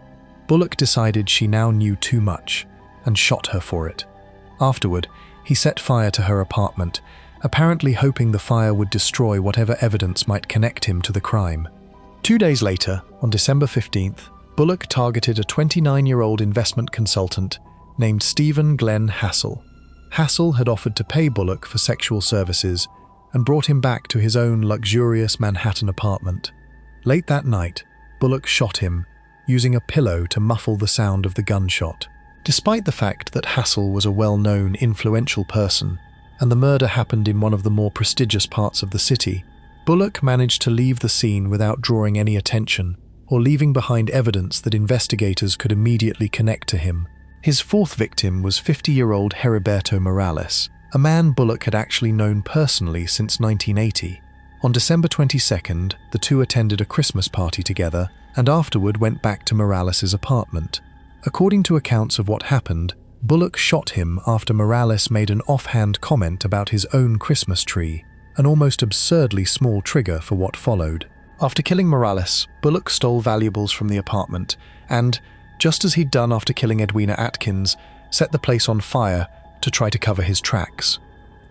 Bullock decided she now knew too much, and shot her for it. Afterward, he set fire to her apartment, apparently hoping the fire would destroy whatever evidence might connect him to the crime. 2 days later, on December 15th, Bullock targeted a 29-year-old investment consultant named Stephen Glenn Hassel. Hassel had offered to pay Bullock for sexual services and brought him back to his own luxurious Manhattan apartment. Late that night, Bullock shot him, using a pillow to muffle the sound of the gunshot. Despite the fact that Hassel was a well-known, influential person, and the murder happened in one of the more prestigious parts of the city, Bullock managed to leave the scene without drawing any attention or leaving behind evidence that investigators could immediately connect to him. His fourth victim was 50-year-old Heriberto Morales, a man Bullock had actually known personally since 1980. On December 22nd, the two attended a Christmas party together and afterward went back to Morales' apartment. According to accounts of what happened, Bullock shot him after Morales made an offhand comment about his own Christmas tree, an almost absurdly small trigger for what followed. After killing Morales, Bullock stole valuables from the apartment and, just as he'd done after killing Edwina Atkins, set the place on fire to try to cover his tracks.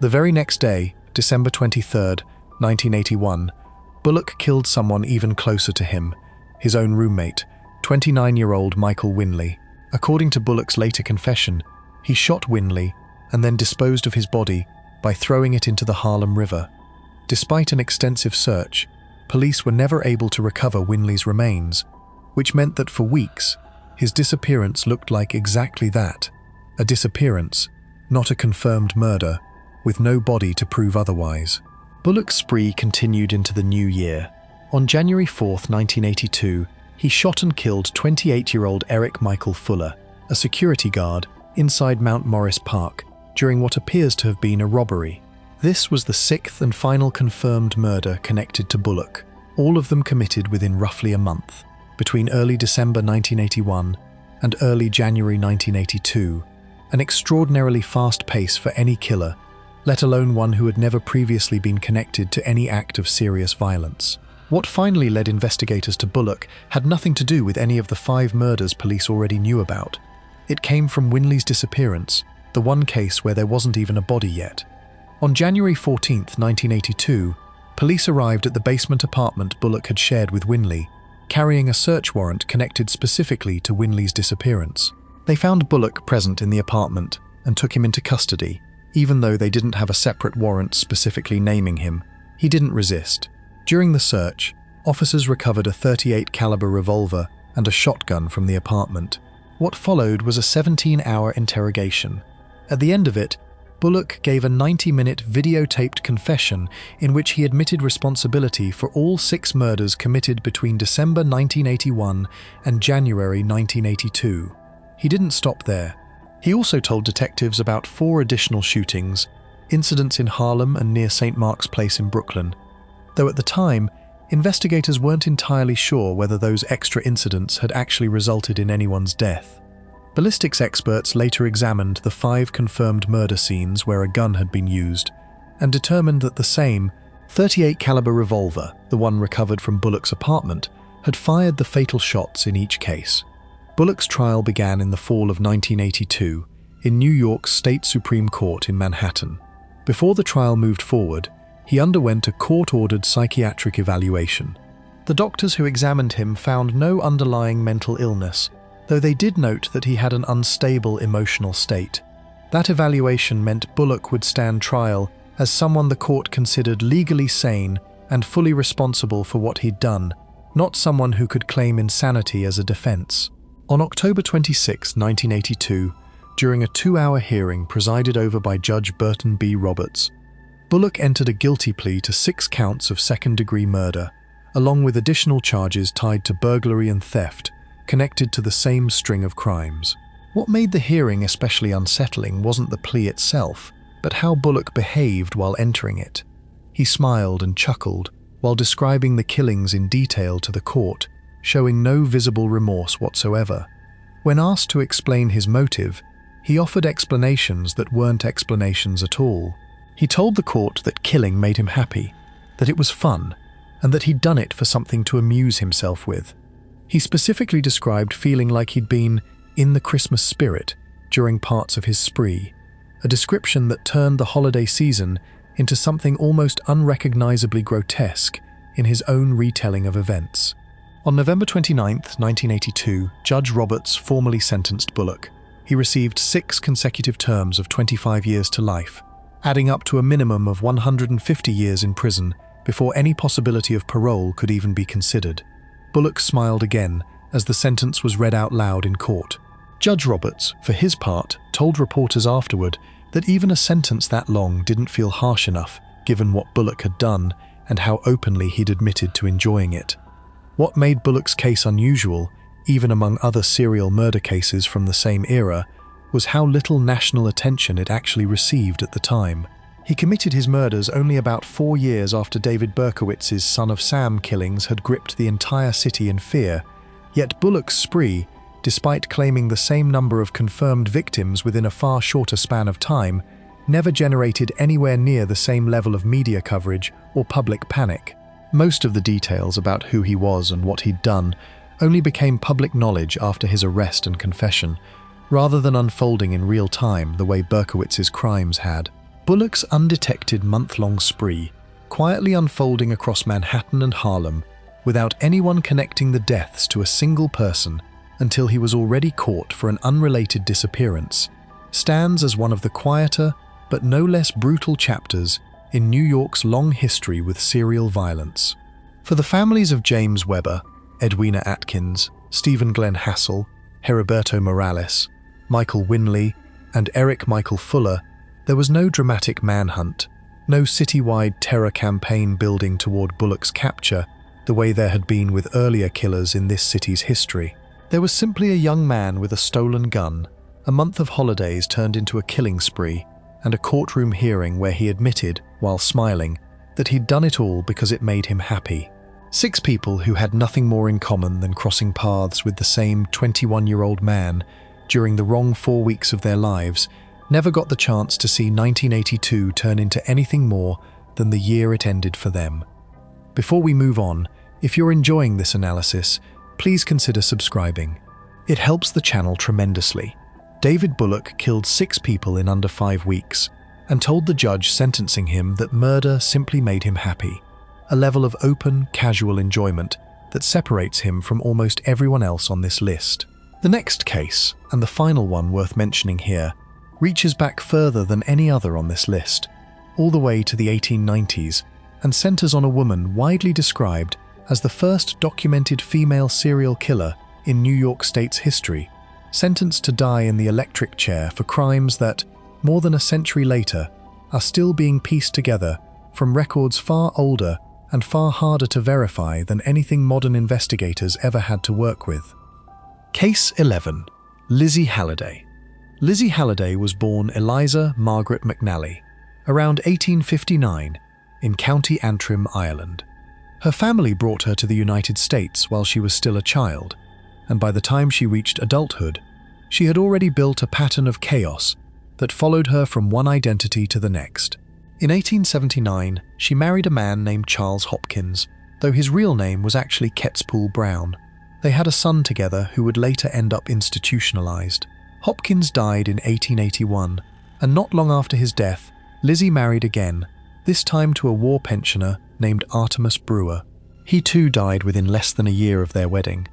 The very next day, December 23rd, 1981, Bullock killed someone even closer to him, his own roommate, 29-year-old Michael Winley. According to Bullock's later confession, he shot Winley and then disposed of his body by throwing it into the Harlem River. Despite an extensive search, police were never able to recover Winley's remains, which meant that for weeks, his disappearance looked like exactly that, a disappearance, not a confirmed murder, with no body to prove otherwise. Bullock's spree continued into the new year. On January 4th, 1982, he shot and killed 28-year-old Eric Michael Fuller, a security guard, inside Mount Morris Park, during what appears to have been a robbery. This was the sixth and final confirmed murder connected to Bullock, all of them committed within roughly a month, between early December 1981 and early January 1982, an extraordinarily fast pace for any killer, let alone one who had never previously been connected to any act of serious violence. What finally led investigators to Bullock had nothing to do with any of the 5 murders police already knew about. It came from Winley's disappearance, the one case where there wasn't even a body yet. On January 14, 1982, police arrived at the basement apartment Bullock had shared with Winley, carrying a search warrant connected specifically to Winley's disappearance. They found Bullock present in the apartment and took him into custody. Even though they didn't have a separate warrant specifically naming him, he didn't resist. During the search, officers recovered a .38 caliber revolver and a shotgun from the apartment. What followed was a 17-hour interrogation. At the end of it, Bullock gave a 90-minute videotaped confession in which he admitted responsibility for all 6 murders committed between December 1981 and January 1982. He didn't stop there. He also told detectives about 4 additional shootings, incidents in Harlem and near St. Mark's Place in Brooklyn, though at the time, investigators weren't entirely sure whether those extra incidents had actually resulted in anyone's death. Ballistics experts later examined the 5 confirmed murder scenes where a gun had been used and determined that the same .38 caliber revolver, the one recovered from Bullock's apartment, had fired the fatal shots in each case. Bullock's trial began in the fall of 1982 in New York's State Supreme Court in Manhattan. Before the trial moved forward, he underwent a court-ordered psychiatric evaluation. The doctors who examined him found no underlying mental illness, though they did note that he had an unstable emotional state. That evaluation meant Bullock would stand trial as someone the court considered legally sane and fully responsible for what he'd done, not someone who could claim insanity as a defense. On October 26, 1982, during a 2-hour hearing presided over by Judge Burton B. Roberts. Bullock entered a guilty plea to 6 counts of second-degree murder, along with additional charges tied to burglary and theft, connected to the same string of crimes. What made the hearing especially unsettling wasn't the plea itself, but how Bullock behaved while entering it. He smiled and chuckled while describing the killings in detail to the court, showing no visible remorse whatsoever. When asked to explain his motive, he offered explanations that weren't explanations at all. He told the court that killing made him happy, that it was fun, and that he'd done it for something to amuse himself with. He specifically described feeling like he'd been in the Christmas spirit during parts of his spree, a description that turned the holiday season into something almost unrecognizably grotesque in his own retelling of events. On November 29, 1982, Judge Roberts formally sentenced Bullock. He received 6 consecutive terms of 25 years to life, adding up to a minimum of 150 years in prison before any possibility of parole could even be considered. Bullock smiled again as the sentence was read out loud in court. Judge Roberts, for his part, told reporters afterward that even a sentence that long didn't feel harsh enough given what Bullock had done and how openly he'd admitted to enjoying it. What made Bullock's case unusual, even among other serial murder cases from the same era, was how little national attention it actually received at the time. He committed his murders only about 4 years after David Berkowitz's Son of Sam killings had gripped the entire city in fear, yet Bullock's spree, despite claiming the same number of confirmed victims within a far shorter span of time, never generated anywhere near the same level of media coverage or public panic. Most of the details about who he was and what he'd done only became public knowledge after his arrest and confession, rather than unfolding in real time the way Berkowitz's crimes had. Bullock's undetected month-long spree, quietly unfolding across Manhattan and Harlem, without anyone connecting the deaths to a single person until he was already caught for an unrelated disappearance, stands as one of the quieter but no less brutal chapters in New York's long history with serial violence. For the families of James Weber, Edwina Atkins, Stephen Glenn Hassel, Heriberto Morales, Michael Winley, and Eric Michael Fuller, there was no dramatic manhunt, no citywide terror campaign building toward Bullock's capture the way there had been with earlier killers in this city's history. There was simply a young man with a stolen gun, a month of holidays turned into a killing spree, and a courtroom hearing where he admitted, while smiling, that he'd done it all because it made him happy. 6 people who had nothing more in common than crossing paths with the same 21-year-old man during the wrong 4 weeks of their lives never got the chance to see 1982 turn into anything more than the year it ended for them. Before we move on, if you're enjoying this analysis, please consider subscribing. It helps the channel tremendously. David Bullock killed 6 people in under 5 weeks and told the judge sentencing him that murder simply made him happy, a level of open, casual enjoyment that separates him from almost everyone else on this list. The next case, and the final one worth mentioning here, reaches back further than any other on this list, all the way to the 1890s, and centers on a woman widely described as the first documented female serial killer in New York State's history, sentenced to die in the electric chair for crimes that, more than a century later, are still being pieced together from records far older and far harder to verify than anything modern investigators ever had to work with. Case 11. Lizzie Halliday. Lizzie Halliday was born Eliza Margaret McNally around 1859 in County Antrim, Ireland. Her family brought her to the United States while she was still a child, and by the time she reached adulthood, she had already built a pattern of chaos that followed her from one identity to the next. In 1879, she married a man named Charles Hopkins, though his real name was actually Ketzpool Brown. They had a son together who would later end up institutionalized. Hopkins died in 1881, and not long after his death, Lizzie married again, this time to a war pensioner named Artemus Brewer. He too died within less than a year of their wedding.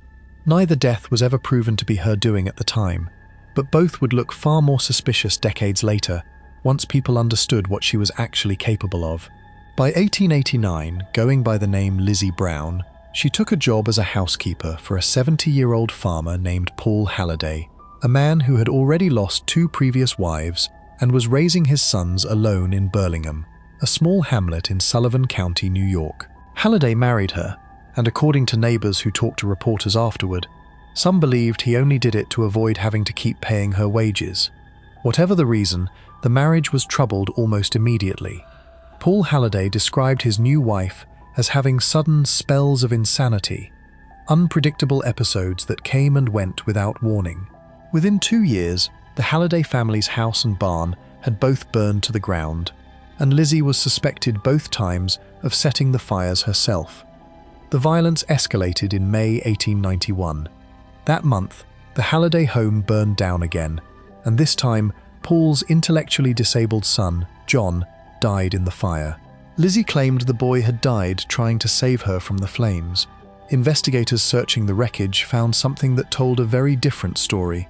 Neither death was ever proven to be her doing at the time, but both would look far more suspicious decades later, once people understood what she was actually capable of. By 1889, going by the name Lizzie Brown, she took a job as a housekeeper for a 70-year-old farmer named Paul Halliday. a man who had already lost 2 previous wives and was raising his sons alone in Burlingham, a small hamlet in Sullivan County, New York. Halliday married her, and according to neighbors who talked to reporters afterward, some believed he only did it to avoid having to keep paying her wages. Whatever the reason, the marriage was troubled almost immediately. Paul Halliday described his new wife as having sudden spells of insanity, unpredictable episodes that came and went without warning. Within 2 years, the Halliday family's house and barn had both burned to the ground, and Lizzie was suspected both times of setting the fires herself. The violence escalated in May 1891. That month, the Halliday home burned down again, and this time, Paul's intellectually disabled son, John, died in the fire. Lizzie claimed the boy had died trying to save her from the flames. Investigators searching the wreckage found something that told a very different story.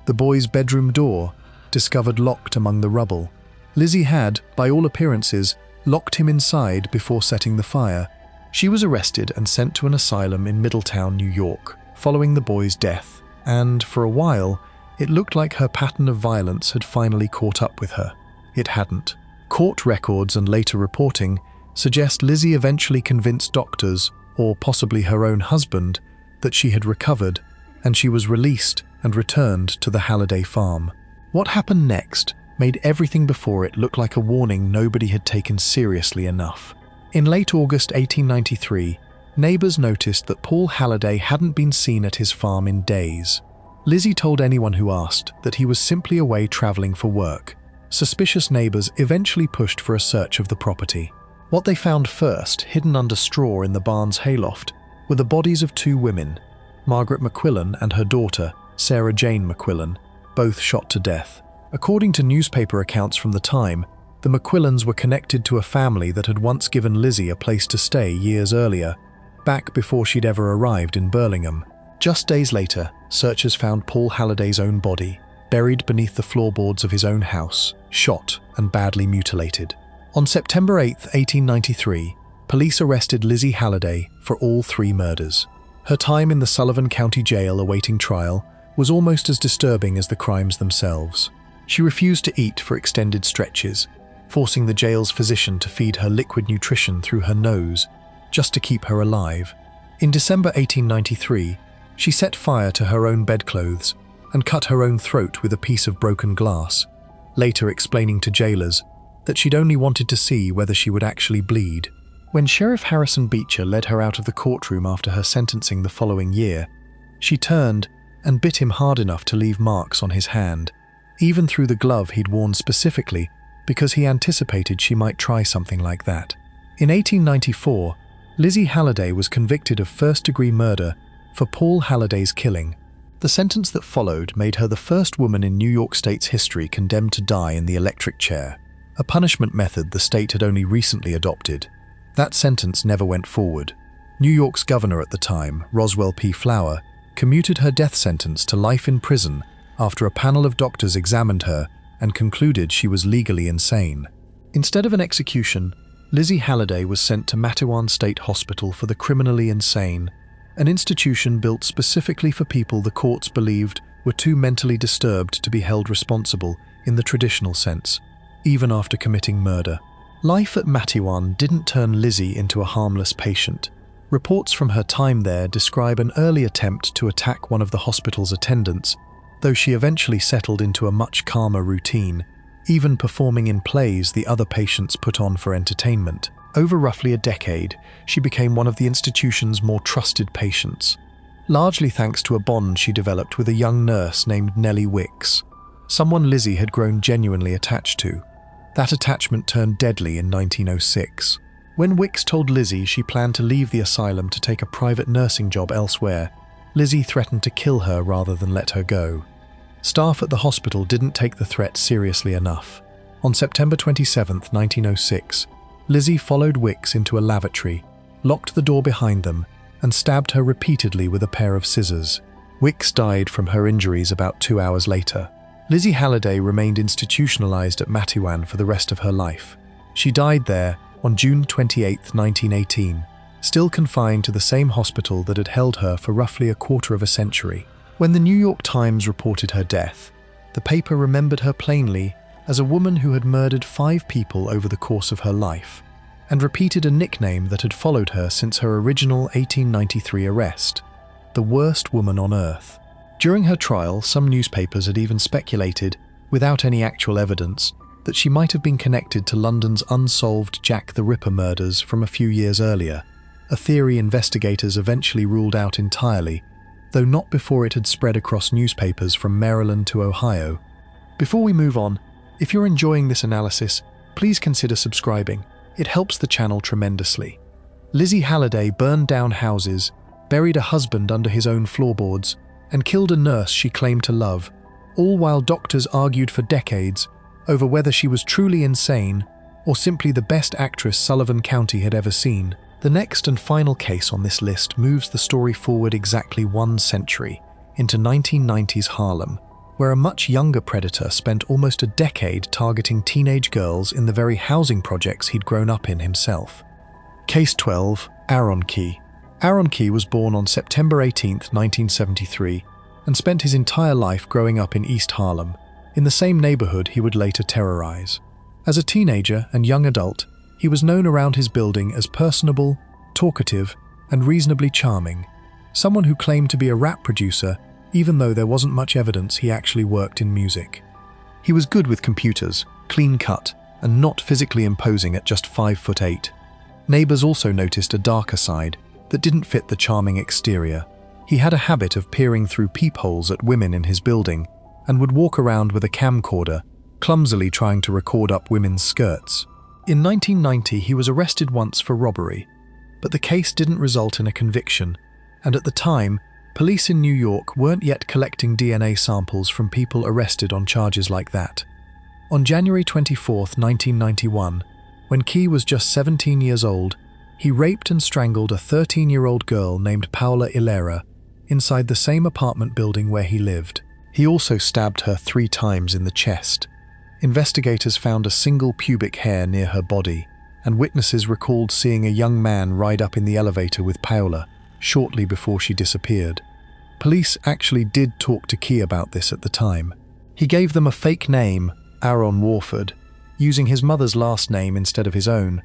The boy's bedroom door, discovered locked among the rubble. Lizzie had, by all appearances, locked him inside before setting the fire. She was arrested and sent to an asylum in Middletown, New York, following the boy's death, and, for a while, it looked like her pattern of violence had finally caught up with her. It hadn't. Court records and later reporting suggest Lizzie eventually convinced doctors, or possibly her own husband, that she had recovered, and she was released and returned to the Halliday farm. What happened next made everything before it look like a warning nobody had taken seriously enough. In late August 1893, neighbors noticed that Paul Halliday hadn't been seen at his farm in days. Lizzie told anyone who asked that he was simply away traveling for work. Suspicious neighbors eventually pushed for a search of the property. What they found first, hidden under straw in the barn's hayloft, were the bodies of 2 women, Margaret McQuillan and her daughter, Sarah Jane McQuillan, both shot to death. According to newspaper accounts from the time, the McQuillans were connected to a family that had once given Lizzie a place to stay years earlier, back before she'd ever arrived in Burlingham. Just days later, searchers found Paul Halliday's own body, buried beneath the floorboards of his own house, shot and badly mutilated. On September 8, 1893, police arrested Lizzie Halliday for all 3 murders. Her time in the Sullivan County Jail awaiting trial was almost as disturbing as the crimes themselves. She refused to eat for extended stretches, forcing the jail's physician to feed her liquid nutrition through her nose, just to keep her alive. In December 1893, she set fire to her own bedclothes and cut her own throat with a piece of broken glass, later explaining to jailers that she'd only wanted to see whether she would actually bleed. When Sheriff Harrison Beecher led her out of the courtroom after her sentencing the following year, she turned and bit him hard enough to leave marks on his hand, even through the glove he'd worn specifically because he anticipated she might try something like that. In 1894, Lizzie Halliday was convicted of first-degree murder for Paul Halliday's killing. The sentence that followed made her the first woman in New York State's history condemned to die in the electric chair, a punishment method the state had only recently adopted. That sentence never went forward. New York's governor at the time, Roswell P. Flower, commuted her death sentence to life in prison after a panel of doctors examined her and concluded she was legally insane. Instead of an execution, Lizzie Halliday was sent to Matewan State Hospital for the Criminally Insane, an institution built specifically for people the courts believed were too mentally disturbed to be held responsible in the traditional sense, even after committing murder. Life at Matewan didn't turn Lizzie into a harmless patient. Reports from her time there describe an early attempt to attack one of the hospital's attendants, though she eventually settled into a much calmer routine, even performing in plays the other patients put on for entertainment. Over roughly a decade, she became one of the institution's more trusted patients, largely thanks to a bond she developed with a young nurse named Nellie Wicks, someone Lizzie had grown genuinely attached to. That attachment turned deadly in 1906. When Wicks told Lizzie she planned to leave the asylum to take a private nursing job elsewhere, Lizzie threatened to kill her rather than let her go. Staff at the hospital didn't take the threat seriously enough. On September 27, 1906, Lizzie followed Wicks into a lavatory, locked the door behind them, and stabbed her repeatedly with a pair of scissors. Wicks died from her injuries about 2 hours later. Lizzie Halliday remained institutionalized at Matewan for the rest of her life. She died there on June 28, 1918, still confined to the same hospital that had held her for roughly a quarter of a century. When the New York Times reported her death, the paper remembered her plainly as a woman who had murdered 5 people over the course of her life, and repeated a nickname that had followed her since her original 1893 arrest, the worst woman on earth. During her trial, some newspapers had even speculated, without any actual evidence, that she might have been connected to London's unsolved Jack the Ripper murders from a few years earlier, a theory investigators eventually ruled out entirely, though not before it had spread across newspapers from Maryland to Ohio. Before we move on, if you're enjoying this analysis, please consider subscribing. It helps the channel tremendously. Lizzie Halliday burned down houses, buried a husband under his own floorboards, and killed a nurse she claimed to love, all while doctors argued for decades over whether she was truly insane or simply the best actress Sullivan County had ever seen. The next and final case on this list moves the story forward exactly 1 century, into 1990s Harlem, where a much younger predator spent almost a decade targeting teenage girls in the very housing projects he'd grown up in himself. Case 12. Aaron Key. Aaron Key was born on September 18, 1973, and spent his entire life growing up in East Harlem, in the same neighborhood he would later terrorize. As a teenager and young adult, he was known around his building as personable, talkative, and reasonably charming, someone who claimed to be a rap producer even though there wasn't much evidence he actually worked in music. He was good with computers, clean-cut, and not physically imposing at just 5'8". Neighbors also noticed a darker side that didn't fit the charming exterior. He had a habit of peering through peepholes at women in his building and would walk around with a camcorder, clumsily trying to record up women's skirts. In 1990, he was arrested once for robbery, but the case didn't result in a conviction, and at the time, police in New York weren't yet collecting DNA samples from people arrested on charges like that. On January 24, 1991, when Key was just 17 years old, he raped and strangled a 13-year-old girl named Paola Ilera inside the same apartment building where he lived. He also stabbed her 3 times in the chest. Investigators found a single pubic hair near her body, and witnesses recalled seeing a young man ride up in the elevator with Paola shortly before she disappeared. Police actually did talk to Key about this at the time. He gave them a fake name, Aaron Warford, using his mother's last name instead of his own,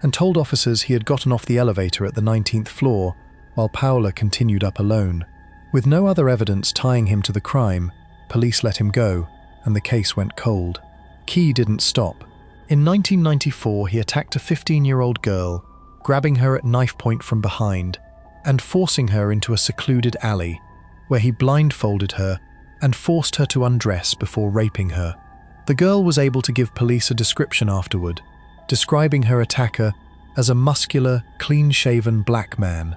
and told officers he had gotten off the elevator at the 19th floor while Paola continued up alone. With no other evidence tying him to the crime, police let him go, and the case went cold. Key didn't stop. In 1994, he attacked a 15-year-old girl, grabbing her at knife point from behind and forcing her into a secluded alley, where he blindfolded her and forced her to undress before raping her. The girl was able to give police a description afterward, describing her attacker as a muscular, clean-shaven black man,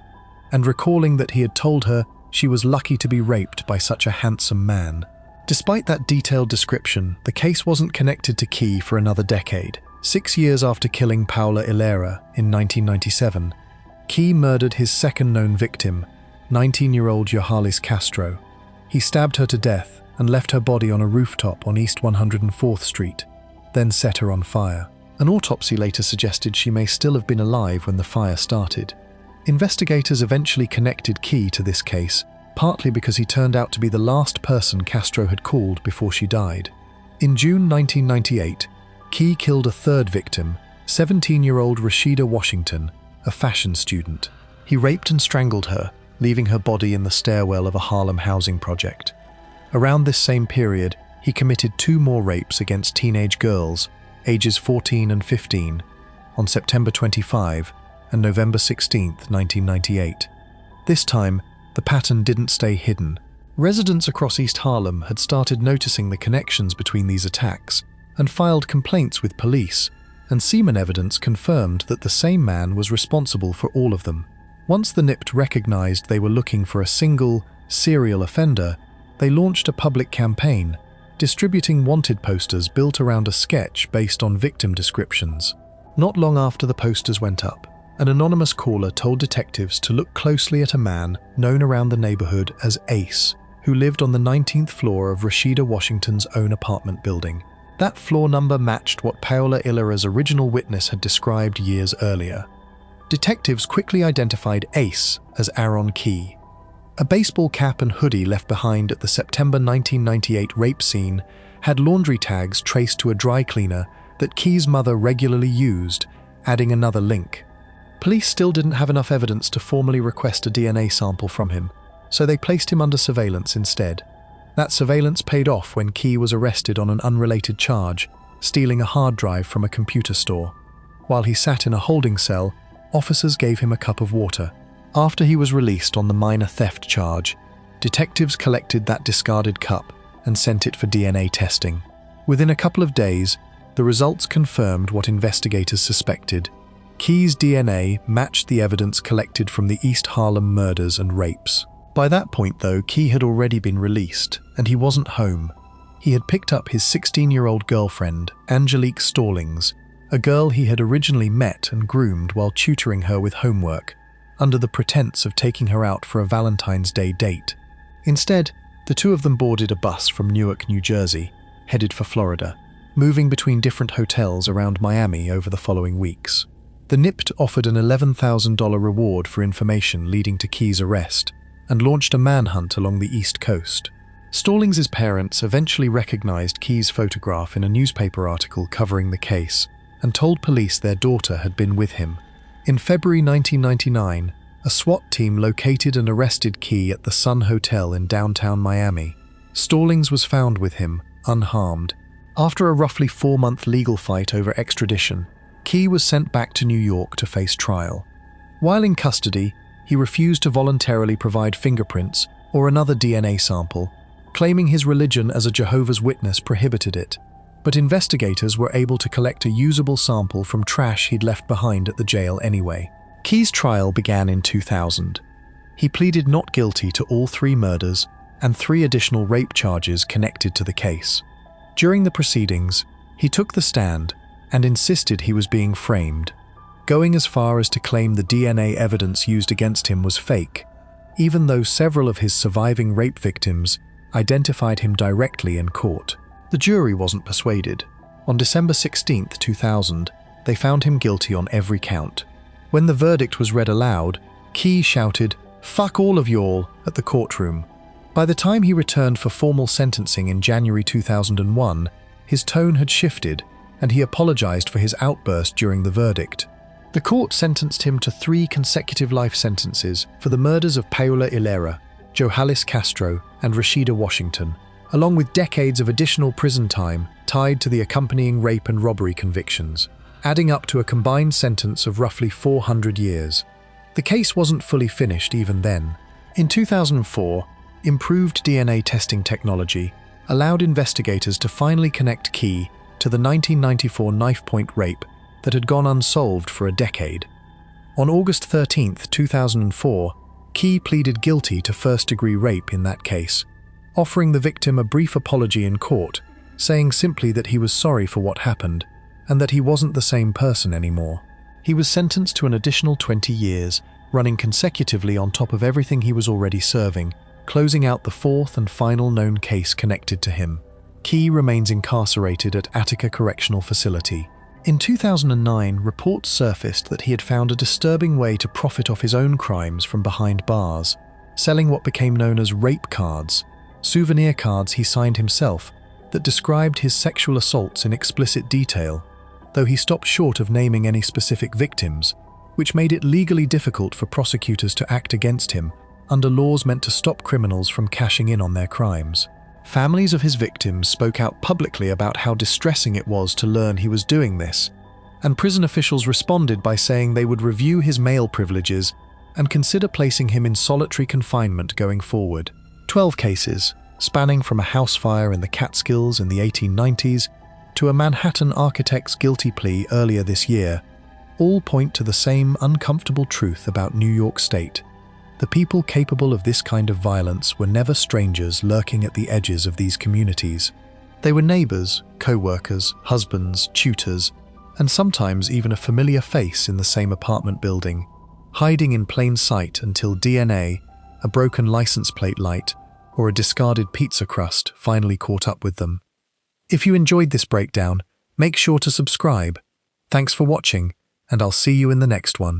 and recalling that he had told her she was lucky to be raped by such a handsome man. Despite that detailed description, the case wasn't connected to Key for another decade. 6 years after killing Paola Ilera in 1997, Key murdered his second known victim, 19-year-old Yohalis Castro. He stabbed her to death and left her body on a rooftop on East 104th Street, then set her on fire. An autopsy later suggested she may still have been alive when the fire started. Investigators eventually connected Key to this case, partly because he turned out to be the last person Castro had called before she died. In June 1998, Key killed a third victim, 17-year-old Rashida Washington, a fashion student. He raped and strangled her, leaving her body in the stairwell of a Harlem housing project. Around this same period, he committed 2 more rapes against teenage girls, ages 14 and 15, on September 25 and November 16, 1998. This time, the pattern didn't stay hidden. Residents across East Harlem had started noticing the connections between these attacks and filed complaints with police, and semen evidence confirmed that the same man was responsible for all of them. Once the NIPT recognized they were looking for a single, serial offender, they launched a public campaign, distributing wanted posters built around a sketch based on victim descriptions. Not long after the posters went up, an anonymous caller told detectives to look closely at a man known around the neighborhood as Ace, who lived on the 19th floor of Rashida Washington's own apartment building. That floor number matched what Paola Ilera's original witness had described years earlier. Detectives quickly identified Ace as Aaron Key. A baseball cap and hoodie left behind at the September 1998 rape scene had laundry tags traced to a dry cleaner that Keyes' mother regularly used, adding another link. Police still didn't have enough evidence to formally request a DNA sample from him, so they placed him under surveillance instead. That surveillance paid off when Key was arrested on an unrelated charge, stealing a hard drive from a computer store. While he sat in a holding cell, officers gave him a cup of water. After he was released on the minor theft charge, detectives collected that discarded cup and sent it for DNA testing. Within a couple of days, the results confirmed what investigators suspected. Keyes' DNA matched the evidence collected from the East Harlem murders and rapes. By that point, though, Key had already been released, and he wasn't home. He had picked up his 16-year-old girlfriend, Angelique Stallings, a girl he had originally met and groomed while tutoring her with homework, under the pretense of taking her out for a Valentine's Day date. Instead, the two of them boarded a bus from Newark, New Jersey, headed for Florida, moving between different hotels around Miami over the following weeks. The NIPT offered an $11,000 reward for information leading to Keyes' arrest, and launched a manhunt along the East Coast. Stallings' parents eventually recognized Keyes' photograph in a newspaper article covering the case and told police their daughter had been with him. In February 1999, a SWAT team located and arrested Key at the Sun Hotel in downtown Miami. Stallings was found with him, unharmed. After a roughly 4-month legal fight over extradition, Key was sent back to New York to face trial. While in custody, he refused to voluntarily provide fingerprints or another DNA sample, claiming his religion as a Jehovah's Witness prohibited it. But investigators were able to collect a usable sample from trash he'd left behind at the jail anyway. Keyes' trial began in 2000. He pleaded not guilty to all 3 murders and 3 additional rape charges connected to the case. During the proceedings, he took the stand and insisted he was being framed, going as far as to claim the DNA evidence used against him was fake, even though several of his surviving rape victims identified him directly in court. The jury wasn't persuaded. On December 16, 2000, they found him guilty on every count. When the verdict was read aloud, Key shouted, "Fuck all of y'all," at the courtroom. By the time he returned for formal sentencing in January 2001, his tone had shifted, and he apologized for his outburst during the verdict. The court sentenced him to 3 consecutive life sentences for the murders of Paola Hilera, Johalis Castro, and Rashida Washington, along with decades of additional prison time tied to the accompanying rape and robbery convictions, adding up to a combined sentence of roughly 400 years. The case wasn't fully finished even then. In 2004, improved DNA testing technology allowed investigators to finally connect Key to the 1994 knife point rape that had gone unsolved for a decade. On August 13, 2004, Key pleaded guilty to first-degree rape in that case, offering the victim a brief apology in court, saying simply that he was sorry for what happened and that he wasn't the same person anymore. He was sentenced to an additional 20 years, running consecutively on top of everything he was already serving, closing out the 4th and final known case connected to him. Key remains incarcerated at Attica Correctional Facility. In 2009, reports surfaced that he had found a disturbing way to profit off his own crimes from behind bars, selling what became known as rape cards, souvenir cards he signed himself that described his sexual assaults in explicit detail, though he stopped short of naming any specific victims, which made it legally difficult for prosecutors to act against him under laws meant to stop criminals from cashing in on their crimes. Families of his victims spoke out publicly about how distressing it was to learn he was doing this, and prison officials responded by saying they would review his mail privileges and consider placing him in solitary confinement going forward. 12 cases, spanning from a house fire in the Catskills in the 1890s to a Manhattan architect's guilty plea earlier this year, all point to the same uncomfortable truth about New York State. The people capable of this kind of violence were never strangers lurking at the edges of these communities. They were neighbors, co-workers, husbands, tutors, and sometimes even a familiar face in the same apartment building, hiding in plain sight until DNA, a broken license plate light, or a discarded pizza crust finally caught up with them. If you enjoyed this breakdown, make sure to subscribe. Thanks for watching, and I'll see you in the next one.